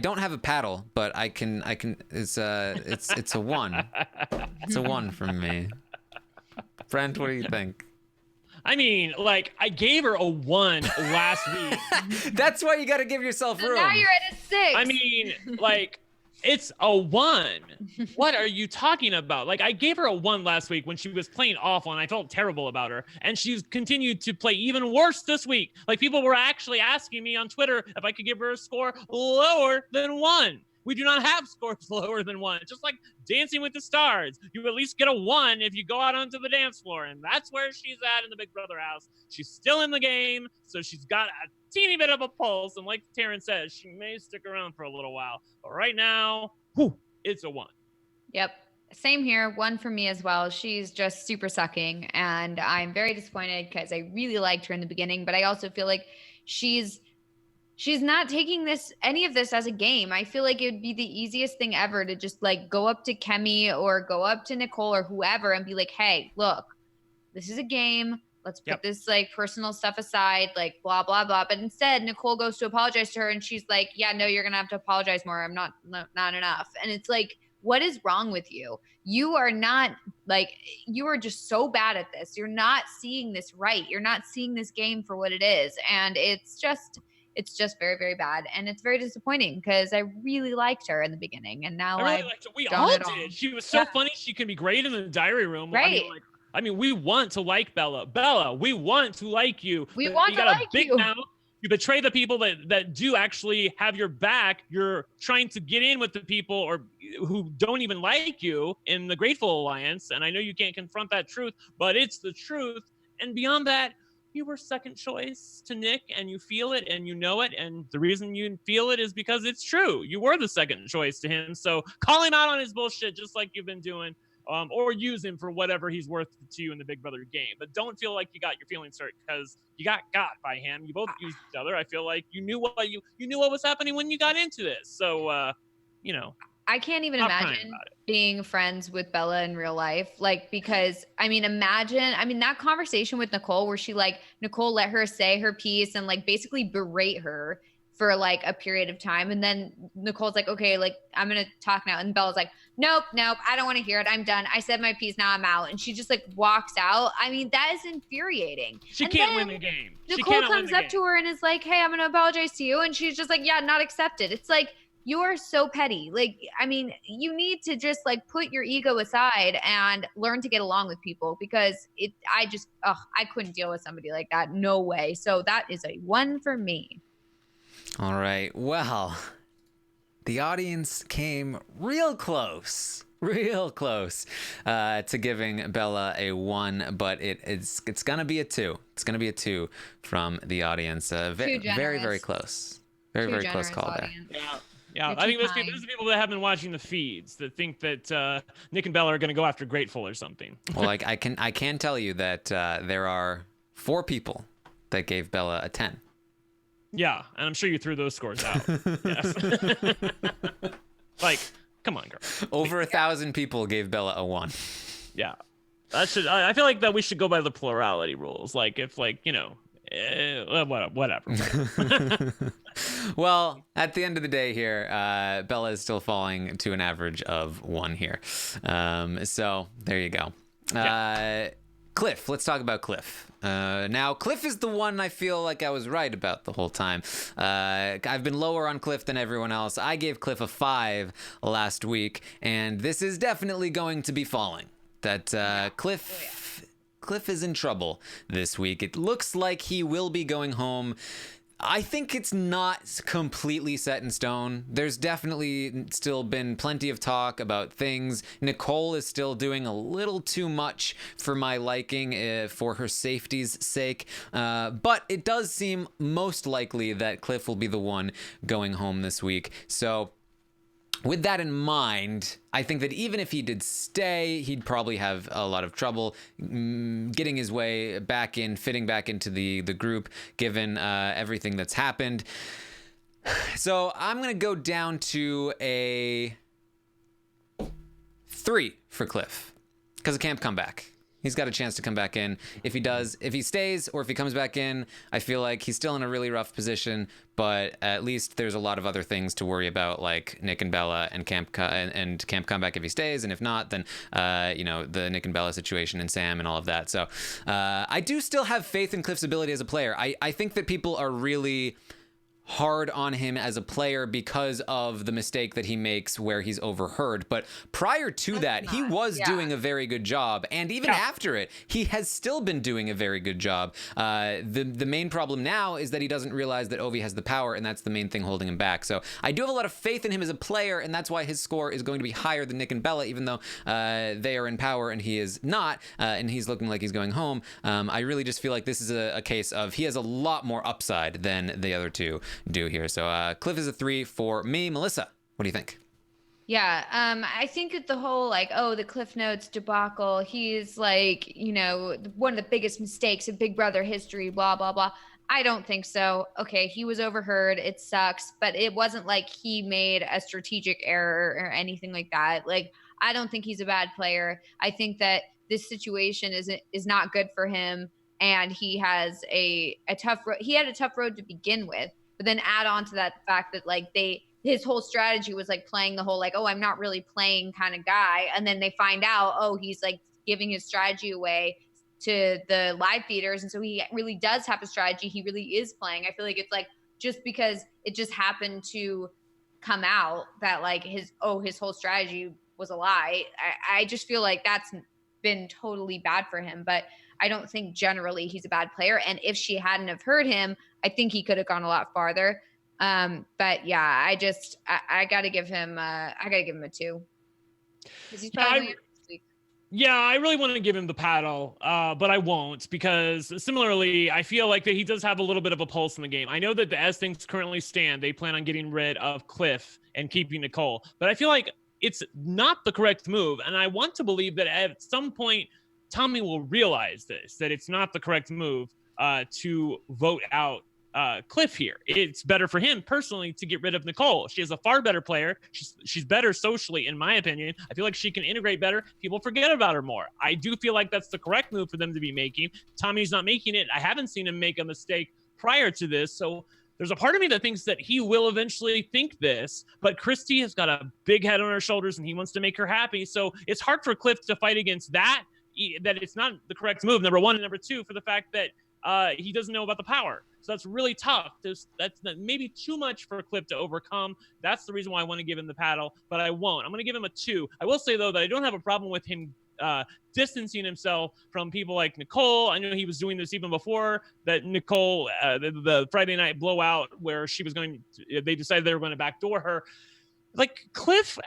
don't have a paddle, but I can it's a 1. It's a 1 from me. Brent, what do you think? I mean, I gave her a 1 last week. That's why you got to give yourself room. Now you're at a 6. I mean, it's a 1. What are you talking about? I gave her a 1 last week when she was playing awful and I felt terrible about her. And she's continued to play even worse this week. People were actually asking me on Twitter if I could give her a score lower than 1. We do not have scores lower than 1. It's just like Dancing with the Stars. You at least get a 1 if you go out onto the dance floor. And that's where she's at in the Big Brother house. She's still in the game, so she's got a teeny bit of a pulse. And like Taran says, she may stick around for a little while. But right now, it's a 1. Yep. Same here. 1 for me as well. She's just super sucking. And I'm very disappointed because I really liked her in the beginning. But I also feel like she's not taking any of this as a game. I feel like it would be the easiest thing ever to just go up to Kemi or go up to Nicole or whoever and be like, hey, look, this is a game. Let's put this personal stuff aside, blah, blah, blah. But instead, Nicole goes to apologize to her and she's like, yeah, no, you're going to have to apologize more. I'm not enough. And it's what is wrong with you? You are not you are just so bad at this. You're not seeing this right. You're not seeing this game for what it is. And it's just very, very bad. And it's very disappointing because I really liked her in the liked her. We all did. She was so funny. She can be great in the diary room. Right. I mean, we want to like Bella. Bella, we want to like you. We want to like you. Mouth. You betray the people that do actually have your back. You're trying to get in with the people or who don't even like you in the Grateful Alliance. And I know you can't confront that truth, but it's the truth. And beyond that, you were second choice to Nick, and you feel it and you know it. And the reason you feel it is because it's true. You were the second choice to him. So call him out on his bullshit, just like you've been doing, or use him for whatever he's worth to you in the Big Brother game. But don't feel like you got your feelings hurt because you got by him. You both used each other. I feel like you knew what you knew what was happening when you got into this. So, I can't even imagine being friends with Bella in real life. Like, because imagine that conversation with Nicole where Nicole let her say her piece and like basically berate her for like a period of time. And then Nicole's like, okay, like I'm going to talk now. And Bella's like, nope, I don't want to hear it. I'm done. I said my piece. Now I'm out. And she just like walks out. That is infuriating. She can't win the game. Nicole comes up to her and is like, hey, I'm going to apologize to you. And she's just like, yeah, not accepted. It's like, you are so petty. Like, you need to just like put your ego aside and learn to get along with people because I couldn't deal with somebody like that. No way. So that is a 1 for me. All right. Well, the audience came real close to giving Bella a 1, but it's going to be a 2. It's going to be a 2 from the audience. Very, very close. Very close call audience. there. Yeah, I think those are the people that have been watching the feeds that think that Nick and Bella are going to go after Grateful or something. Well, like I can tell you that there are 4 people that gave Bella a 10. Yeah, and I'm sure you threw those scores out. Yes. Like, come on, girl. Over 1,000 people gave Bella a 1. Yeah, I feel like that we should go by the plurality rules. Like, if whatever. Well, at the end of the day here, Bella is still falling to an average of 1 here. So there you go. Yeah. Cliff, let's talk about Cliff. Now, Cliff is the one I feel like I was right about the whole time. I've been lower on Cliff than everyone else. I gave Cliff a 5 last week, and this is definitely going to be falling. That Cliff is in trouble this week. It looks like he will be going home. I think it's not completely set in stone. There's definitely still been plenty of talk about things. Nicole is still doing a little too much for my liking for her safety's sake. But it does seem most likely that Cliff will be the one going home this week. So with that in mind, I think that even if he did stay, he'd probably have a lot of trouble getting his way back in, fitting back into the group, given everything that's happened. So I'm going to go down to a 3 for Cliff because it can't come back. He's got a chance to come back in. If he stays or if he comes back in, I feel like he's still in a really rough position, but at least there's a lot of other things to worry about, like Nick and Bella and Camp Comeback if he stays, and if not, then the Nick and Bella situation and Sam and all of that. So I do still have faith in Cliff's ability as a player. I think that people are really hard on him as a player because of the mistake that he makes where he's overheard. But prior to that, he was doing a very good job. And even after it, he has still been doing a very good job. The main problem now is that he doesn't realize that Ovi has the power, and that's the main thing holding him back. So I do have a lot of faith in him as a player, and that's why his score is going to be higher than Nick and Bella, even though they are in power and he is not, and he's looking like he's going home. I really just feel like this is a case of he has a lot more upside than the other two do here. So Cliff is a 3 for me. Melissa, what do you think? Yeah, I think that the whole the Cliff Notes debacle, he's like, one of the biggest mistakes in Big Brother history, blah, blah, blah. I don't think so. Okay, he was overheard. It sucks, but it wasn't like he made a strategic error or anything like that. Like, I don't think he's a bad player. I think that this situation is not good for him, and he has a tough road. He had a tough road to begin with. But then add on to that fact that his whole strategy was playing the whole I'm not really playing kind of guy. And then they find out, he's giving his strategy away to the live feeders. And so he really does have a strategy. He really is playing. I feel like it's just because it just happened to come out that his whole strategy was a lie. I just feel like that's been totally bad for him. But I don't think generally he's a bad player. And if she hadn't have heard him, I think he could have gone a lot farther. But yeah, I gotta give him a 2 because he's probably winning this week. Yeah, I really want to give him the paddle, but I won't, because similarly, I feel like that he does have a little bit of a pulse in the game. I know that as things currently stand, they plan on getting rid of Cliff and keeping Nicole, but I feel like it's not the correct move. And I want to believe that at some point, Tommy will realize this, that it's not the correct move to vote out Cliff here. It's better for him personally to get rid of Nicole. She is a far better player. She's better socially, in my opinion. I feel like she can integrate better. People forget about her more. I do feel like that's the correct move for them to be making. Tommy's not making it. I haven't seen him make a mistake prior to this. So there's a part of me that thinks that he will eventually think this, but Christy has got a big head on her shoulders and he wants to make her happy. So it's hard for Cliff to fight against that it's not the correct move, number one, and number two, for the fact that he doesn't know about the power. So that's really tough. That's maybe too much for Cliff to overcome. That's the reason why I want to give him the paddle, but I won't. I'm going to give him a 2. I will say, though, that I don't have a problem with him distancing himself from people like Nicole. I know he was doing this even before that Nicole, the Friday night blowout where they decided they were going to backdoor her. Like, Cliff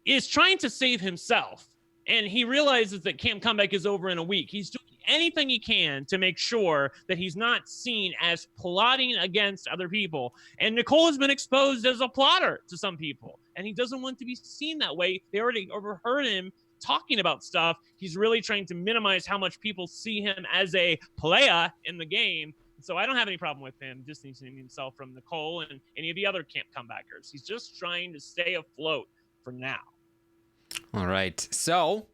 is trying to save himself, and he realizes that Camp Comeback is over in a week. He's doing anything he can to make sure that he's not seen as plotting against other people. And Nicole has been exposed as a plotter to some people, and he doesn't want to be seen that way. They already overheard him talking about stuff. He's really trying to minimize how much people see him as a player in the game. So I don't have any problem with him distancing himself from Nicole and any of the other Camp Comebackers. He's just trying to stay afloat for now. All right. So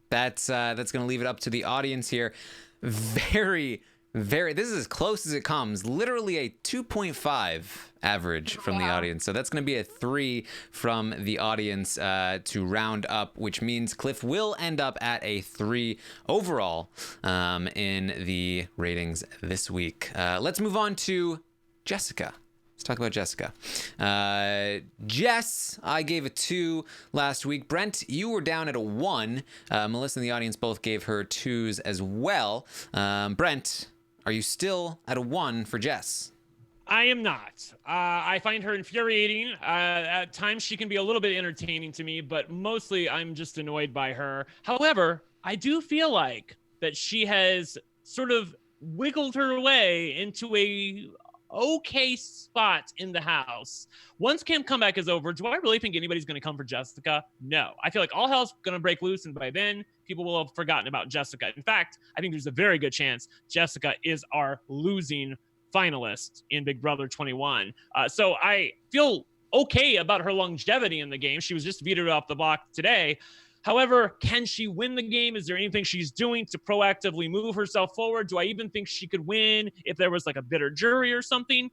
that's going to leave it up to the audience here. Very, this is as close as it comes. Literally a 2.5 average from the audience. So that's going to be a 3 from the audience to round up, which means Cliff will end up at a 3 overall in the ratings this week. Let's move on to Jessica. Let's talk about Jessica. Jess, I gave a 2 last week. Brent, you were down at a 1. Melissa and the audience both gave her 2s as well. Brent, are you still at a 1 for Jess? I am not. I find her infuriating. At times she can be a little bit entertaining to me, but mostly I'm just annoyed by her. However, I do feel like that she has sort of wiggled her way into a okay spot in the house. Once Camp Comeback is over, do I really think anybody's going to come for Jessica? No. I feel like all hell's going to break loose, and by then people will have forgotten about Jessica. In fact, I think there's a very good chance Jessica is our losing finalist in Big Brother 21. So I feel okay about her longevity in the game. She was just vetoed off the block today. However, can she win the game? Is there anything she's doing to proactively move herself forward? Do I even think she could win if there was like a bitter jury or something?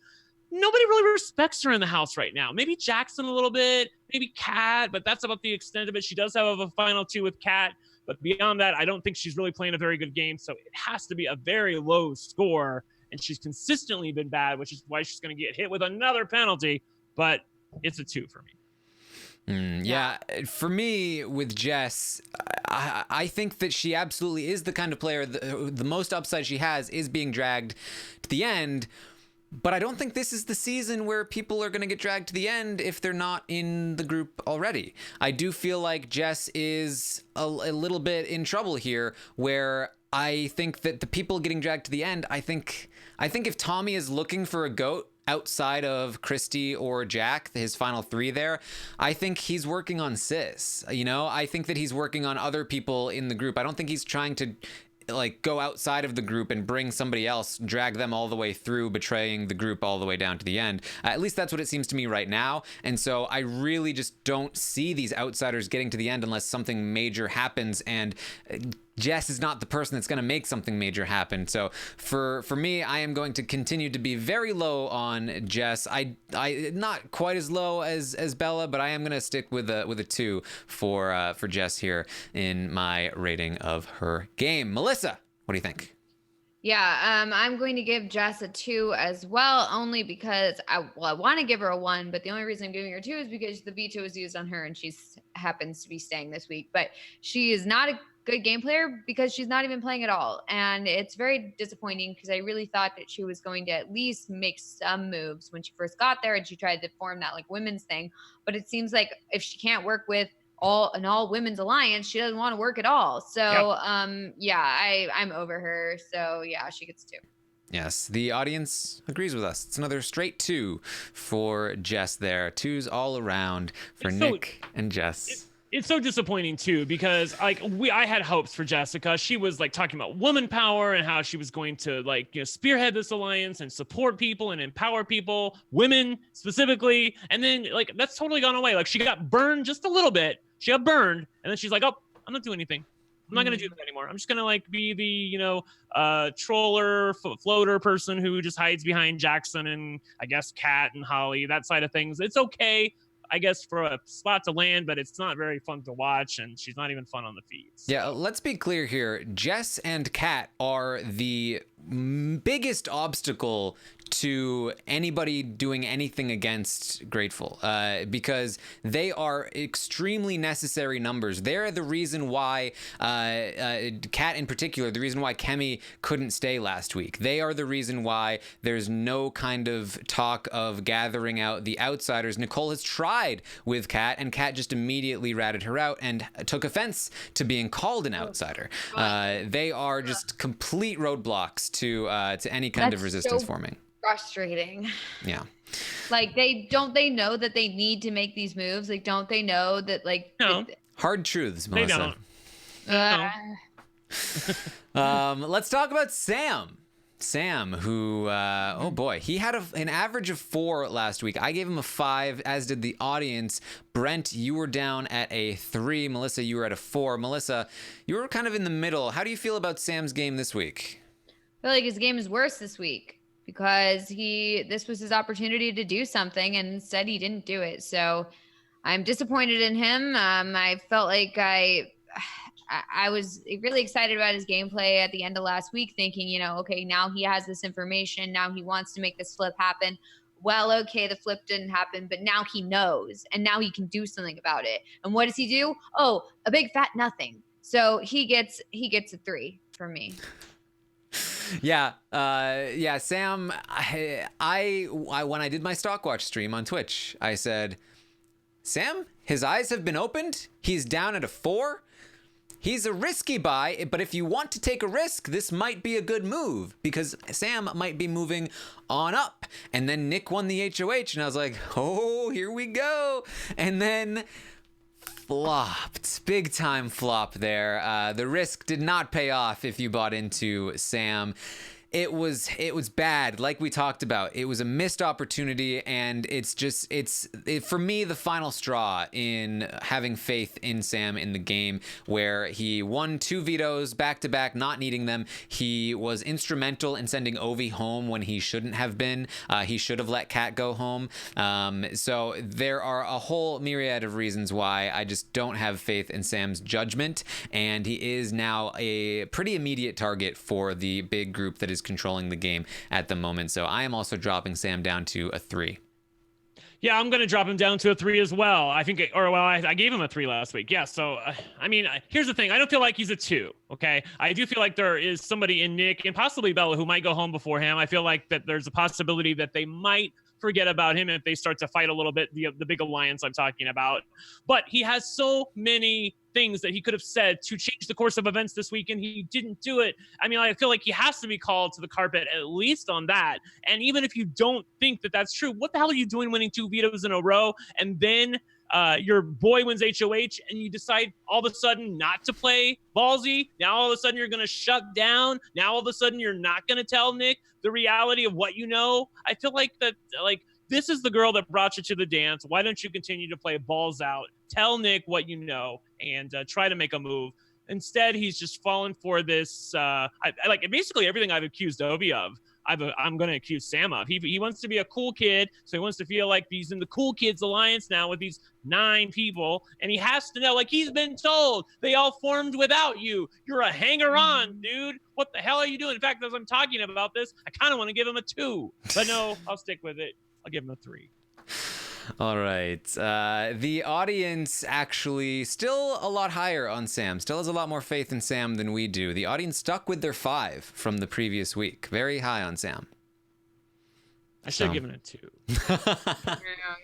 Nobody really respects her in the house right now. Maybe Jackson a little bit, maybe Kat, but that's about the extent of it. She does have a final 2 with Kat, but beyond that, I don't think she's really playing a very good game. So it has to be a very low score, and she's consistently been bad, which is why she's going to get hit with another penalty, but it's a 2 for me. Yeah, for me with Jess, I think that she absolutely is the kind of player, the most upside she has is being dragged to the end. But I don't think this is the season where people are going to get dragged to the end if they're not in the group already. I do feel like Jess is a little bit in trouble here, where I think that the people getting dragged to the end, I think if Tommy is looking for a GOAT outside of Christy or Jack, his final 3 there, I think he's working on Sis. You know, I think that he's working on other people in the group. I don't think he's trying to like go outside of the group and bring somebody else, drag them all the way through, betraying the group all the way down to the end. At least that's what it seems to me right now. And so I really just don't see these outsiders getting to the end unless something major happens, and Jess is not the person that's going to make something major happen. So for me, I am going to continue to be very low on Jess. I not quite as low as Bella, but I am going to stick with a 2 for Jess here in my rating of her game. Melissa, what do you think? Yeah, I'm going to give Jess a 2 as well, only because I want to give her a 1, but the only reason I'm giving her 2 is because the veto was used on her and she happens to be staying this week. But she is not good game player because she's not even playing at all. And it's very disappointing because I really thought that she was going to at least make some moves when she first got there and she tried to form that like women's thing. But it seems like if she can't work with an all women's alliance, she doesn't want to work at all. So I'm over her. So yeah, she gets 2. Yes, the audience agrees with us. It's another straight 2 for Jess there. 2s all around for Nick and Jess. It's so disappointing too, because like I had hopes for Jessica. She was like talking about woman power and how she was going to like, you know, spearhead this alliance and support people and empower people, women specifically. And then like that's totally gone away. Like she got burned just a little bit. She got burned, and then she's like, "Oh, I'm not doing anything. I'm not gonna do that anymore. I'm just gonna like be the, you know, troller floater person who just hides behind Jackson and I guess Kat and Holly, that side of things. It's okay, I guess, for a spot to land, but it's not very fun to watch, and she's not even fun on the feeds. Yeah, let's be clear here. Jess and Kat are the biggest obstacle to anybody doing anything against Grateful, because they are extremely necessary numbers. They're the reason why Kat in particular, the reason why Kemi couldn't stay last week. They are the reason why there's no kind of talk of gathering out the outsiders. Nicole has tried with Kat, and Kat just immediately ratted her out and took offense to being called an outsider. They are just complete roadblocks to any kind of resistance forming. Frustrating. Yeah. Like they know that they need to make these moves. Like, don't they know that like no. Hard truths, Melissa. They don't. Let's talk about Sam. Sam, who, oh boy, he had an average of 4 last week. I gave him a 5, as did the audience. Brent, you were down at a 3. Melissa, you were at a 4. Melissa, you were kind of in the middle. How do you feel about Sam's game this week? I feel like his game is worse this week because this was his opportunity to do something and instead he didn't do it. So I'm disappointed in him. I felt like I was really excited about his gameplay at the end of last week, thinking, you know, okay, now he has this information. Now he wants to make this flip happen. Well, okay, the flip didn't happen, but now he knows and now he can do something about it. And what does he do? Oh, a big fat nothing. So he gets a 3 from me. Yeah, Sam, I when I did my Stockwatch stream on Twitch, I said, Sam, his eyes have been opened. He's down at a 4. He's a risky buy, but if you want to take a risk, this might be a good move because Sam might be moving on up. And then Nick won the HOH, and I was like, oh, here we go. And then flopped, big time flop there. The risk did not pay off if you bought into Sam. It was bad, like we talked about. It was a missed opportunity, and it's for me the final straw in having faith in Sam in the game, where he won 2 vetoes back to back, not needing them. He was instrumental in sending Ovi home when he shouldn't have been. He should have let Kat go home. So there are a whole myriad of reasons why I just don't have faith in Sam's judgment, and he is now a pretty immediate target for the big group that is controlling the game at the moment. So I am also dropping Sam down to a 3. Yeah, I'm going to drop him down to a 3 as well. I gave him a 3 last week. Yeah, so, I mean, here's the thing. I don't feel like he's a 2, okay? I do feel like there is somebody in Nick and possibly Bella who might go home before him. I feel like that there's a possibility that they might forget about him if they start to fight a little bit, the big alliance I'm talking about. But he has so many things that he could have said to change the course of events this week, and he didn't do it. I mean, I feel like he has to be called to the carpet at least on that. And even if you don't think that that's true, what the hell are you doing winning 2 vetoes in a row? And then your boy wins HOH and you decide all of a sudden not to play ballsy. Now all of a sudden you're going to shut down. Now all of a sudden you're not going to tell Nick the reality of what you know. I feel like that, like, this is the girl that brought you to the dance. Why don't you continue to play balls out? Tell Nick what you know and try to make a move. Instead, he's just fallen for this. Like basically everything I've accused Ovi of, I'm going to accuse Sam of. He wants to be a cool kid, so he wants to feel like he's in the cool kids alliance now with these 9 people, and he has to know, like he's been told, they all formed without you. You're a hanger-on, dude. What the hell are you doing? In fact, as I'm talking about this, I kind of want to give him a 2, but no, I'll stick with it. I'll give him a 3. All right. The audience actually still a lot higher on Sam. Still has a lot more faith in Sam than we do. The audience stuck with their 5 from the previous week. Very high on Sam. I should have given it 2.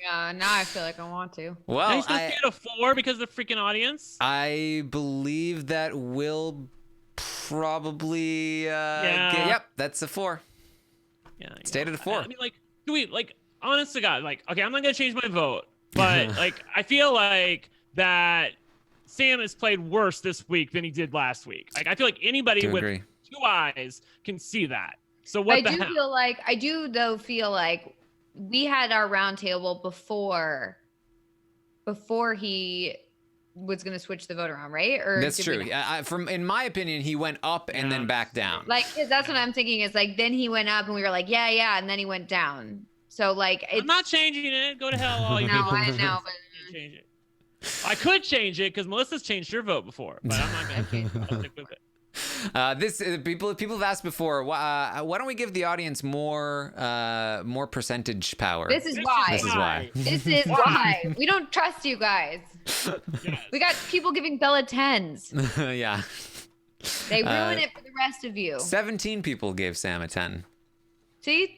Yeah, now I feel like I want to. Well, He's supposed to get a 4 because of the freaking audience. I believe that will probably. Yep, that's a 4. Yeah. Stated a 4. I mean, like, do we honest to God, like, okay, I'm not gonna change my vote, but like, I feel like that Sam has played worse this week than he did last week. Like, I feel like anybody with 2 eyes can see that. So what the hell? I do feel like we had our roundtable before he was going to switch the vote around, right? Or that's true. In my opinion, he went up and then back down. Like, 'cause that's what I'm thinking is like, then he went up and we were like, yeah, and then he went down. So like, I'm not changing it. Go to hell, all you No, people. I know, but change it. I could change it because Melissa's changed her vote before, but I'm not going to change it. I'll stick with it. People have asked before, why don't we give the audience more percentage power? This is why. This is why. We don't trust you guys. Yes. We got people giving Bella 10s. Yeah. They ruin it for the rest of you. 17 people gave Sam a 10. See?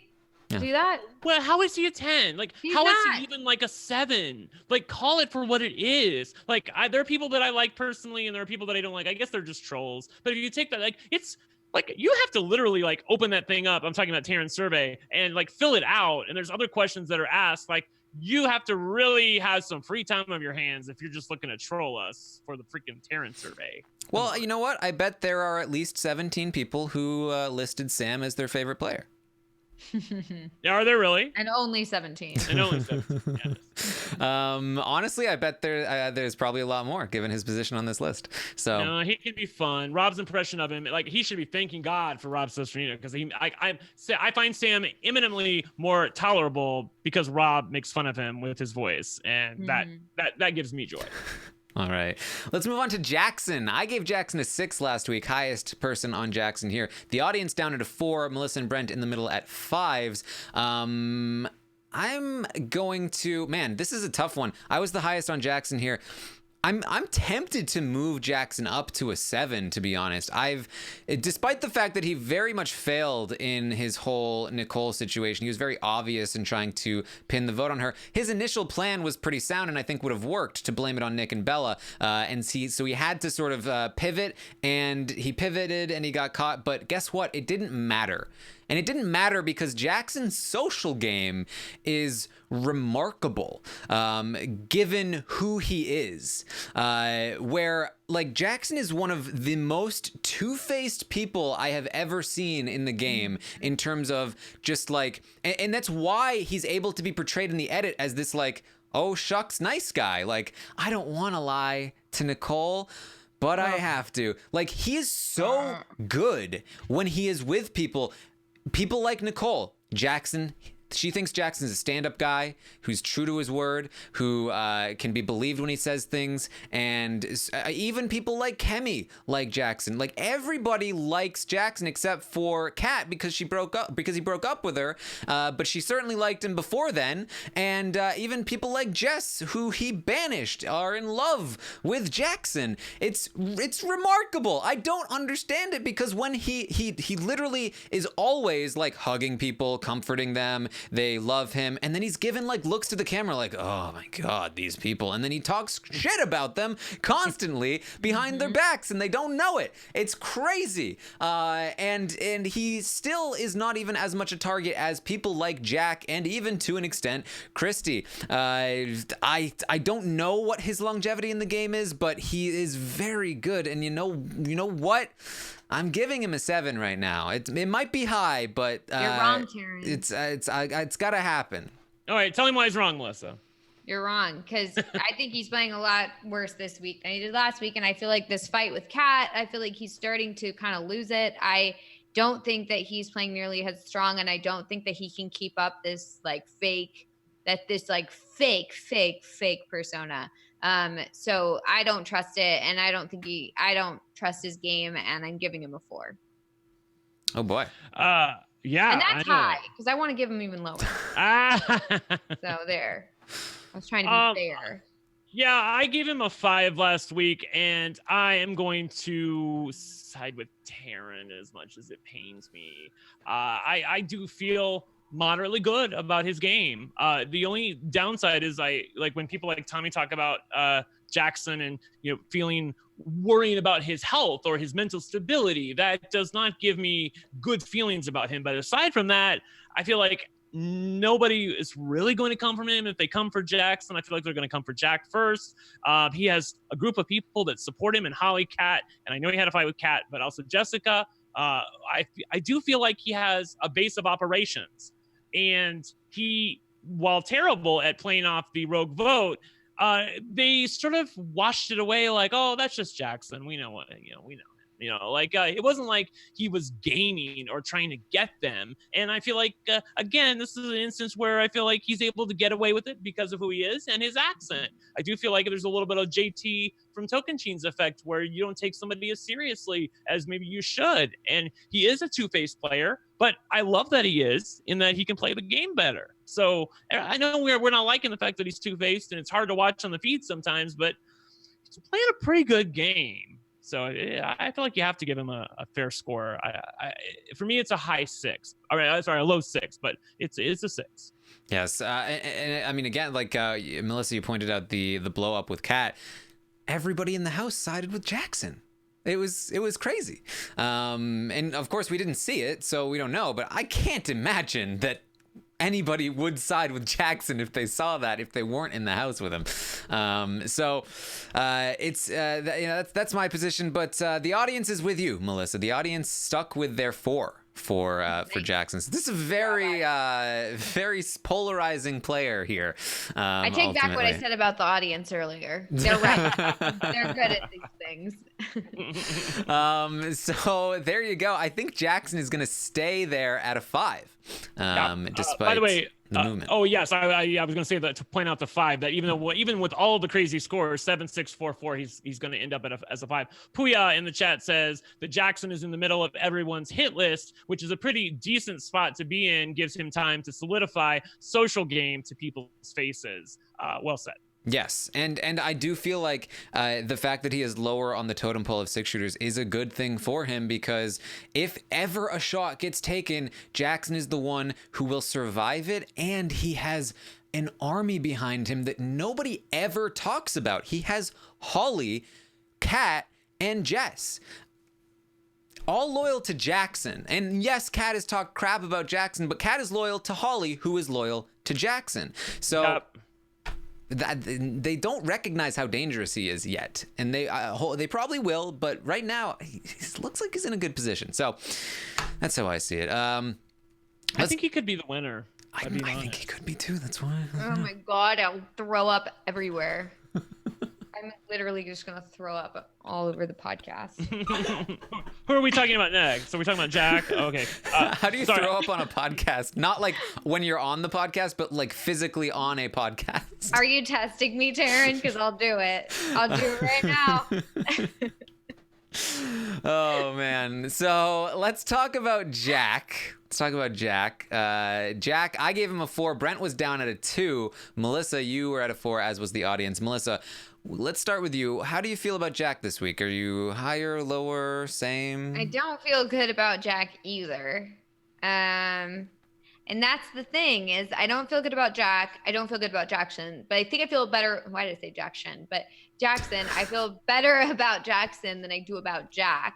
Yeah. See that? Well, how is he a 10? Like, He's how is not. he even like a 7? Like, call it for what it is. Like, there are people that I like personally, and there are people that I don't like. I guess they're just trolls. But if you take that, like, it's like you have to literally like open that thing up. I'm talking about Taran's survey and like fill it out. And there's other questions that are asked. Like, you have to really have some free time on your hands if you're just looking to troll us for the freaking Taran survey. Well, you know what? I bet there are at least 17 people who listed Sam as their favorite player. Are there really? And only 17. And only 17. Yes. Honestly, I bet there's probably a lot more given his position on this list. So No, he can be fun. Rob's impression of him, like, he should be thanking God for Rob Sesternino because I find Sam eminently more tolerable because Rob makes fun of him with his voice, and that gives me joy. All right, let's move on to Jackson. I gave Jackson a 6 last week, highest person on Jackson here. The audience down at a 4, Melissa and Brent in the middle at 5s. I'm going to, man, this is a tough one. I was the highest on Jackson here. I'm tempted to move Jackson up to a 7, to be honest. Despite the fact that he very much failed in his whole Nicole situation, he was very obvious in trying to pin the vote on her. His initial plan was pretty sound and I think would have worked to blame it on Nick and Bella. So he had to sort of pivot, and he pivoted and he got caught. But guess what? It didn't matter. And it didn't matter because Jackson's social game is remarkable, given who he is. Where, like, Jackson is one of the most two-faced people I have ever seen in the game in terms of just, like... And that's why he's able to be portrayed in the edit as this, like, oh, shucks, nice guy. Like, I don't want to lie to Nicole, but I have to. Like, he is so good when he is with people. People like Nicole. Jackson, she thinks Jackson's a stand-up guy who's true to his word, who can be believed when he says things, and even people like Kemi like Jackson. Like, everybody likes Jackson except for Kat because he broke up with her, but she certainly liked him before then, and even people like Jess, who he banished, are in love with Jackson. It's remarkable. I don't understand it because when he literally is always like hugging people, comforting them. They love him, and then he's given like looks to the camera like, oh my god, these people, and then he talks shit about them constantly behind their backs and they don't know it. It's crazy. And he still is not even as much a target as people like Jack and even to an extent Christy. I don't know what his longevity in the game is, but he is very good, and you know what? I'm giving him a 7 right now. It might be high, but You're wrong, Taran. It's got to happen. All right, tell him why he's wrong, Melissa. You're wrong, because I think he's playing a lot worse this week than he did last week, and I feel like this fight with Kat, I feel like he's starting to kind of lose it. I don't think that he's playing nearly as strong, and I don't think that he can keep up this fake persona. So I don't trust it, and I don't trust his game, and I'm giving him a 4. Oh boy. Yeah. And that's high because I want to give him even lower. So there. I was trying to be fair. Yeah, I gave him a 5 last week, and I am going to side with Taran as much as it pains me. I do feel moderately good about his game. The only downside is when people like Tommy talk about Jackson and worrying about his health or his mental stability. That does not give me good feelings about him. But aside from that, I feel like nobody is really going to come from him. If they come for Jackson, I feel like they're going to come for Jack first. He has a group of people that support him, and Holly, Kat, and I know he had a fight with Kat, but also Jessica. I do feel like he has a base of operations, and he, while terrible at playing off the rogue vote, they sort of washed it away like, oh, that's just Jackson. We know what, we know. It wasn't like he was gaming or trying to get them. And I feel like, again, this is an instance where I feel like he's able to get away with it because of who he is and his accent. I do feel like there's a little bit of JT from Tocantins effect where you don't take somebody as seriously as maybe you should. And he is a two-faced player, but I love that he is, in that he can play the game better. So I know we're not liking the fact that he's two-faced and it's hard to watch on the feed sometimes, but he's playing a pretty good game. So I feel like you have to give him a fair score. For me, it's a high 6. All right, sorry, a low 6, but it's a 6. Yes, and I mean, again, like Melissa, you pointed out the blow up with Kat. Everybody in the house sided with Jackson. It was crazy, and of course we didn't see it, so we don't know. But I can't imagine that anybody would side with Jackson if they saw that, if they weren't in the house with him. It's that's my position, but the audience is with you, Melissa. The audience stuck with their 4 for Jackson. So this is a very polarizing player here. I take back what I said about the audience earlier. They're right. They're good at these things. So there you go. I think Jackson is going to stay there at a 5. Despite by the way, the movement. Oh yes, I was going to say that, to point out the 5, that even with all of the crazy scores, 7, 6, 4, 4, he's going to end up as a 5. Puya in the chat says that Jackson is in the middle of everyone's hit list, which is a pretty decent spot to be in. Gives him time to solidify social game to people's faces. Well said. Yes, and I do feel like the fact that he is lower on the totem pole of 6 shooters is a good thing for him, because if ever a shot gets taken, Jackson is the one who will survive it, and he has an army behind him that nobody ever talks about. He has Holly, Kat, and Jess, all loyal to Jackson. And yes, Kat has talked crap about Jackson, but Kat is loyal to Holly, who is loyal to Jackson. So... Yep. That they don't recognize how dangerous he is yet, and they probably will, but right now he looks like he's in a good position. So that's how I see it. I think he could be the winner. I think he could be too. That's why. Oh my god, I'll throw up everywhere. I'm literally just gonna throw up all over the podcast. Who are we talking about next? Are we talking about Jack? Okay. How do you throw up on a podcast? Not like when you're on the podcast, but like physically on a podcast. Are you testing me, Taran? Because I'll do it. I'll do it right now. Oh man. So let's talk about Jack. Jack, I gave him a 4. Brent was down at a 2. Melissa, you were at a 4, as was the audience. Melissa, let's start with you. How do you feel about Jack this week? Are you higher, lower, same? I don't feel good about Jack either. And that's the thing, is I don't feel good about Jack. I don't feel good about Jackson. But I think I feel better. Why did I say Jackson? But Jackson, I feel better about Jackson than I do about Jack.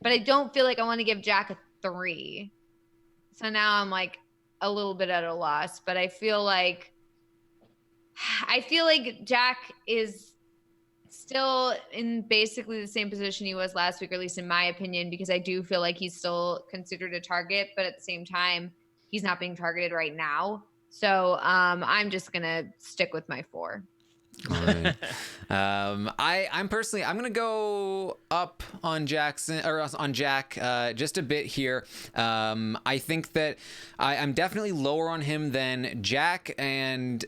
But I don't feel like I want to give Jack a 3. So now I'm like a little bit at a loss, but I feel like Jack is still in basically the same position he was last week, or at least in my opinion, because I do feel like he's still considered a target, but at the same time, he's not being targeted right now. So I'm just going to stick with my 4. All right. I'm gonna go up on Jackson, or on Jack, just a bit here. I think that I'm definitely lower on him than Jack than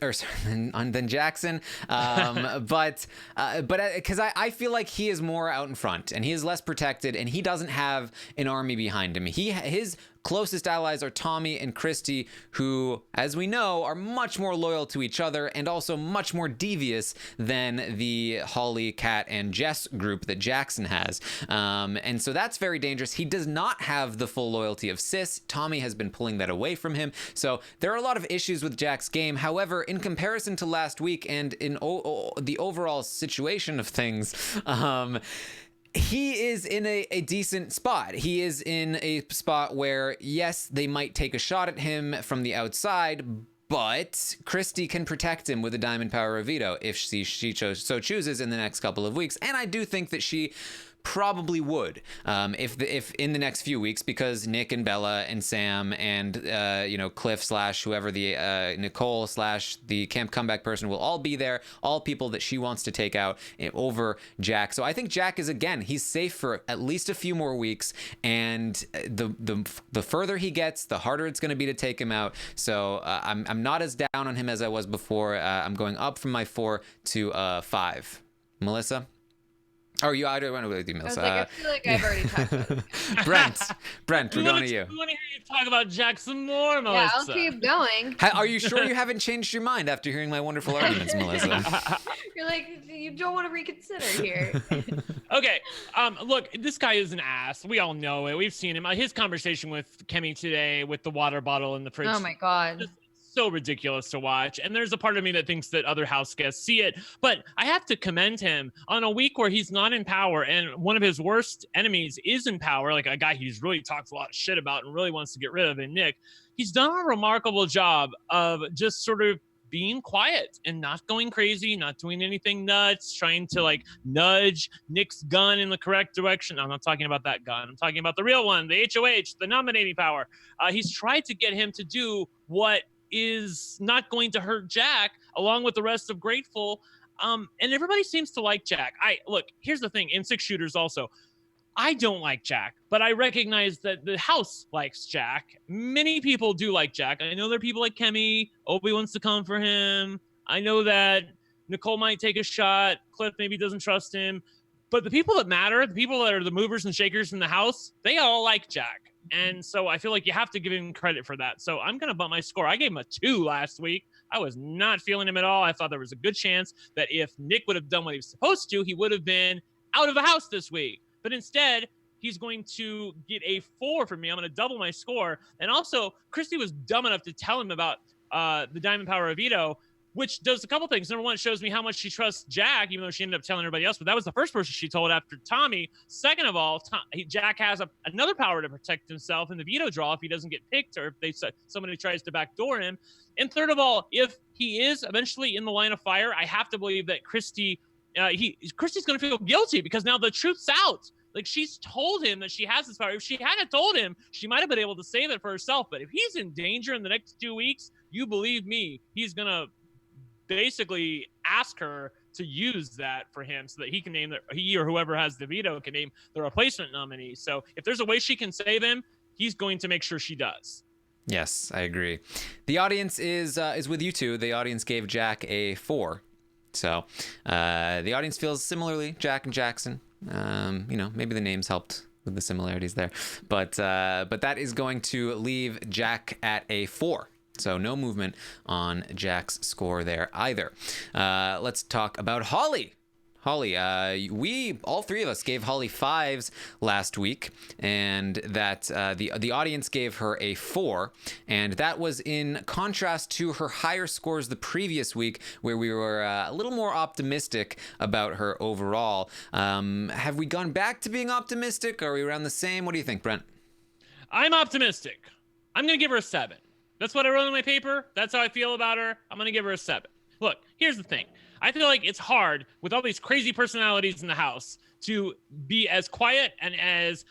Jackson. But because I feel like he is more out in front and he is less protected and he doesn't have an army behind him. His closest allies are Tommy and Christy, who, as we know, are much more loyal to each other and also much more devious than the Holly, Kat, and Jess group that Jackson has. And so that's very dangerous. He does not have the full loyalty of Sis. Tommy has been pulling that away from him. So there are a lot of issues with Jack's game. However, in comparison to last week and in the overall situation of things, he is in a decent spot. He is in a spot where, yes, they might take a shot at him from the outside, but Christy can protect him with a Diamond Power of Veto if she so chooses in the next couple of weeks. And I do think that she probably would if in the next few weeks, because Nick and Bella and Sam and Cliff / whoever the Nicole / the Camp Comeback person will all be there, all people that she wants to take out over Jack. So I think Jack is, again, he's safe for at least a few more weeks, and the further he gets, the harder it's going to be to take him out. So I'm not as down on him as I was before. I'm going up from my 4 to 5. Melissa? Oh, I don't want to with you, Melissa. I feel like I've already talked about it. Brent, we're going to you. We want to hear you talk about Jack some more, Melissa. Yeah, I'll keep going. Are you sure you haven't changed your mind after hearing my wonderful arguments, Melissa? You're like, you don't want to reconsider here. Okay. Look, this guy is an ass. We all know it. We've seen him. His conversation with Kemi today with the water bottle in the fridge. Oh my God. So ridiculous to watch, and there's a part of me that thinks that other house guests see it, but I have to commend him on a week where he's not in power and one of his worst enemies is in power, like a guy he's really talks a lot of shit about and really wants to get rid of, and Nick. He's done a remarkable job of just sort of being quiet and not going crazy, not doing anything nuts, trying to like nudge Nick's gun in the correct direction. I'm not talking about that gun. I'm talking about the real one, the HOH, the nominating power. He's tried to get him to do what is not going to hurt Jack, along with the rest of Grateful. And everybody seems to like Jack. Look, here's the thing, in 6 shooters also, I don't like Jack, but I recognize that the house likes Jack. Many people do like Jack. I know there are people like Kemi. Obi wants to come for him. I know that Nicole might take a shot. Cliff maybe doesn't trust him. But the people that matter, the people that are the movers and shakers in the house, they all like Jack. And so I feel like you have to give him credit for that. So I'm going to bump my score. I gave him a 2 last week. I was not feeling him at all. I thought there was a good chance that if Nick would have done what he was supposed to, he would have been out of the house this week. But instead, he's going to get a 4 from me. I'm going to double my score. And also, Christy was dumb enough to tell him about the Diamond Power of Veto, which does a couple things. Number one, it shows me how much she trusts Jack, even though she ended up telling everybody else. But that was the first person she told after Tommy. Second of all, Jack has another power to protect himself in the veto draw if he doesn't get picked or if somebody tries to backdoor him. And third of all, if he is eventually in the line of fire, I have to believe that Christy's going to feel guilty because now the truth's out. Like, she's told him that she has this power. If she hadn't told him, she might have been able to save it for herself. But if he's in danger in the next 2 weeks, you believe me, he's going to basically ask her to use that for him so that he can name he or whoever has the veto can name the replacement nominee. So if there's a way she can save him, he's going to make sure she does. Yes, I agree. The audience is with you two. The audience gave Jack a 4. So the audience feels similarly, Jack and Jackson. Maybe the names helped with the similarities there. But that is going to leave Jack at a 4. So no movement on Jack's score there either. Let's talk about Holly. Holly, we all 3 of us gave Holly 5s last week, and that the audience gave her a 4, and that was in contrast to her higher scores the previous week, where we were a little more optimistic about her overall. Have we gone back to being optimistic? Are we around the same? What do you think, Brent? I'm optimistic. I'm going to give her a 7. That's what I wrote on my paper. That's how I feel about her. I'm going to give her a 7. Look, here's the thing. I feel like it's hard with all these crazy personalities in the house to be as quiet and as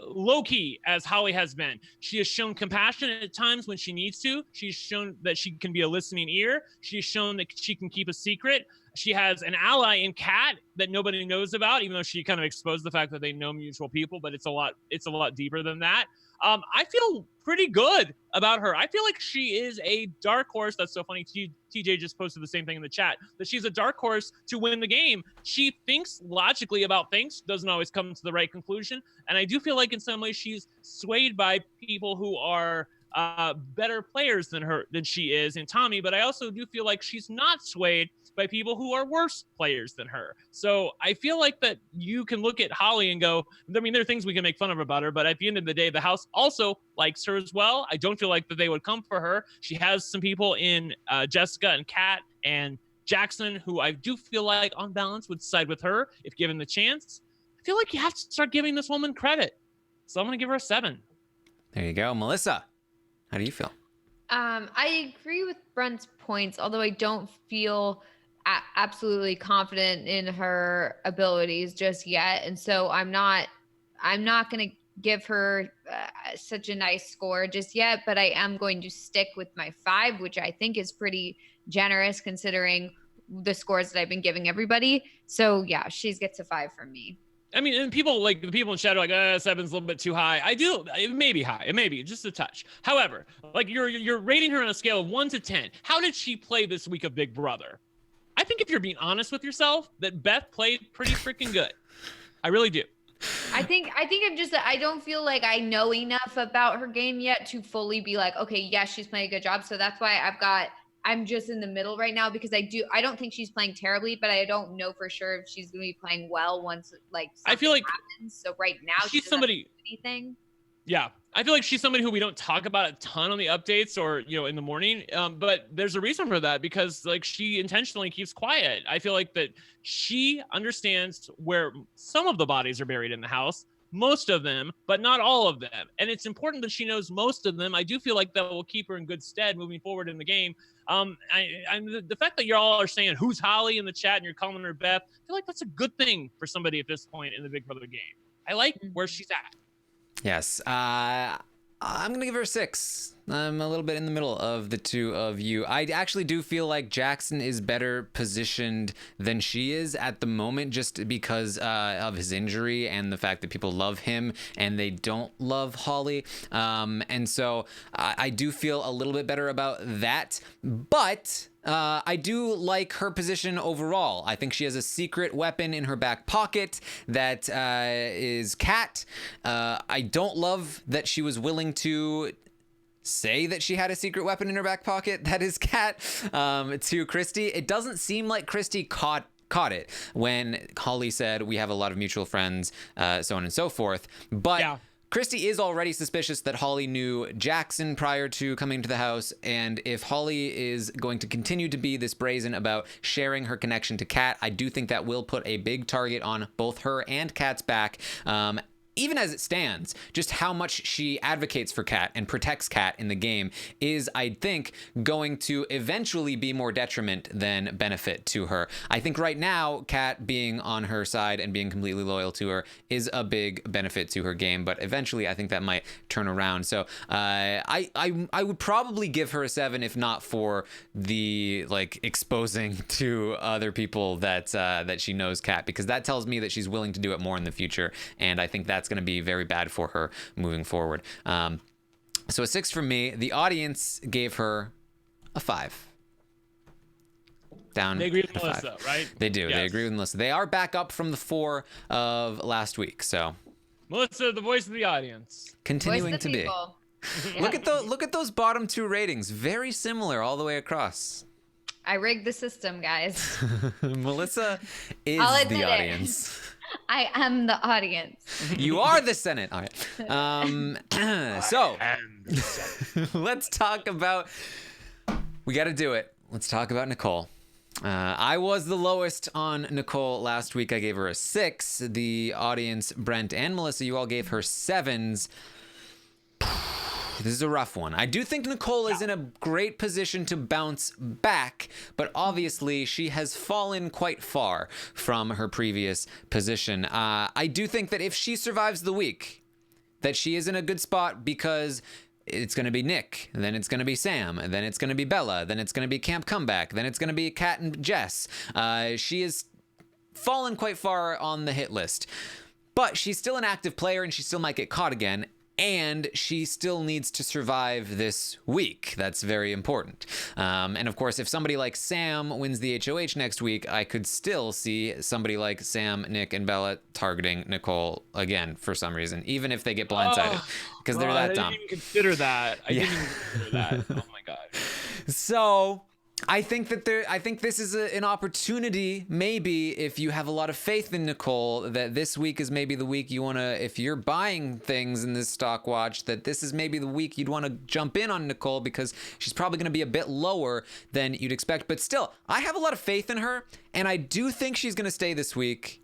low-key as Holly has been. She has shown compassion at times when she needs to. She's shown that she can be a listening ear. She's shown that she can keep a secret. She has an ally in Kat that nobody knows about, even though she kind of exposed the fact that they know mutual people, but it's a lot deeper than that. I feel pretty good about her. I feel like she is a dark horse. That's so funny. TJ just posted the same thing in the chat, that she's a dark horse to win the game. She thinks logically about things, doesn't always come to the right conclusion. And I do feel like in some ways she's swayed by people who are better players than she is in Tommy, but I also do feel like she's not swayed by people who are worse players than her. So I feel like that you can look at Holly and go, I mean, there are things we can make fun of about her, but at the end of the day, the house also likes her as well. I don't feel like that they would come for her. She has some people in Jessica and Kat and Jackson who I do feel like on balance would side with her if given the chance. I feel like you have to start giving this woman credit. So I'm going to give her a 7. There you go. Melissa, how do you feel? I agree with Brent's points, although I don't feel absolutely confident in her abilities just yet. And so I'm not going to give her such a nice score just yet, but I am going to stick with my 5, which I think is pretty generous considering the scores that I've been giving everybody. So yeah, she gets a 5 from me. I mean, and people like the people in chat are like, 7's a little bit too high. It may be high. It may be just a touch. However, like you're rating her on a scale of 1 to 10. How did she play this week of Big Brother? I think if you're being honest with yourself, that Beth played pretty freaking good. I really do. I think I don't feel like I know enough about her game yet to fully be like, okay, yes, she's playing a good job. So that's why I'm just in the middle right now, because I don't think she's playing terribly, but I don't know for sure if she's going to be playing well once like I feel like happens. So right now she's somebody. Anything. Yeah, I feel like she's somebody who we don't talk about a ton on the updates or in the morning. But there's a reason for that, because like she intentionally keeps quiet. I feel like that she understands where some of the bodies are buried in the house. Most of them, but not all of them. And it's important that she knows most of them. I do feel like that will keep her in good stead moving forward in the game. The fact that you all are saying who's Holly in the chat and you're calling her Beth, I feel like that's a good thing for somebody at this point in the Big Brother game. I like where she's at. Yes. I'm going to give her a 6. I'm a little bit in the middle of the two of you. I actually do feel like Jackson is better positioned than she is at the moment, just because of his injury and the fact that people love him and they don't love Holly. And so I do feel a little bit better about that. But I do like her position overall. I think she has a secret weapon in her back pocket that is Kat. I don't love that she was willing to say that she had a secret weapon in her back pocket that is Kat to Christy. It doesn't seem like Christy caught it when Holly said we have a lot of mutual friends, so on and so forth. But yeah. Christy is already suspicious that Holly knew Jackson prior to coming to the house, and if Holly is going to continue to be this brazen about sharing her connection to Kat, I do think that will put a big target on both her and Kat's back. Even as it stands, just how much she advocates for Kat and protects Kat in the game is, I think, going to eventually be more detriment than benefit to her. I think right now, Kat being on her side and being completely loyal to her is a big benefit to her game, but eventually I think that might turn around. So I would probably give her a 7 if not for the exposing to other people that she knows Kat, because that tells me that she's willing to do it more in the future, and I think that's going to be very bad for her moving forward. So a 6 from me. The audience gave her a 5. Down. They agree with Melissa, right? They do. Yes. They agree with Melissa. They are back up from the 4 of last week. So Melissa, the voice of the audience, continuing to be. Yeah. Look at those bottom 2 ratings. Very similar all the way across. I rigged the system, guys. Melissa is the audience. I am the audience. You are the Senate. All right. So let's talk about. We got to do it. Let's talk about Nicole. I was the lowest on Nicole last week. I gave her a 6. The audience, Brent and Melissa, you all gave her 7s. This is a rough one. I do think Nicole is in a great position to bounce back, but obviously she has fallen quite far from her previous position. I do think that if she survives the week, that she is in a good spot, because it's going to be Nick, and then it's going to be Sam, and then it's going to be Bella, then it's going to be Camp Comeback, then it's going to be Kat and Jess. She has fallen quite far on the hit list, but she's still an active player and she still might get caught again. and she still needs to survive this week. That's very important. And of course, if somebody like Sam wins the HOH next week, I could still see somebody like Sam, Nick, and Bella targeting Nicole again for some reason, even if they get blindsided, because they're that dumb. I didn't even consider that. I didn't even consider that. Oh my God. So I think this is an opportunity, maybe if you have a lot of faith in Nicole, that this week is maybe the week you want to, if you're buying things in this stock watch, that this is maybe the week you'd want to jump in on Nicole, because she's probably going to be a bit lower than you'd expect. But still, I have a lot of faith in her, and I do think she's going to stay this week.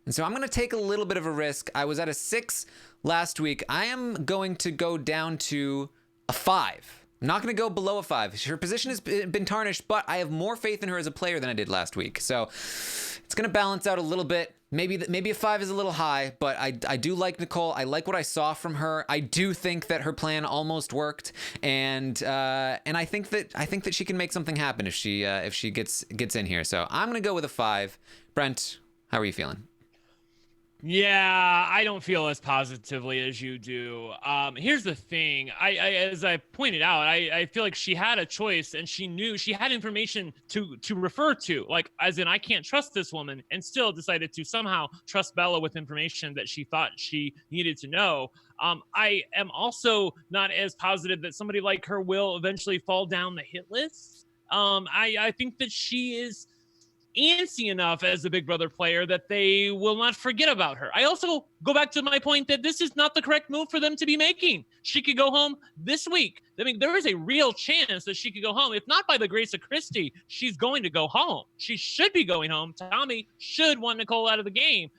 And so I'm going to take a little bit of a risk. I was at a 6 last week. I am going to go down to a 5. I'm not going to go below a 5. Her position has been tarnished, but I have more faith in her as a player than I did last week. So it's going to balance out a little bit. Maybe a 5 is a little high, but I do like Nicole. I like what I saw from her. I do think that her plan almost worked, and I think that she can make something happen if she gets in here. So I'm going to go with a 5. Brent, how are you feeling? Yeah, I don't feel as positively as you do. Here's the thing. I as I pointed out, I feel like she had a choice, and she knew she had information to refer to, like, as in, I can't trust this woman, and still decided to somehow trust Bella with information that she thought she needed to know. I am also not as positive that somebody like her will eventually fall down the hit list. I think that she is antsy enough as a Big Brother player that they will not forget about her. I also go back to my point that this is not the correct move for them to be making. She could go home this week. I mean, there is a real chance that she could go home. If not by the grace of Christie, she's going to go home. She should be going home. Tommy should want Nicole out of the game.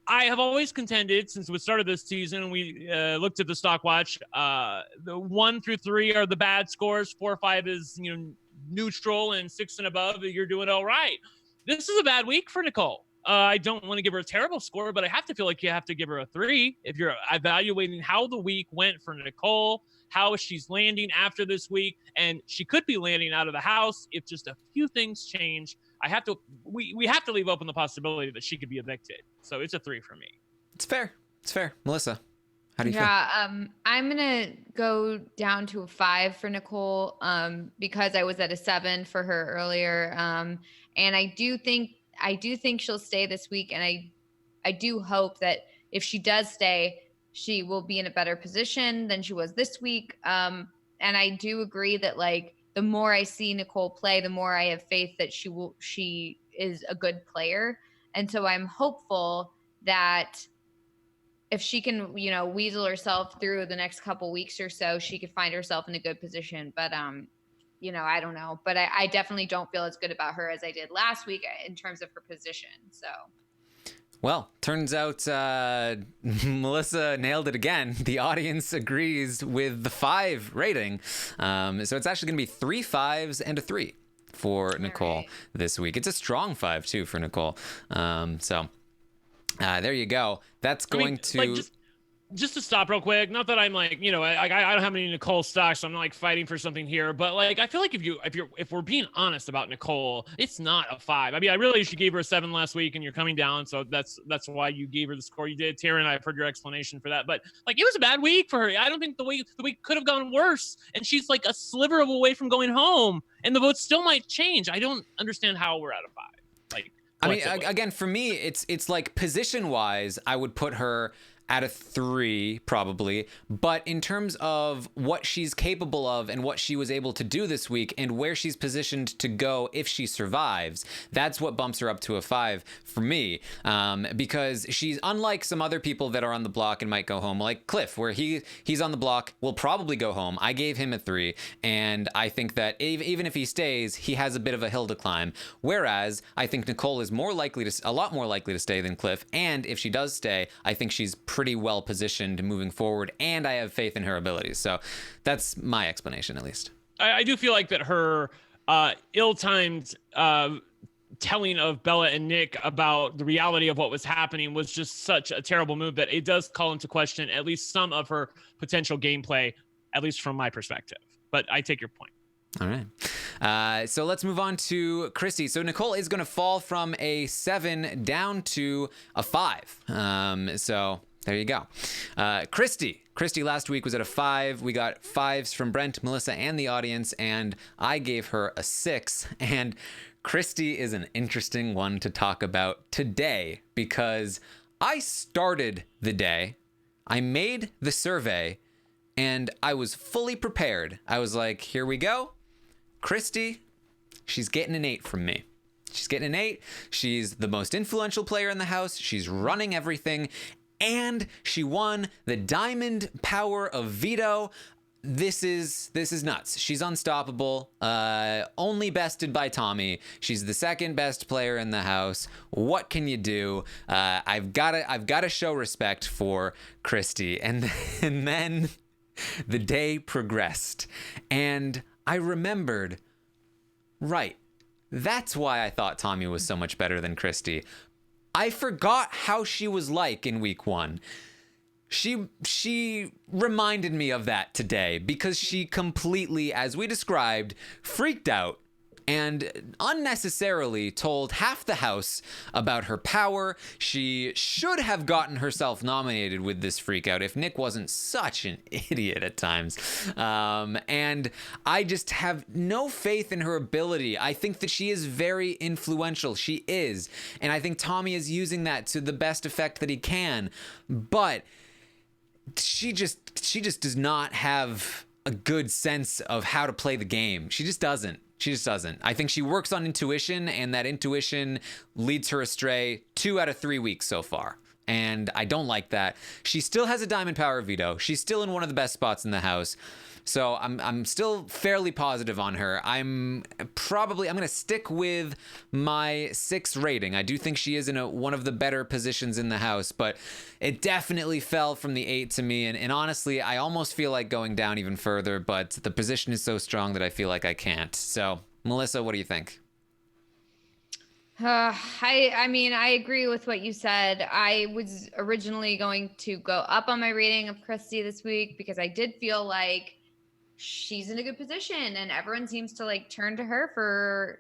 I have always contended since we started this season, we looked at the stock watch, the 1 through 3 are the bad scores. 4 or 5 is, neutral, and 6 and above, you're doing all right. This is a bad week for Nicole. I don't want to give her a terrible score, but I have to feel like you have to give her a 3 if you're evaluating how the week went for Nicole, how she's landing after this week, and she could be landing out of the house if just a few things change. We have to leave open the possibility that she could be evicted. So it's a 3 for me. It's fair. Melissa, how do you feel? I'm gonna go down to a 5 for Nicole, because I was at a 7 for her earlier, and I do think she'll stay this week, and I do hope that if she does stay, she will be in a better position than she was this week. And I do agree that, like, the more I see Nicole play, the more I have faith that she is a good player, and so I'm hopeful that if she can, weasel herself through the next couple weeks or so, she could find herself in a good position. But, I don't know. But I definitely don't feel as good about her as I did last week in terms of her position. So. Well, turns out Melissa nailed it again. The audience agrees with the 5 rating. So it's actually going to be 3 5s and a 3 for Nicole this week. It's a strong 5, too, for Nicole. So there you go. That's going to... Just to stop real quick, not that I'm like, I don't have any Nicole stocks, so I'm not like fighting for something here, but like, I feel like if we're being honest about Nicole, it's not a 5. I mean, I really, she gave her a 7 last week, and you're coming down, so that's why you gave her the score you did. Taran, I've heard your explanation for that, but like, it was a bad week for her. I don't think the week could have gone worse, and she's like a sliver of away from going home, and the votes still might change. I don't understand how we're at a 5. Like, I mean, again, for me, it's like position wise, I would put her at a 3 probably, but in terms of what she's capable of and what she was able to do this week and where she's positioned to go if she survives, that's what bumps her up to a 5 for me, because she's unlike some other people that are on the block and might go home, like Cliff, where he's on the block, will probably go home. I gave him a 3, and I think that even if he stays, he has a bit of a hill to climb, whereas I think Nicole is a lot more likely to stay than Cliff, and if she does stay, I think she's pretty well positioned moving forward, and I have faith in her abilities. So that's my explanation, at least. I do feel like that her ill-timed telling of Bella and Nick about the reality of what was happening was just such a terrible move that it does call into question at least some of her potential gameplay, at least from my perspective. But I take your point. All right. So let's move on to Christie. So Nicole is going to fall from a 7 down to a 5. So there you go. Christie, Christy last week was at a 5. We got 5s from Brent, Melissa, and the audience, and I gave her a 6. And Christy is an interesting one to talk about today because I started the day, I made the survey, and I was fully prepared. I was like, here we go. Christy, she's getting an 8 from me. She's getting an 8. She's the most influential player in the house. She's running everything. And she won the Diamond Power of Veto. This is nuts. She's unstoppable. Only bested by Tommy. She's the second best player in the house. What can you do? I've got to show respect for Christy. And then the day progressed, and I remembered, right, that's why I thought Tommy was so much better than Christy. I forgot how she was like in week 1. She reminded me of that today because she completely, as we described, freaked out and unnecessarily told half the house about her power. She should have gotten herself nominated with this freak out if Nick wasn't such an idiot at times. And I just have no faith in her ability. I think that she is very influential. She is. And I think Tommy is using that to the best effect that he can. But she just does not have a good sense of how to play the game. She just doesn't. I think she works on intuition, and that intuition leads her astray 2 out of 3 weeks so far. And I don't like that. She still has a Diamond Power Veto. She's still in one of the best spots in the house. So I'm still fairly positive on her. I'm going to stick with my 6 rating. I do think she is in one of the better positions in the house, but it definitely fell from the 8 to me. And honestly, I almost feel like going down even further, but the position is so strong that I feel like I can't. So, Melissa, what do you think? I mean, I agree with what you said. I was originally going to go up on my rating of Christy this week because I did feel like she's in a good position and everyone seems to like turn to her for,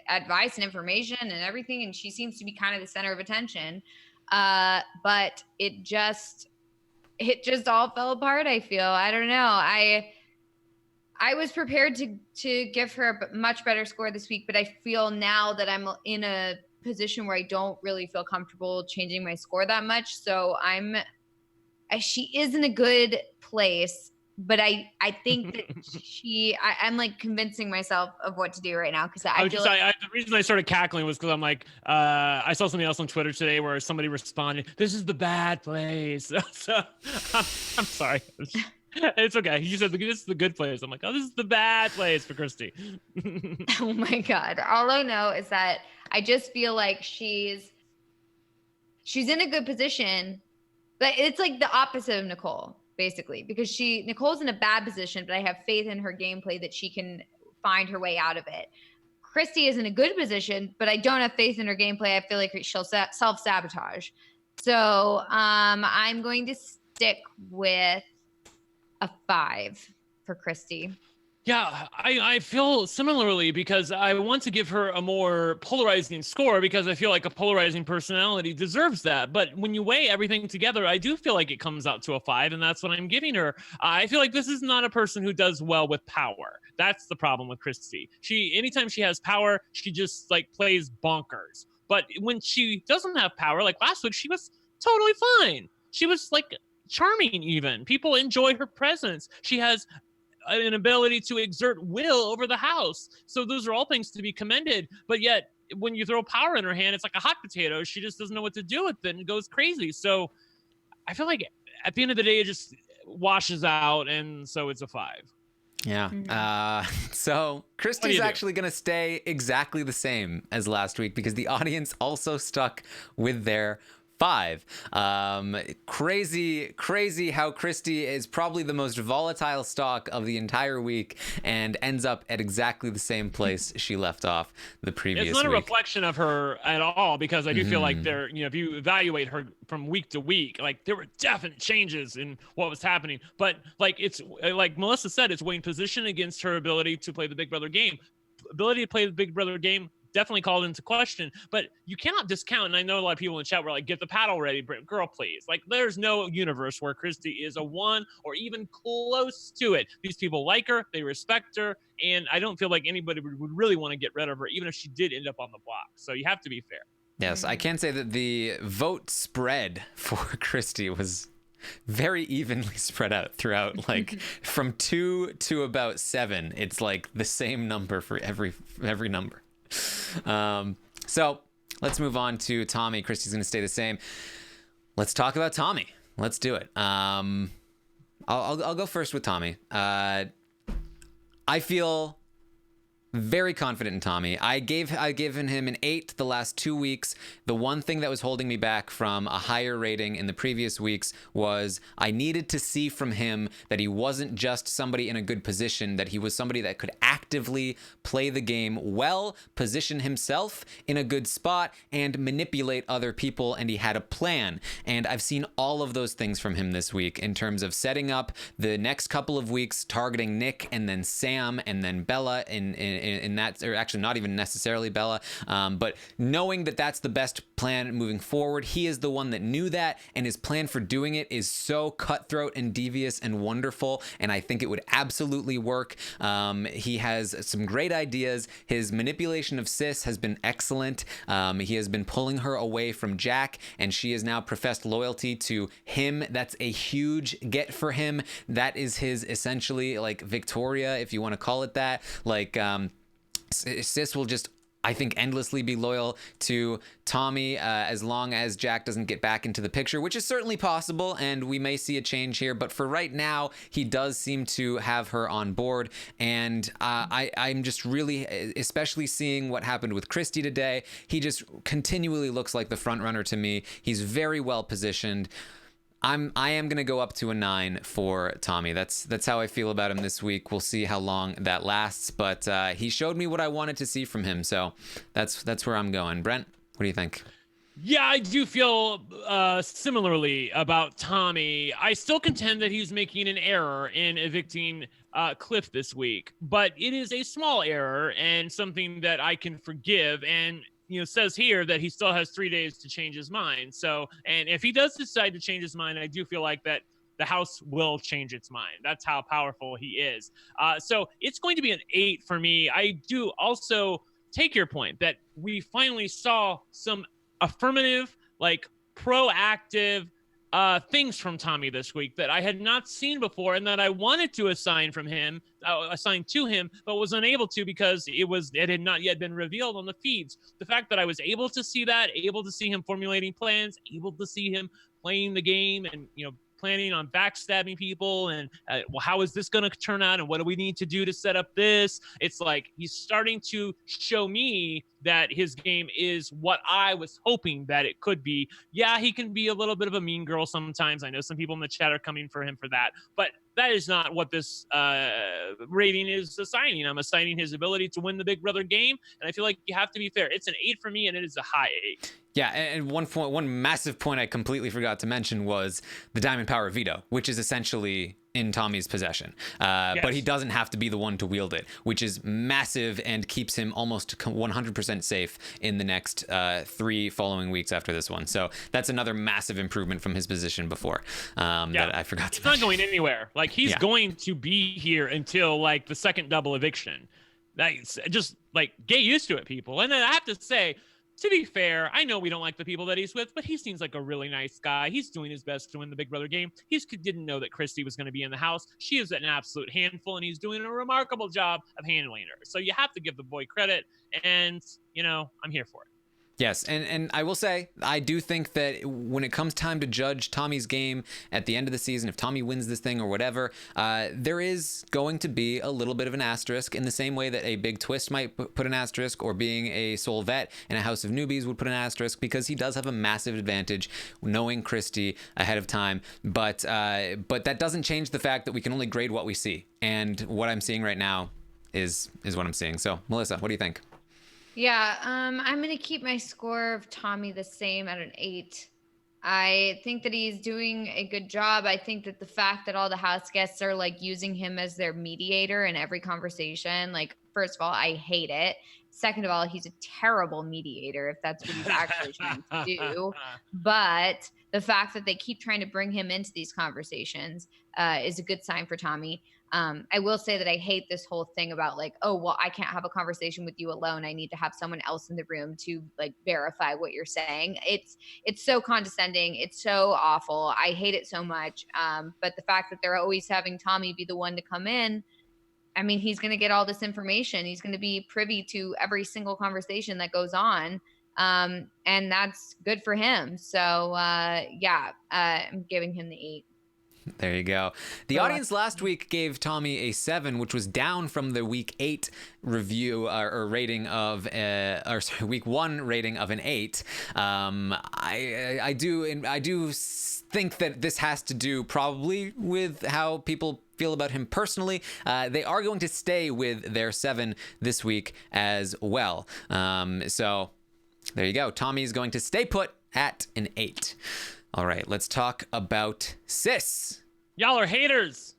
advice and information and everything. And she seems to be kind of the center of attention. But it just all fell apart. I feel, I don't know. I was prepared to give her a much better score this week, but I feel now that I'm in a position where I don't really feel comfortable changing my score that much. So she is in a good place, but I think that I'm like convincing myself of what to do right now. Cause the reason I started cackling was cause I'm like, I saw something else on Twitter today where somebody responded, "This is the bad place." So I'm sorry. It's okay. You said this is the good place. I'm like, oh, this is the bad place for Christy. Oh my God. All I know is that I just feel like she's in a good position, but it's like the opposite of Nicole, basically, because Nicole's in a bad position, but I have faith in her gameplay that she can find her way out of it. Christy is in a good position, but I don't have faith in her gameplay. I feel like she'll self-sabotage. So I'm going to stick with a 5 for Christy. Yeah, I feel similarly because I want to give her a more polarizing score because I feel like a polarizing personality deserves that. But when you weigh everything together, I do feel like it comes out to a 5, and that's what I'm giving her. I feel like this is not a person who does well with power. That's the problem with Christy. Anytime she has power, she just like plays bonkers. But when she doesn't have power, like last week, she was totally fine. She was like charming even. People enjoy her presence. She has an ability to exert will over the house. So those are all things to be commended. But yet, when you throw power in her hand, it's like a hot potato. She just doesn't know what to do with it and goes crazy. So I feel like at the end of the day, it just washes out. And so it's a 5. Yeah. So Christy's actually going to stay exactly the same as last week because the audience also stuck with their 5. Crazy how Christy is probably the most volatile stock of the entire week and ends up at exactly the same place she left off the previous week. It's not a reflection of her at all because I do feel like if you evaluate her from week to week, like there were definite changes in what was happening. But like it's like Melissa said, it's weighing position against her ability to play the Big Brother game. Ability to play the Big Brother game definitely called into question. But you cannot discount, and I know a lot of people in the chat were like, get the paddle ready, girl, please. Like, there's no universe where Christy is a 1 or even close to it. These people like her, they respect her, and I don't feel like anybody would really want to get rid of her, even if she did end up on the block. So you have to be fair. Yes, I can say that the vote spread for Christy was very evenly spread out throughout, like from 2 to about 7. It's like the same number for every number. So let's move on to Tommy. Christy's going to stay the same. Let's talk about Tommy. Let's do it. I'll go first with Tommy. I feel very confident in Tommy. I've given him an 8 the last 2 weeks. The one thing that was holding me back from a higher rating in the previous weeks was I needed to see from him that he wasn't just somebody in a good position, that he was somebody that could actively play the game well, position himself in a good spot, and manipulate other people, and he had a plan. And I've seen all of those things from him this week in terms of setting up the next couple of weeks, targeting Nick and then Sam and then Bella in that, or actually not even necessarily Bella, but knowing that that's the best plan moving forward. He is the one that knew that, and his plan for doing it is so cutthroat and devious and wonderful, and I think it would absolutely work. He has some great ideas. His manipulation of Sis has been excellent. He has been pulling her away from Jack, and she has now professed loyalty to him. That's a huge get for him. That is his essentially like Victoria, if you want to call it that. Like, Sis will just, I think, endlessly be loyal to Tommy as long as Jack doesn't get back into the picture, which is certainly possible, and we may see a change here. But for right now, he does seem to have her on board, and I'm just really, especially seeing what happened with Christy today, he just continually looks like the front runner to me. He's very well positioned. I am going to go up to a 9 for Tommy. That's how I feel about him this week. We'll see how long that lasts, but he showed me what I wanted to see from him, so that's where I'm going. Brent, what do you think? Yeah, I do feel similarly about Tommy. I still contend that he's making an error in evicting Cliff this week, but it is a small error and something that I can forgive. And says here that he still has 3 days to change his mind. So, and if he does decide to change his mind, I do feel like that the house will change its mind. That's how powerful he is. So it's going to be an 8 for me. I do also take your point that we finally saw some affirmative, like proactive things from Tommy this week that I had not seen before, and that I wanted to assign to him, but was unable to because it had not yet been revealed on the feeds. The fact that I was able to see that, able to see him formulating plans, able to see him playing the game, and planning on backstabbing people, and well, how is this going to turn out, and what do we need to do to set up this? It's like he's starting to show me that his game is what I was hoping that it could be. Yeah, he can be a little bit of a mean girl sometimes. I know some people in the chat are coming for him for that, but that is not what this rating is assigning. I'm assigning his ability to win the Big Brother game, and I feel like you have to be fair. It's an 8 for me, and it is a high 8. Yeah, and one massive point I completely forgot to mention was the Diamond Power veto, which is essentially in Tommy's possession. Yes. But he doesn't have to be the one to wield it, which is massive and keeps him almost 100% safe in the next 3 following weeks after this one. So that's another massive improvement from his position before that I forgot to mention. He's not going anywhere. Like, he's going to be here until, like, the second double eviction. That's just, like, get used to it, people. And then I have to say, to be fair, I know we don't like the people that he's with, but he seems like a really nice guy. He's doing his best to win the Big Brother game. He didn't know that Christy was going to be in the house. She is an absolute handful, and he's doing a remarkable job of handling her. So you have to give the boy credit, and, I'm here for it. Yes, and I will say, I do think that when it comes time to judge Tommy's game at the end of the season, if Tommy wins this thing or whatever, there is going to be a little bit of an asterisk, in the same way that a big twist might put an asterisk, or being a sole vet in a House of Newbies would put an asterisk, because he does have a massive advantage knowing Christy ahead of time. But that doesn't change the fact that we can only grade what we see, and what I'm seeing right now is what I'm seeing. So, Melissa, what do you think? Yeah, I'm going to keep my score of Tommy the same at an 8. I think that he's doing a good job. I think that the fact that all the house guests are like using him as their mediator in every conversation, like, first of all, I hate it. Second of all, he's a terrible mediator if that's what he's actually trying to do. But the fact that they keep trying to bring him into these conversations is a good sign for Tommy. I will say that I hate this whole thing about like, oh, well, I can't have a conversation with you alone. I need to have someone else in the room to like verify what you're saying. It's so condescending. It's so awful. I hate it so much. But the fact that they're always having Tommy be the one to come in, I mean, he's going to get all this information. He's going to be privy to every single conversation that goes on. And that's good for him. So I'm giving him the 8. There you go. The audience last week gave Tommy a 7, which was down from the week 8 review or rating of, week 1 rating of an 8. I do think that this has to do probably with how people feel about him personally. They are going to stay with their 7 this week as well. So there you go. Tommy's going to stay put at an 8. All right, let's talk about Sis. Y'all are haters.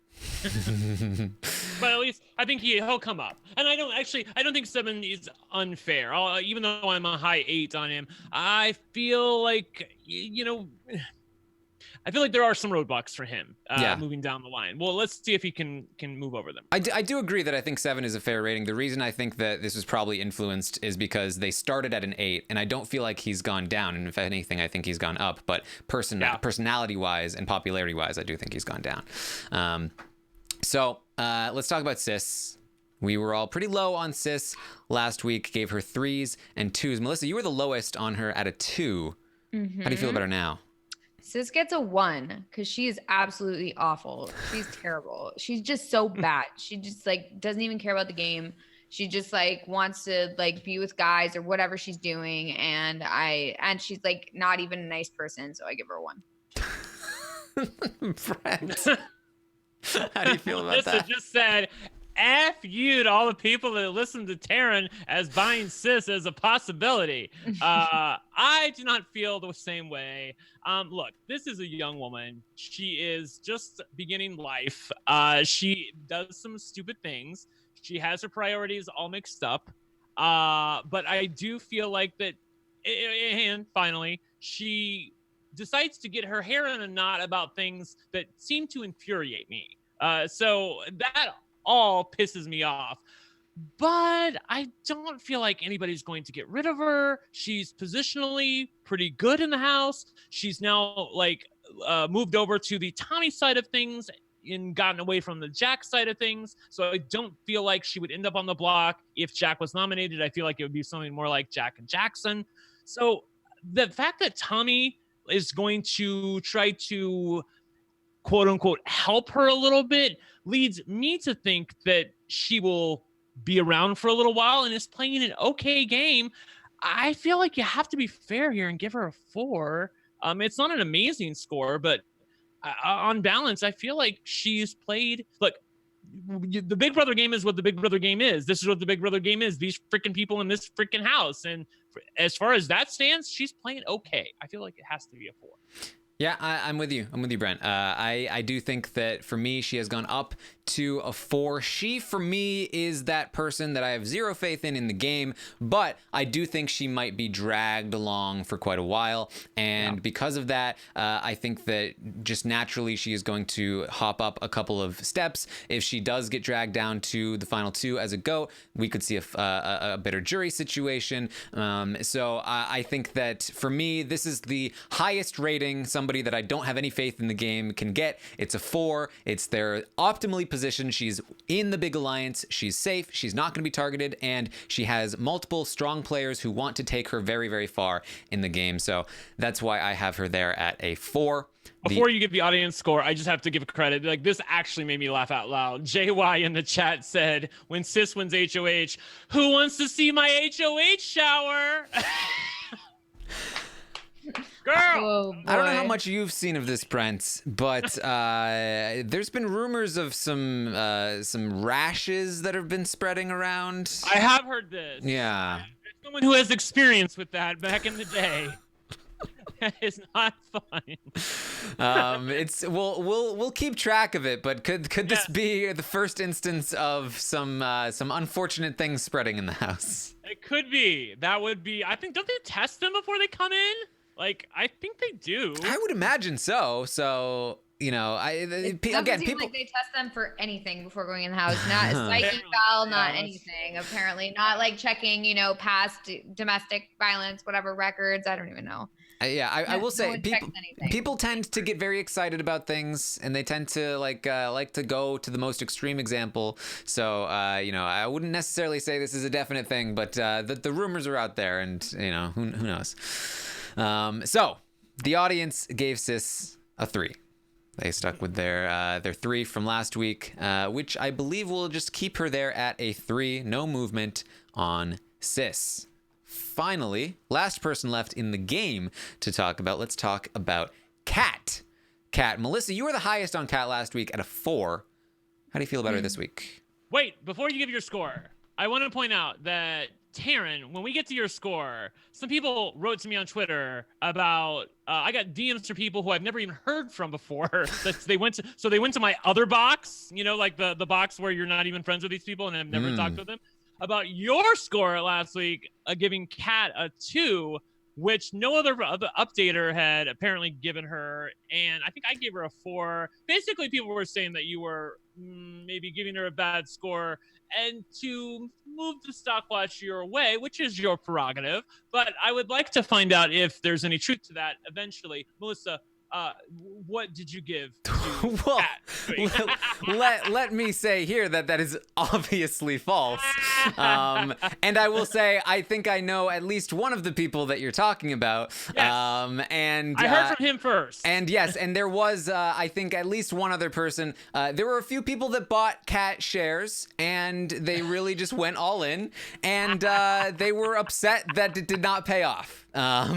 But at least I think he'll come up. And I don't think 7 is unfair. Even though I'm a high 8 on him, I feel like, I feel like there are some roadblocks for him moving down the line. Well, let's see if he can move over them. I do agree that I think 7 is a fair rating. The reason I think that this was probably influenced is because they started at an 8, and I don't feel like he's gone down. And if anything, I think he's gone up. But personality-wise and popularity-wise, I do think he's gone down. So let's talk about Sis. We were all pretty low on Sis last week, gave her 3s and 2s. Melissa, you were the lowest on her at a 2. Mm-hmm. How do you feel about her now? Sis gets a 1 because she is absolutely awful. She's terrible. She's just so bad. She just like doesn't even care about the game. She just like wants to like be with guys or whatever she's doing. And she's like not even a nice person. So I give her a 1. Brent, how do you feel about that? Just said, F you to all the people that listen to Taran as buying Sis as a possibility. I do not feel the same way. Look, this is a young woman. She is just beginning life. She does some stupid things. She has her priorities all mixed up. But I do feel like that, and finally, she decides to get her hair in a knot about things that seem to infuriate me. So that all pisses me off, but I don't feel like anybody's going to get rid of her. She's positionally pretty good in the house. She's now like moved over to the Tommy side of things and gotten away from the Jack side of things. So I don't feel like she would end up on the block if Jack was nominated. I feel like it would be something more like Jack and Jackson. So the fact that Tommy is going to try to quote unquote help her a little bit leads me to think that she will be around for a little while and is playing an okay game. I feel like you have to be fair here and give her a 4. It's not an amazing score, but on balance, I feel like she's played. Look, the Big Brother game is what the Big Brother game is. This is what the Big Brother game is. These freaking people in this freaking house. And as far as that stands, she's playing okay. I feel like it has to be a 4. Yeah, I'm with you. I'm with you, Brent. I do think that for me, she has gone up to a 4. She, for me, is that person that I have zero faith in the game, but I do think she might be dragged along for quite a while. And because of that, I think that just naturally she is going to hop up a couple of steps. If she does get dragged down to the final 2 as a GOAT, we could see a better jury situation. So I think that for me, this is the highest rating somebody that I don't have any faith in the game can get. It's a 4. It's their optimally positioned. She's in the big alliance. She's safe. She's not going to be targeted. And she has multiple strong players who want to take her very, very far in the game. So that's why I have her there at a 4. Before you give the audience score, I just have to give credit. Like, this actually made me laugh out loud. JY in the chat said, when Sis wins HOH, who wants to see my HOH shower? Girl! Oh, I don't know how much you've seen of this, Brent, but there's been rumors of some rashes that have been spreading around. I have heard this. Yeah. There's someone who has experience with that back in the day. It's not fun. We'll keep track of it, but could this Yes. be the first instance of some unfortunate things spreading in the house? It could be. That would be. I think, don't they test them before they come in? Like, I think they do. I would imagine so. So, you know, It again, doesn't seem people. like they test them for anything before going in the house. Not a psyche Apparently, foul, yeah, not that's- anything. Apparently, not like checking, you know, past domestic violence, whatever records. I don't even know. I will No say one people checks anything. people tend to get very excited about things, and they tend to like to go to the most extreme example. So you know, I wouldn't necessarily say this is a definite thing, but the rumors are out there, and you know, who knows. So the audience gave Sis a 3. They stuck with their 3 from last week, which I believe will just keep her there at a 3. No movement on Sis. Finally, last person left in the game to talk about. Let's talk about Kat. Kat, Melissa, you were the highest on Kat last week at a 4. How do you feel about her this week? Wait, before you give your score, I want to point out that Taran, when we get to your score, some people wrote to me on Twitter about I got DMs from people who I've never even heard from before. That they went to my other box, you know, like the box where you're not even friends with these people and I've never talked with them, about your score last week, giving Kat a 2, which no other updater had apparently given her, and I think I gave her a 4. Basically, people were saying that you were maybe giving her a bad score, and to move the stopwatch your way, which is your prerogative. But I would like to find out if there's any truth to that eventually. Melissa, what did you give to Well, Kat? let me say here that is obviously false. And I will say, I think I know at least one of the people that you're talking about. Yes. And I heard from him first. And yes, and there was, I think, at least one other person. There were a few people that bought Cat shares, and they really just went all in, and they were upset that it did not pay off.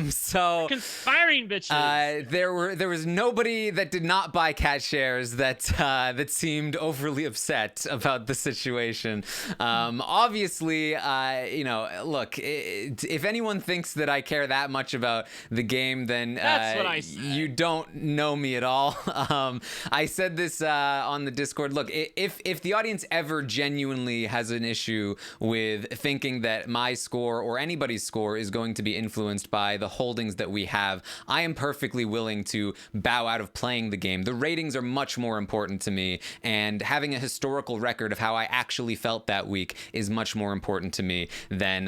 So Conspiring bitches. there was nobody that did not buy Cat shares that seemed overly upset about the situation. Obviously, you know, look, if anyone thinks that I care that much about the game, then That's what I said. You don't know me at all. I said this on the Discord. Look, if the audience ever genuinely has an issue with thinking that my score or anybody's score is going to be influenced by the holdings that we have, I am perfectly willing to bow out of playing the game. The ratings are much more important to me, and having a historical record of how I actually felt that week is much more important to me than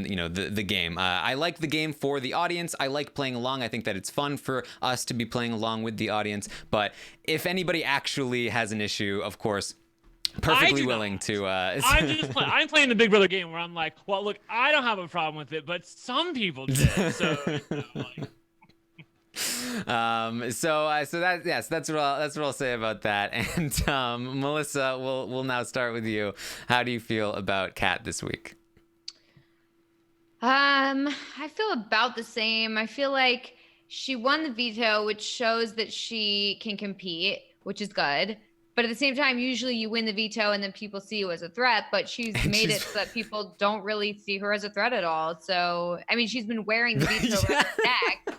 you know, the game. I like the game for the audience. I like playing along. I think that it's fun for us to be playing along with the audience. But if anybody actually has an issue, of course, perfectly willing to. I'm playing the Big Brother game where I'm like, well, look, I don't have a problem with it, but some people did. So, you know, like. So that's what I'll say about that. And Melissa, we'll now start with you. How do you feel about Kat this week? I feel about the same. I feel like she won the veto, which shows that she can compete, which is good. But at the same time, usually you win the veto and then people see you as a threat, but she's made it so that people don't really see her as a threat at all. So, I mean, she's been wearing the veto around her neck,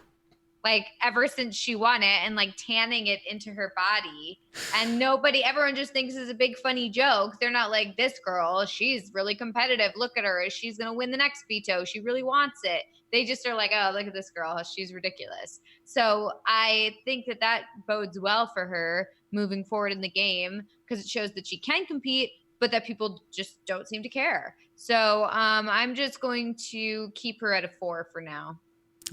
like ever since she won it, and like tanning it into her body. And everyone just thinks it's a big funny joke. They're not like, this girl, she's really competitive. Look at her. She's going to win the next veto. She really wants it. They just are like, oh, look at this girl. She's ridiculous. So I think that bodes well for her moving forward in the game, because it shows that she can compete, but that people just don't seem to care. So I'm just going to keep her at a 4 for now.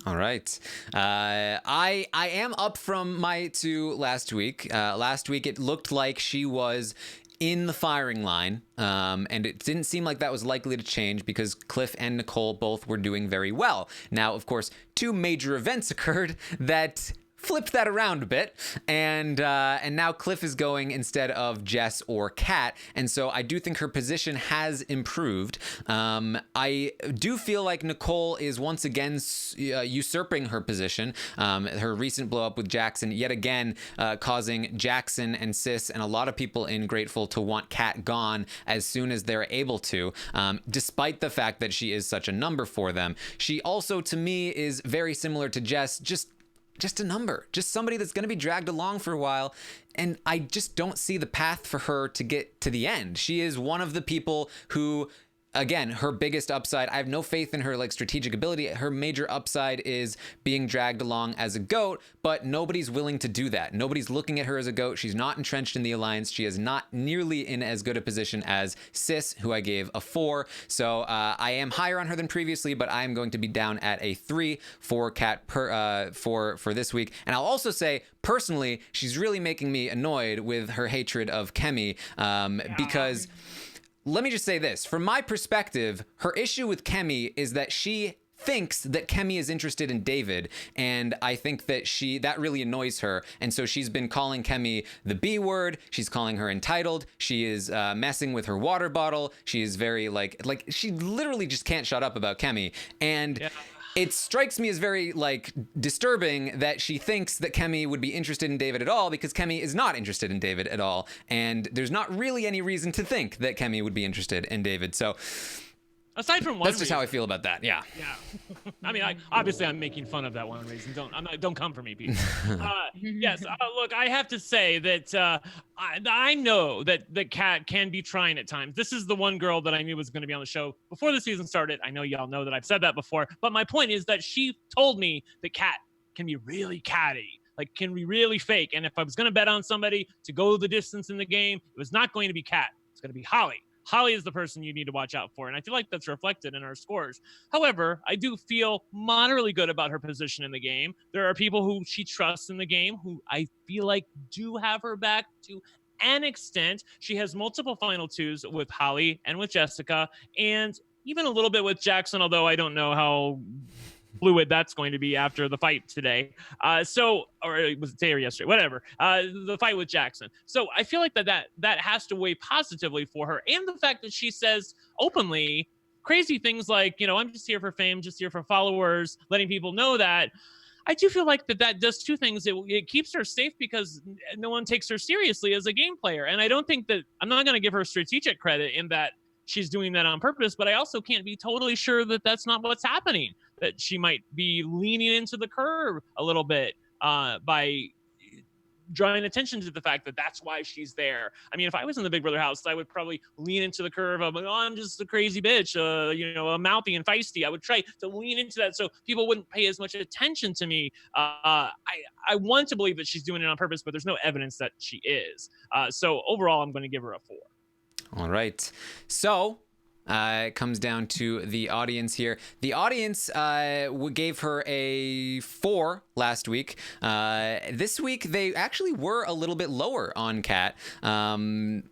All right. I am up from my 2 last week. Last week, it looked like she was in the firing line, and it didn't seem like that was likely to change because Cliff and Nicole both were doing very well. Now, of course, 2 major events occurred that flipped that around a bit, and now Cliff is going instead of Jess or Kat, and so I do think her position has improved. I do feel like Nicole is once again usurping her position. Her recent blow up with Jackson yet again causing Jackson and Sis and a lot of people in Grateful to want Kat gone as soon as they're able to, despite the fact that she is such a number for them. She also, to me, is very similar to Jess, just a number, just somebody that's going to be dragged along for a while. And I just don't see the path for her to get to the end. She is one of the people who, again, her biggest upside, I have no faith in her like strategic ability. Her major upside is being dragged along as a goat, but nobody's willing to do that. Nobody's looking at her as a goat. She's not entrenched in the alliance. She is not nearly in as good a position as Sis, who I gave a 4. So I am higher on her than previously, but I am going to be down at a 3 for Kat for this week. And I'll also say, personally, she's really making me annoyed with her hatred of Kemi because... Let me just say this. From my perspective, her issue with Kemi is that she thinks that Kemi is interested in David, and I think that that really annoys her, and so she's been calling Kemi the B word. She's calling her entitled. She is messing with her water bottle. She is very like she literally just can't shut up about Kemi, and it strikes me as very disturbing that she thinks that Kemi would be interested in David at all, because Kemi is not interested in David at all, and there's not really any reason to think that Kemi would be interested in David. So aside from one that's just how I feel about that. Yeah. I mean, obviously I'm making fun of that one reason. Don't come for me, people. Yes. Look, I have to say that I know that Kat can be trying at times. This is the one girl that I knew was going to be on the show before the season started. I know y'all know that I've said that before, but my point is that she told me that Kat can be really catty. Like, can be really fake. And if I was going to bet on somebody to go the distance in the game, it was not going to be Kat. It's going to be Holly. Holly is the person you need to watch out for, and I feel like that's reflected in our scores. However, I do feel moderately good about her position in the game. There are people who she trusts in the game who I feel like do have her back to an extent. She has multiple final 2s with Holly and with Jessica, and even a little bit with Jackson, although I don't know how fluid that's going to be after the fight today. Or it was today or yesterday, whatever. The fight with Jackson. So I feel like that has to weigh positively for her. And the fact that she says openly crazy things like, I'm just here for fame, just here for followers, letting people know that. I do feel like that does two things. It keeps her safe because no one takes her seriously as a game player. And I don't think that, I'm not going to give her strategic credit in that she's doing that on purpose, but I also can't be totally sure that that's not what's happening, that she might be leaning into the curve a little bit by drawing attention to the fact that that's why she's there. I mean, if I was in the Big Brother house, I would probably lean into the curve of, I'm just a crazy bitch, a mouthy and feisty. I would try to lean into that so people wouldn't pay as much attention to me. I want to believe that she's doing it on purpose, but there's no evidence that she is. So overall, I'm going to give her a 4. All right. So it comes down to the audience here. The audience gave her a 4 last week. This week, they actually were a little bit lower on Kat. I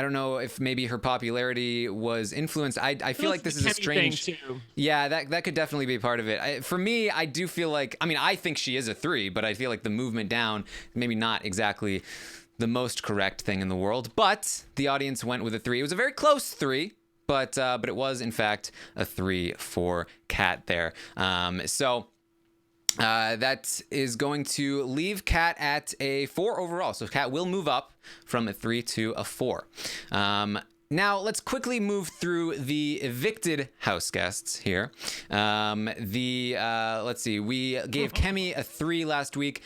don't know if maybe her popularity was influenced. I feel like this is a strange thing too. Yeah, that could definitely be part of it. For me, I do feel like, I think she is a 3, but I feel like the movement down, maybe not exactly the most correct thing in the world, but the audience went with a 3. It was a very close 3, but it was in fact a 3 for Kat there. So that is going to leave Kat at a 4 overall. So Kat will move up from a 3 to a 4. Now let's quickly move through the evicted house guests here. Let's see. We gave Kemi a 3 last week.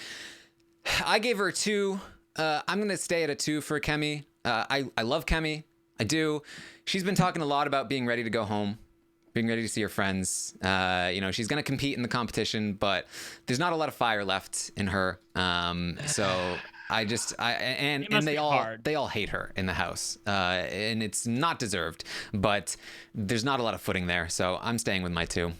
I gave her a 2. I'm going to stay at a 2 for Kemi. I love Kemi. I do. She's been talking a lot about being ready to go home, being ready to see her friends. She's going to compete in the competition, but there's not a lot of fire left in her. So they all hate her in the house. And it's not deserved, but there's not a lot of footing there. So I'm staying with my 2.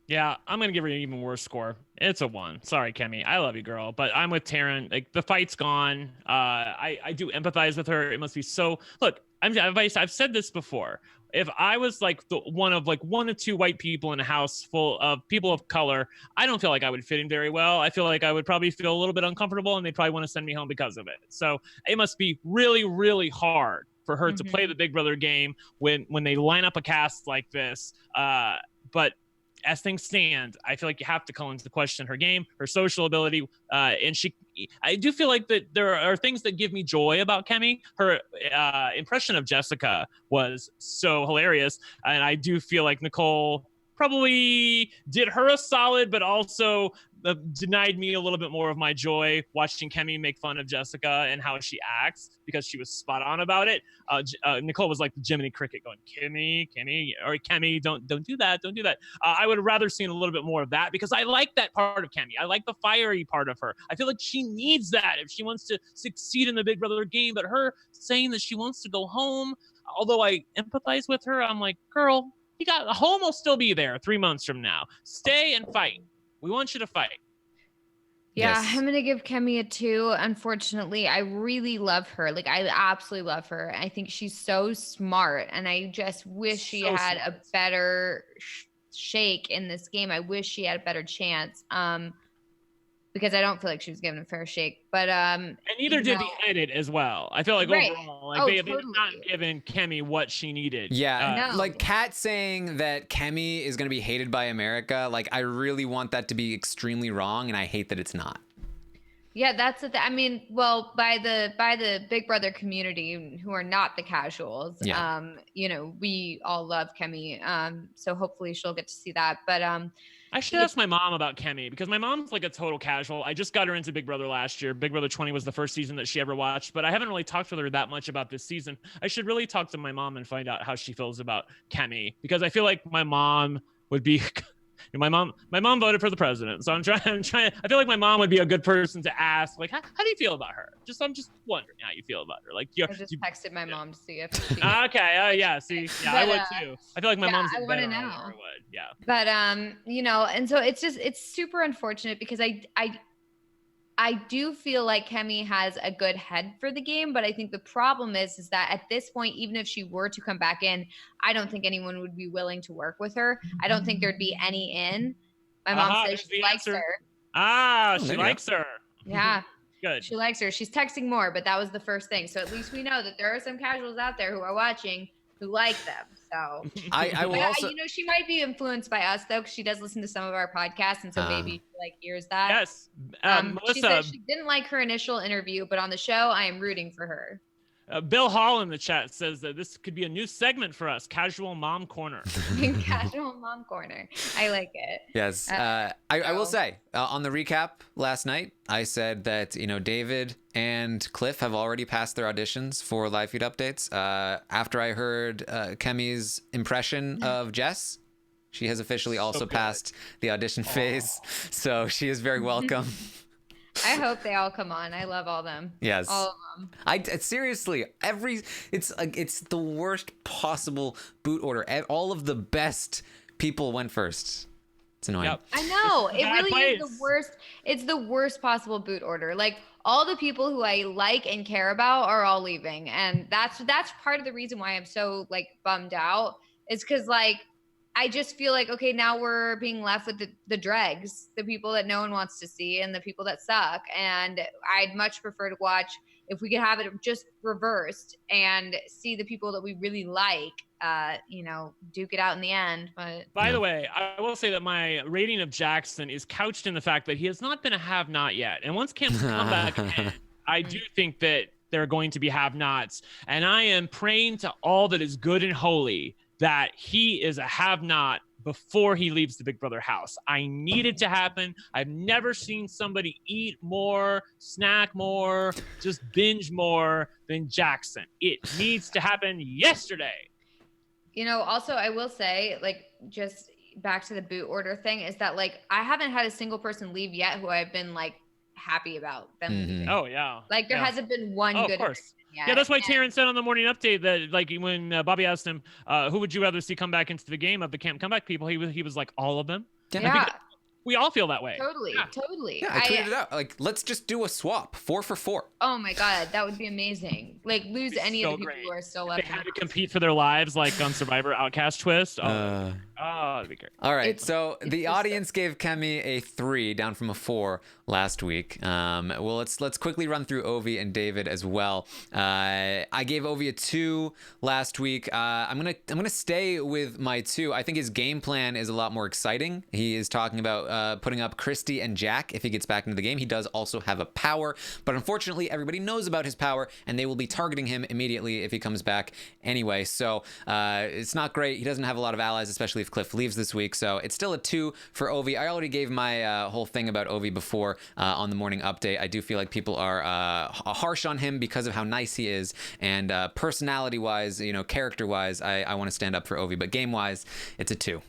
Yeah, I'm going to give her an even worse score. It's a 1. Sorry, Kemi. I love you, girl. But I'm with Taran. Like, the fight's gone. I do empathize with her. It must be so... Look, I've said this before. if I was like one of one or two white people in a house full of people of color, I don't feel like I would fit in very well. I feel like I would probably feel a little bit uncomfortable, and they'd probably want to send me home because of it. So it must be really, really hard for her to play the Big Brother game when they line up a cast like this. But as things stand, I feel like you have to call into question her game, her social ability, and I do feel like that there are things that give me joy about Kemi. Her impression of Jessica was so hilarious, and I do feel like Nicole probably did her a solid, but also denied me a little bit more of my joy watching Kemi make fun of Jessica and how she acts, because she was spot on about it. Nicole was like the Jiminy Cricket going, Kemi, or Kemi, don't do that. I would have rather seen a little bit more of that, because I like that part of Kemi. I like the fiery part of her. I feel like she needs that if she wants to succeed in the Big Brother game. But her saying that she wants to go home, although I empathize with her, I'm like, girl, home will still be there 3 months from now. Stay and fight. We want you to fight. Yeah, Yes. I'm going to give Kemi a 2. Unfortunately, I really love her. Like, I absolutely love her. I think she's so smart, and I just wish she had a better shake in this game. I wish she had a better chance. Because I don't feel like she was given a fair shake. But and neither did the edit as well. I feel like overall, they've not given Kemi what she needed. Yeah, like Kat saying that Kemi is going to be hated by America. Like, I really want that to be extremely wrong, and I hate that it's not. Yeah, that's the I mean, well, by the Big Brother community, who are not the casuals, we all love Kemi. So hopefully she'll get to see that. But I should ask my mom about Kemi, because my mom's like a total casual. I just got her into Big Brother last year. Big Brother 20 was the first season that she ever watched, but I haven't really talked with her that much about this season. I should really talk to my mom and find out how she feels about Kemi, because I feel like my mom would be my mom voted for the president. So I'm trying. I feel like my mom would be a good person to ask, like, how do you feel about her? I'm just wondering how you feel about her. Like, I just texted my mom to see if she okay. Yeah. See, yeah, I would too. I feel like my mom's. I want to know. Yeah. But and so it's super unfortunate, because I do feel like Kemi has a good head for the game, but I think the problem is that at this point, even if she were to come back in, I don't think anyone would be willing to work with her. I don't think there'd be any in. My mom says she likes her. She likes her. Yeah. Good. She likes her. She's texting more, but that was the first thing. So at least we know that there are some casuals out there who are watching who like them. So I will also, she might be influenced by us though, because she does listen to some of our podcasts, and so maybe she hears that. Yes. Melissa, she said she didn't like her initial interview, but on the show, I am rooting for her. Bill Hall in the chat says that this could be a new segment for us, Casual Mom Corner. Casual Mom Corner. I like it. Yes. I will say, on the recap last night, I said that, David and Cliff have already passed their auditions for live feed updates. After I heard Kemi's impression of Jess, she has officially also passed the audition phase. So she is very welcome. I hope they all come on. I love all them. Yes. All of them. Seriously, it's the worst possible boot order. All of the best people went first. It's annoying. Yep. I know. It really is the worst. It's the worst possible boot order. Like, all the people who I like and care about are all leaving. And that's part of the reason why I'm so bummed out, is because I just feel like, okay, now we're being left with the dregs, the people that no one wants to see, and the people that suck. And I'd much prefer to watch, if we could have it just reversed and see the people that we really like, duke it out in the end. But by the way, I will say that my rating of Jackson is couched in the fact that he has not been a have-not yet. And once Cam's comeback ends, I do think that there are going to be have-nots. And I am praying to all that is good and holy that he is a have-not before he leaves the Big Brother house. I need it to happen. I've never seen somebody eat more, snack more, just binge more than Jackson. It needs to happen yesterday. Also, I will say, just back to the boot order thing, is that I haven't had a single person leave yet who I've been happy about them leaving. Oh yeah. There hasn't been one good. Of course. Yet. Yeah, that's why Taran said on the morning update that when Bobby asked him, who would you rather see come back into the game of the camp comeback people, he was like, all of them. Yeah. We all feel that way. Totally. Yeah, I tweeted it out. Let's just do a swap, 4 for 4. Oh my God, that would be amazing. Like lose any of the people who are still left. They had to compete for their lives, like on Survivor Outcast Twist. Uh, that'd be great. All right, It's the just audience gave Kemi a 3, down from a 4 last week. Well, let's quickly run through Ovi and David as well. I gave Ovi a 2 last week. I'm gonna stay with my 2. I think his game plan is a lot more exciting. He is talking about putting up Christy and Jack if he gets back into the game. He does also have a power, but unfortunately, everybody knows about his power, and they will be targeting him immediately if he comes back anyway. So it's not great. He doesn't have a lot of allies, especially if Cliff leaves this week. So it's still a 2 for Ovi. I already gave my whole thing about Ovi before on the morning update. I do feel like people are harsh on him because of how nice he is, and personality-wise, character-wise, I want to stand up for Ovi. But game-wise, it's a 2.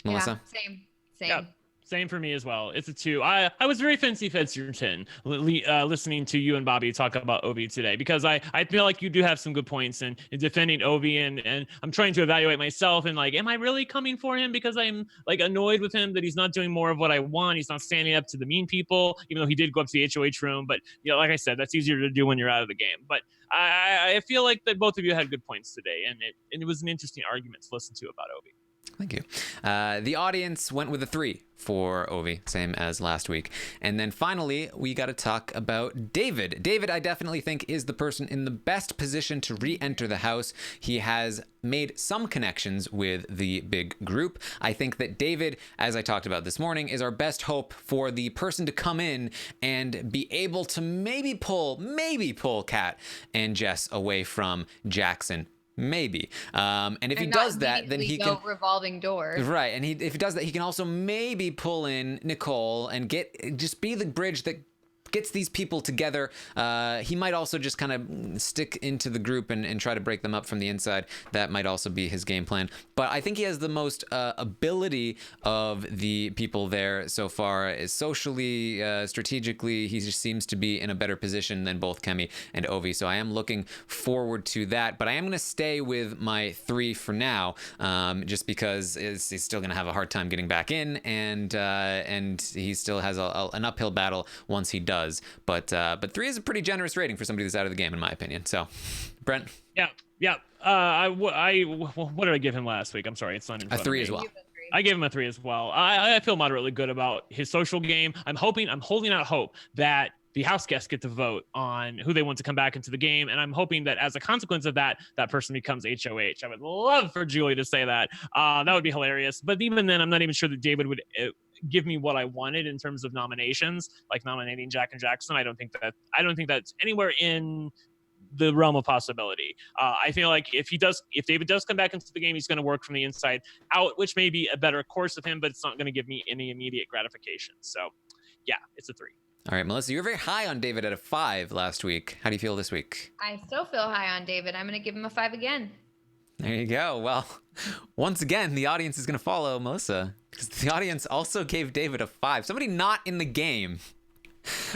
Melissa? Yeah, same. Yeah. Same for me as well. It's a 2. I was very fancy-fenced listening to you and Bobby talk about Ovi today, because I feel like you do have some good points in defending Ovi, and I'm trying to evaluate myself and like, am I really coming for him because I'm like annoyed with him that he's not doing more of what I want? He's not standing up to the mean people, even though he did go up to the HOH room. But like I said, that's easier to do when you're out of the game. But I feel like that both of you had good points today, and it was an interesting argument to listen to about Ovi. Thank you. The audience went with a 3 for Ovi, same as last week. And then finally, we got to talk about David. David, I definitely think, is the person in the best position to re-enter the house. He has made some connections with the big group. I think that David, as I talked about this morning, is our best hope for the person to come in and be able to maybe pull Kat and Jess away from Jackson. Maybe. And if he does that, then he can revolving doors. Right. And if he does that, he can also maybe pull in Nicole and just be the bridge that gets these people together. He might also just kind of stick into the group and try to break them up from the inside. That might also be his game plan. But I think he has the most ability of the people there so far. Is socially, strategically, he just seems to be in a better position than both Kemi and Ovi. So I am looking forward to that. But I am going to stay with my 3 for now, just because he's still going to have a hard time getting back in, and he still has an uphill battle once he does. But 3 is a pretty generous rating for somebody that's out of the game, in my opinion. So, Brent? Yeah. What did I give him last week? I'm sorry, it's not in front of me. A 3 as well. I gave him a 3 as well. I feel moderately good about his social game. I'm holding out hope that the house guests get to vote on who they want to come back into the game. And I'm hoping that as a consequence of that, that person becomes HOH. I would love for Julie to say that. That would be hilarious. But even then, I'm not even sure that David would give me what I wanted in terms of nominations, like nominating Jack and Jackson. I don't think that's anywhere in the realm of possibility. I feel like if David does come back into the game, he's going to work from the inside out, which may be a better course of him, but it's not going to give me any immediate gratification. So yeah, it's a 3. All right, Melissa, you were very high on David at a 5 last week. How do you feel this week? I still feel high on David. I'm going to give him a 5 again. There you go. Well, once again, the audience is going to follow Melissa, because the audience also gave David a 5. Somebody not in the game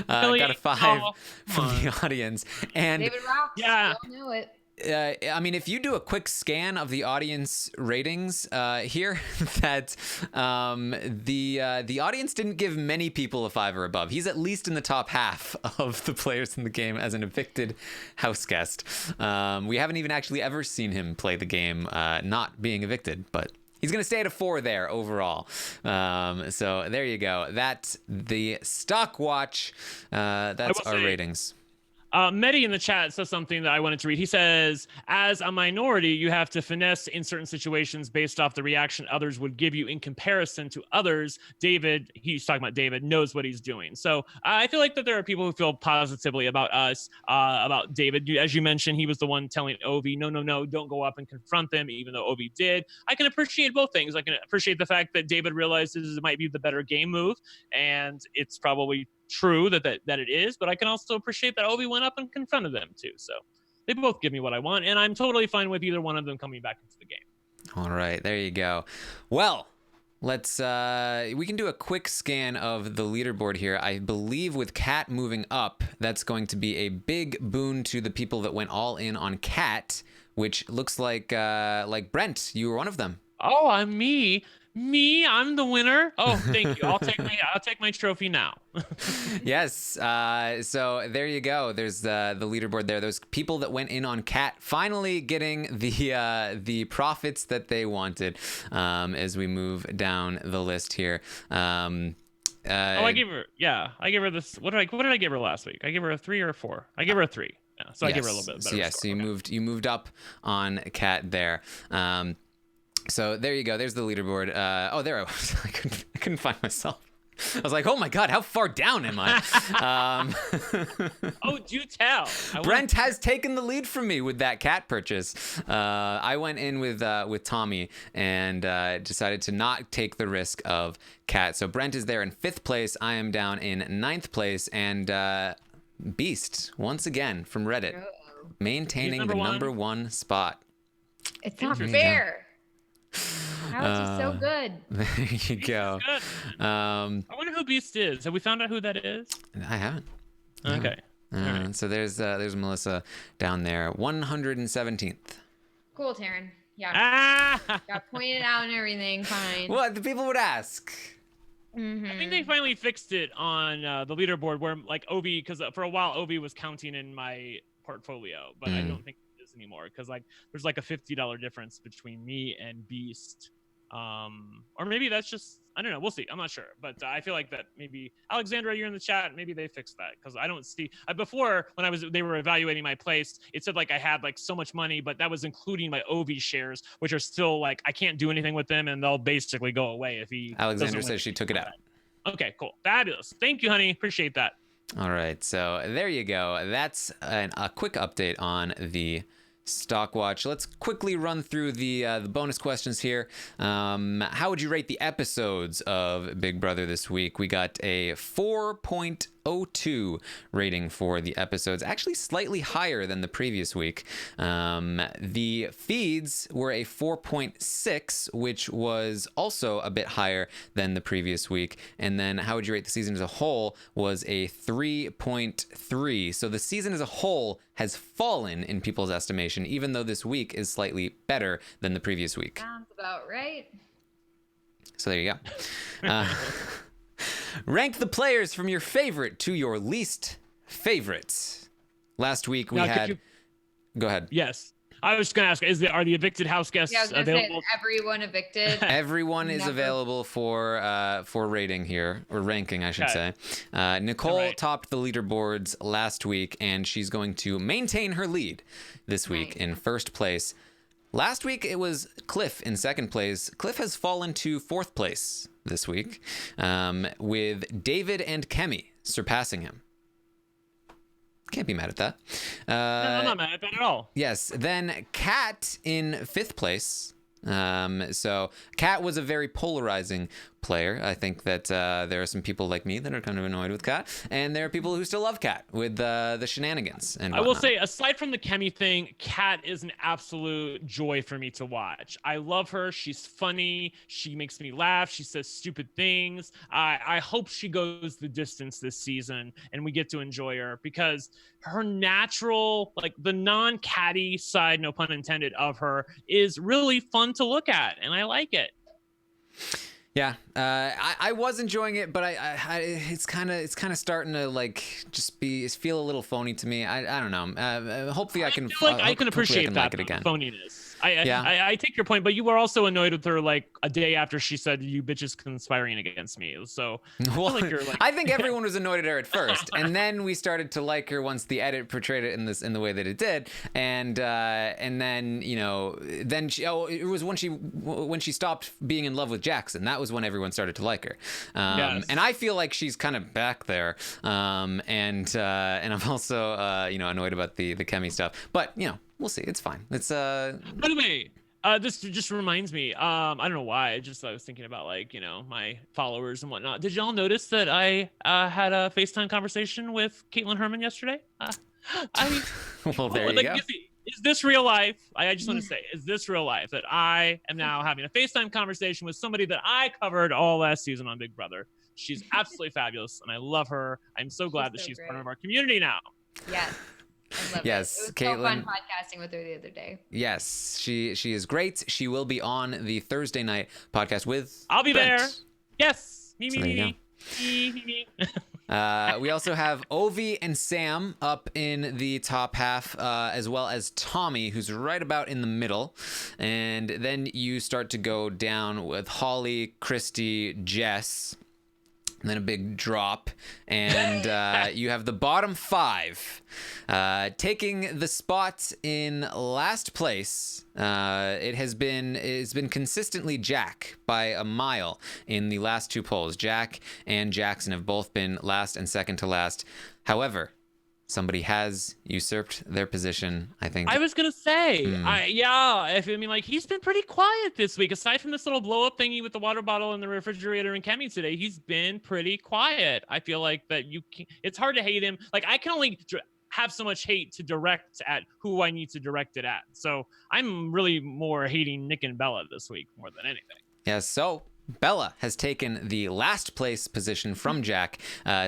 really? got a 5 from the audience. And David rocks. Yeah. We all know it. I mean, if you do a quick scan of the audience ratings here, that the audience didn't give many people a 5 or above. He's at least in the top half of the players in the game as an evicted house guest. We haven't even actually ever seen him play the game not being evicted, but he's going to stay at a 4 there overall. So there you go. That's the Stock Watch. That's our ratings. Mehdi in the chat says something that I wanted to read. He says, as a minority, you have to finesse in certain situations based off the reaction others would give you in comparison to others. David, he's talking about David, knows what he's doing. So I feel like that there are people who feel positively about us, about David. As you mentioned, he was the one telling Ovi, no, don't go up and confront them, even though Ovi did. I can appreciate both things. I can appreciate the fact that David realizes it might be the better game move, and it's probably true that it is, but I can also appreciate that Obi went up and confronted them too. So they both give me what I want, and I'm totally fine with either one of them coming back into the game. All right, there you go. Well, let's we can do a quick scan of the leaderboard here. I believe with Kat moving up, that's going to be a big boon to the people that went all in on Kat, which looks like Brent, you were one of them. Oh, I'm me. Me, I'm the winner. Oh, thank you. I'll take my trophy now. Yes. So there you go. There's the leaderboard there. Those people that went in on Kat finally getting the profits that they wanted. As we move down the list here. I gave her this. What did I give her last week? I gave her a 3 or a 4. I gave her a 3. Yeah, so I gave her a little bit better. So you moved up on Kat there. So there you go. There's the leaderboard. There I was. I couldn't find myself. I was like, oh my God, how far down am I? Oh, do tell. Brent has taken the lead from me with that cat purchase. I went in with Tommy and decided to not take the risk of Cat. So Brent is there in 5th place. I am down in 9th place. And Beast, once again, from Reddit, maintaining the number one spot. It's not fair. How is he so good? There you go. I wonder who Beast is. Have we found out who that is? I haven't. Okay. Right. So there's Melissa down there, 117th. Cool, Taran. Yeah. Got pointed out and everything. Fine. What the people would ask. Mm-hmm. I think they finally fixed it on the leaderboard where like Obi, because for a while Obi was counting in my portfolio, but I don't think it is anymore because like there's like a $50 difference between me and Beast. Or maybe that's just, I don't know. We'll see. I'm not sure, but I feel like that maybe Alexandra, you're in the chat. Maybe they fixed that because I don't see before when they were evaluating my place, it said like I had like so much money, but that was including my Ovi shares, which are still like, I can't do anything with them and they'll basically go away if he. Alexandra says she took it out. Okay, cool. Fabulous. Thank you, honey. Appreciate that. All right. So there you go. That's a quick update on the Stock Watch. Let's quickly run through the bonus questions here. How would you rate the episodes of Big Brother this week? We got a 4.02 rating for the episodes, actually slightly higher than the previous week. The feeds were a 4.6, which was also a bit higher than the previous week. And then how would you rate the season as a whole was a 3.3. So the season as a whole has fallen in people's estimation, even though this week is slightly better than the previous week. Sounds about right. So there you go. Rank the players from your favorite to your least favorite. Last week we had... Go ahead. Yes. I was just going to ask, are the evicted house guests available? Say, everyone evicted. Everyone is available for rating here, or ranking, I should say. Nicole topped the leaderboards last week, and she's going to maintain her lead this week in first place. Last week, it was Cliff in second place. Cliff has fallen to fourth place this week, with David and Kemi surpassing him. Can't be mad at that. No, I'm not mad at that at all. Yes. Then Kat in fifth place. So Kat was a very polarizing player. I think that there are some people like me that are kind of annoyed with Kat, and there are people who still love Kat with the shenanigans and whatnot. I will say, aside from the Kemi thing, Kat is an absolute joy for me to watch. I love her. She's funny. She makes me laugh. She says stupid things. I hope she goes the distance this season and we get to enjoy her, because her natural, like the non-catty side, no pun intended, of her is really fun to look at, and I like it. Yeah, I was enjoying it, but it's kind of starting to like just feel a little phony to me. I don't know. Hopefully I can appreciate that like it again. Phoniness. I take your point, but you were also annoyed with her like a day after she said "you bitches conspiring against me." So well, I think everyone was annoyed at her at first, and then we started to like her once the edit portrayed it in the way that it did, and then it was when she stopped being in love with Jackson. That was when everyone started to like her, yes. And I feel like she's kind of back there, and I'm also annoyed about the Kemi stuff, but we'll see. It's fine. It's By the way, this just reminds me. I don't know why. I was thinking about my followers and whatnot. Did y'all notice that I had a FaceTime conversation with Caitlin Herman yesterday? Well, there you go. Is this real life? I just want to say, is this real life that I am now having a FaceTime conversation with somebody that I covered all last season on Big Brother? She's absolutely fabulous, and I love her. I'm so glad that she's part of our community now. Yes. I love Yes, it. It was Caitlin. so fun podcasting with her the other day. Yes, she is great. She will be on the Thursday night podcast with I'll be Brent. there. Yes. Me, So me, there you me, me, me, me. We also have Ovi and Sam up in the top half, as well as Tommy, who's right about in the middle. And then you start to go down with Holly, Christy, Jess, and then a big drop. And you have the bottom 5 taking the spot in last place. It's been consistently Jack by a mile in the last 2 polls. Jack and Jackson have both been last and second to last. However, somebody has usurped their position, I think. I was gonna say, he's been pretty quiet this week. Aside from this little blow up thingy with the water bottle and the refrigerator and Kemi today, he's been pretty quiet. I feel like that it's hard to hate him. Like, I can only have so much hate to direct at who I need to direct it at. So I'm really more hating Nick and Bella this week more than anything. Yeah, so Bella has taken the last place position from Jack.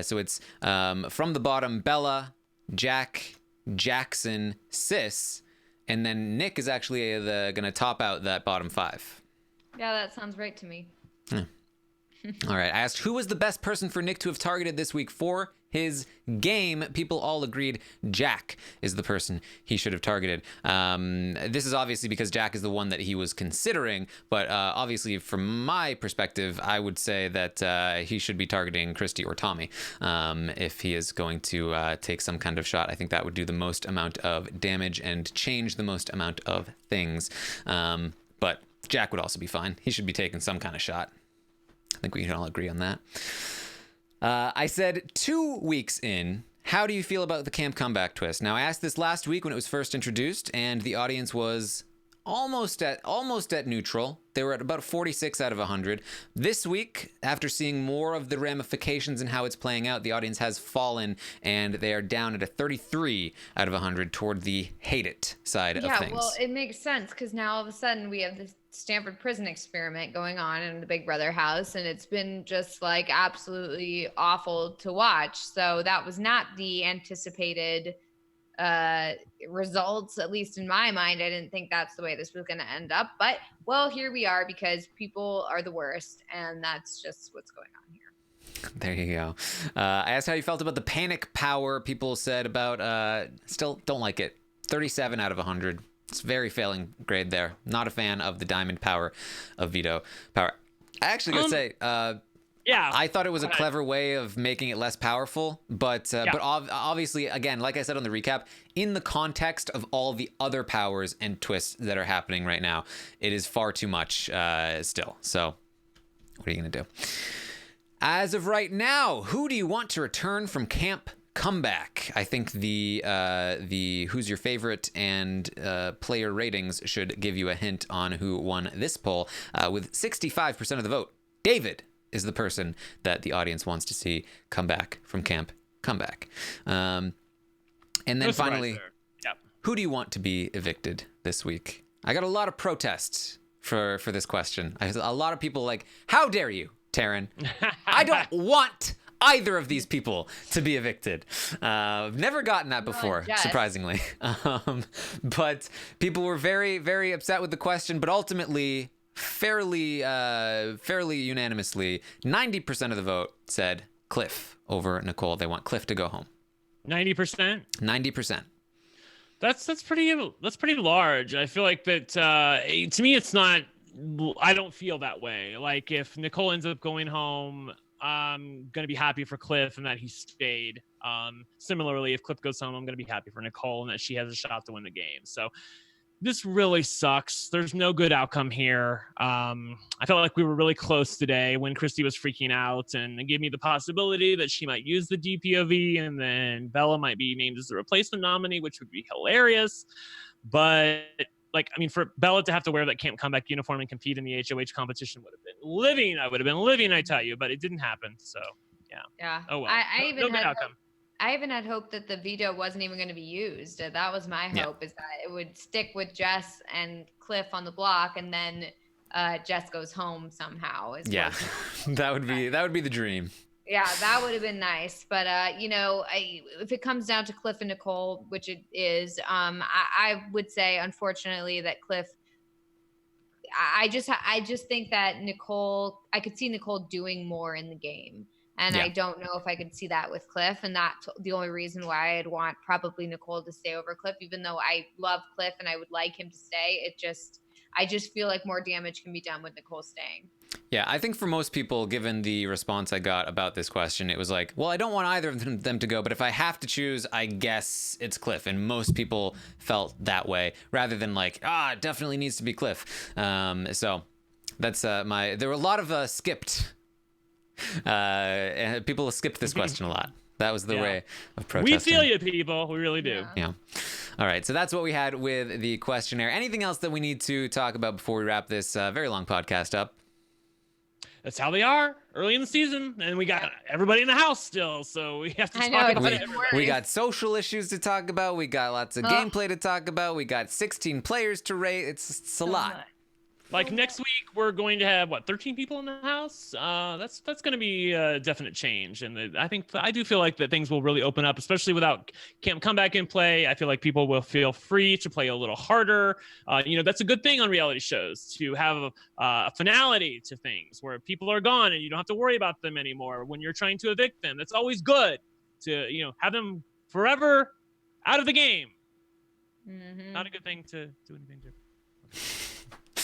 So it's from the bottom, Bella, Jack, Jackson, Sis, and then Nick is actually going to top out that bottom 5. Yeah, that sounds right to me. All right. I asked who was the best person for Nick to have targeted this week for his game. People all agreed Jack is the person he should have targeted. This is obviously because Jack is the one that he was considering, but obviously from my perspective, I would say that he should be targeting Christy or Tommy if he is going to take some kind of shot. I think that would do the most amount of damage and change the most amount of things. But Jack would also be fine. He should be taking some kind of shot. I think we can all agree on that. I said 2 weeks in, how do you feel about the camp comeback twist? Now, I asked this last week when it was first introduced, and the audience was almost at neutral. They were at about 46 out of 100. This week, after seeing more of the ramifications and how it's playing out, the audience has fallen, and they are down at a 33 out of 100 toward the hate it side of things. Yeah, well, it makes sense because now all of a sudden we have this Stanford prison experiment going on in the Big Brother house, and it's been just like absolutely awful to watch. So that was not the anticipated results, at least in my mind. I didn't think that's the way this was going to end up, but well, here we are because people are the worst, and that's just what's going on here. There you go. I asked how you felt about the panic power. People said about still don't like it. 37 out of 100. It's very failing grade there. Not a fan of the diamond power of veto power. I actually gotta say, yeah, I thought it was a clever way of making it less powerful, but obviously, again, like I said on the recap, in the context of all the other powers and twists that are happening right now, it is far too much still. So what are you gonna do? As of right now, who do you want to return from camp comeback? I think the who's your favorite and player ratings should give you a hint on who won this poll. With 65% of the vote, David is the person that the audience wants to see come back from camp comeback. And then finally, who do you want to be evicted this week? I got a lot of protests for this question. A lot of people like, how dare you, Taran? I don't want either of these people to be evicted. I've never gotten that before, surprisingly. But people were very, very upset with the question, but ultimately, fairly unanimously, 90% of the vote said Cliff over Nicole. They want Cliff to go home. 90%? 90%. That's pretty large. I feel like that to me it's not. I don't feel that way. Like, if Nicole ends up going home, I'm going to be happy for Cliff and that he stayed. Similarly, if Cliff goes home, I'm going to be happy for Nicole and that she has a shot to win the game. So this really sucks. There's no good outcome here. I felt like we were really close today when Christy was freaking out, and it gave me the possibility that she might use the DPOV and then Bella might be named as the replacement nominee, which would be hilarious. But for Bella to have to wear that camp comeback uniform and compete in the HOH competition would have been living. I would have been living, I tell you, but it didn't happen. So yeah. Oh well. No good outcome. I even had hope that the veto wasn't even going to be used. That was my hope, is that it would stick with Jess and Cliff on the block, and then Jess goes home somehow. Yeah, that would be the dream. Yeah, that would have been nice. But if it comes down to Cliff and Nicole, which it is, I would say, unfortunately, that Cliff. I just think that Nicole. I could see Nicole doing more in the game, and Yeah. I don't know if I could see that with Cliff. And that's the only reason why I'd want probably Nicole to stay over Cliff, even though I love Cliff and I would like him to stay. I just feel like more damage can be done with Nicole staying. Yeah, I think for most people, given the response I got about this question, it was like, well, I don't want either of them to go, but if I have to choose, I guess it's Cliff. And most people felt that way, rather than like, it definitely needs to be Cliff. So that's there were a lot of skipped. People skipped this question a lot. That was the way of protesting. We feel you, people. We really do. Yeah. All right. So that's what we had with the questionnaire. Anything else that we need to talk about before we wrap this very long podcast up? That's how they are early in the season, and we got everybody in the house still, so we have to talk about it. We got social issues to talk about. We got lots of gameplay to talk about. We got 16 players to rate. It's a lot. Like next week, we're going to have 13 people in the house. That's going to be a definite change, and I do feel like that things will really open up, especially without Camp Comeback in play. I feel like people will feel free to play a little harder. That's a good thing on reality shows, to have a finality to things where people are gone and you don't have to worry about them anymore when you're trying to evict them. That's always good to have them forever out of the game. Mm-hmm. Not a good thing to do anything different.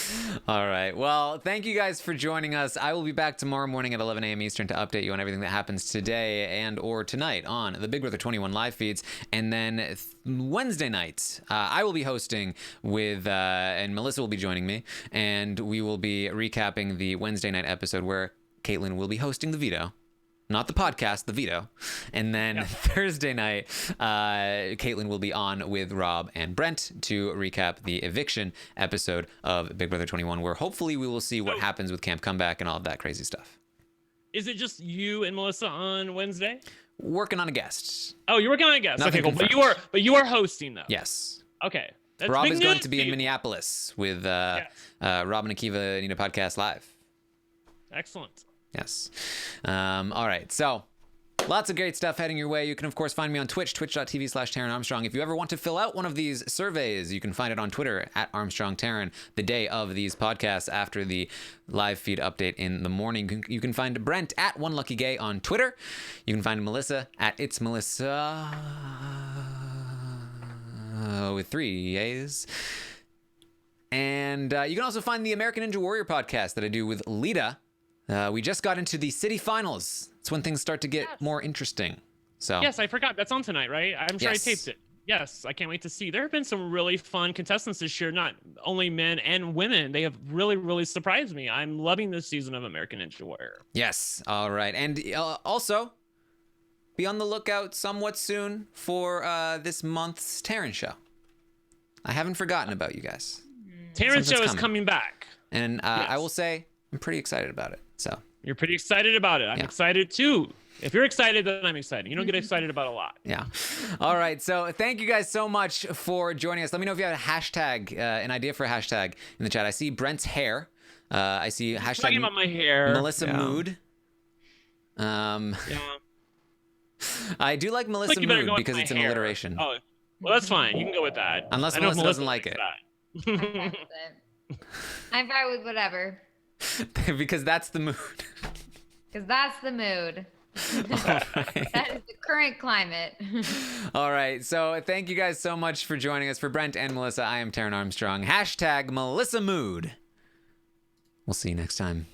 Okay. All right. Well, thank you guys for joining us. I will be back tomorrow morning at 11 a.m. Eastern to update you on everything that happens today and or tonight on the Big Brother 21 live feeds. And then Wednesday night, I will be hosting with, and Melissa will be joining me, and we will be recapping the Wednesday night episode where Caitlin will be hosting the veto. Not the podcast, the veto. And then Thursday night, Caitlin will be on with Rob and Brent to recap the eviction episode of Big Brother 21, where hopefully we will see what happens with Camp Comeback and all of that crazy stuff. Is it just you and Melissa on Wednesday? Working on a guest. Oh, you're working on a guest. Nothing okay, cool. But you are hosting though. Yes. Okay. That's Rob big is going news to be in Minneapolis with Rob and Akiva Need a Podcast Live. Excellent. Yes. All right. So lots of great stuff heading your way. You can, of course, find me on Twitch, twitch.tv/Taran Armstrong. If you ever want to fill out one of these surveys, you can find it on Twitter at Armstrong Taran the day of these podcasts after the live feed update in the morning. You can find Brent at OneLuckyGay on Twitter. You can find Melissa at It's Melissa with 3 A's. And you can also find the American Ninja Warrior podcast that I do with Lita. We just got into the city finals. It's when things start to get more interesting. So yes, I forgot. That's on tonight, right? I'm sure I taped it. Yes, I can't wait to see. There have been some really fun contestants this year, not only men and women. They have really, really surprised me. I'm loving this season of American Ninja Warrior. Yes. All right. And also, be on the lookout somewhat soon for this month's Taran show. I haven't forgotten about you guys. Taran show is coming back. And I will say, I'm pretty excited about it. So you're pretty excited about it. I'm excited too. If you're excited, then I'm excited. You don't get excited about a lot. Yeah. All right. So thank you guys so much for joining us. Let me know if you have a hashtag, an idea for a hashtag in the chat. I see Brent's hair. I see hashtag talking about my hair. Melissa Mood. I do like Melissa Mood because it's an alliteration. Oh, well, that's fine. You can go with that. Unless Melissa doesn't like it. I'm fine with whatever. Because that's the mood. Because that's the mood. That is the current climate. All right. So thank you guys so much for joining us. For Brent and Melissa, I am Taran Armstrong. Hashtag Melissa Mood. We'll see you next time.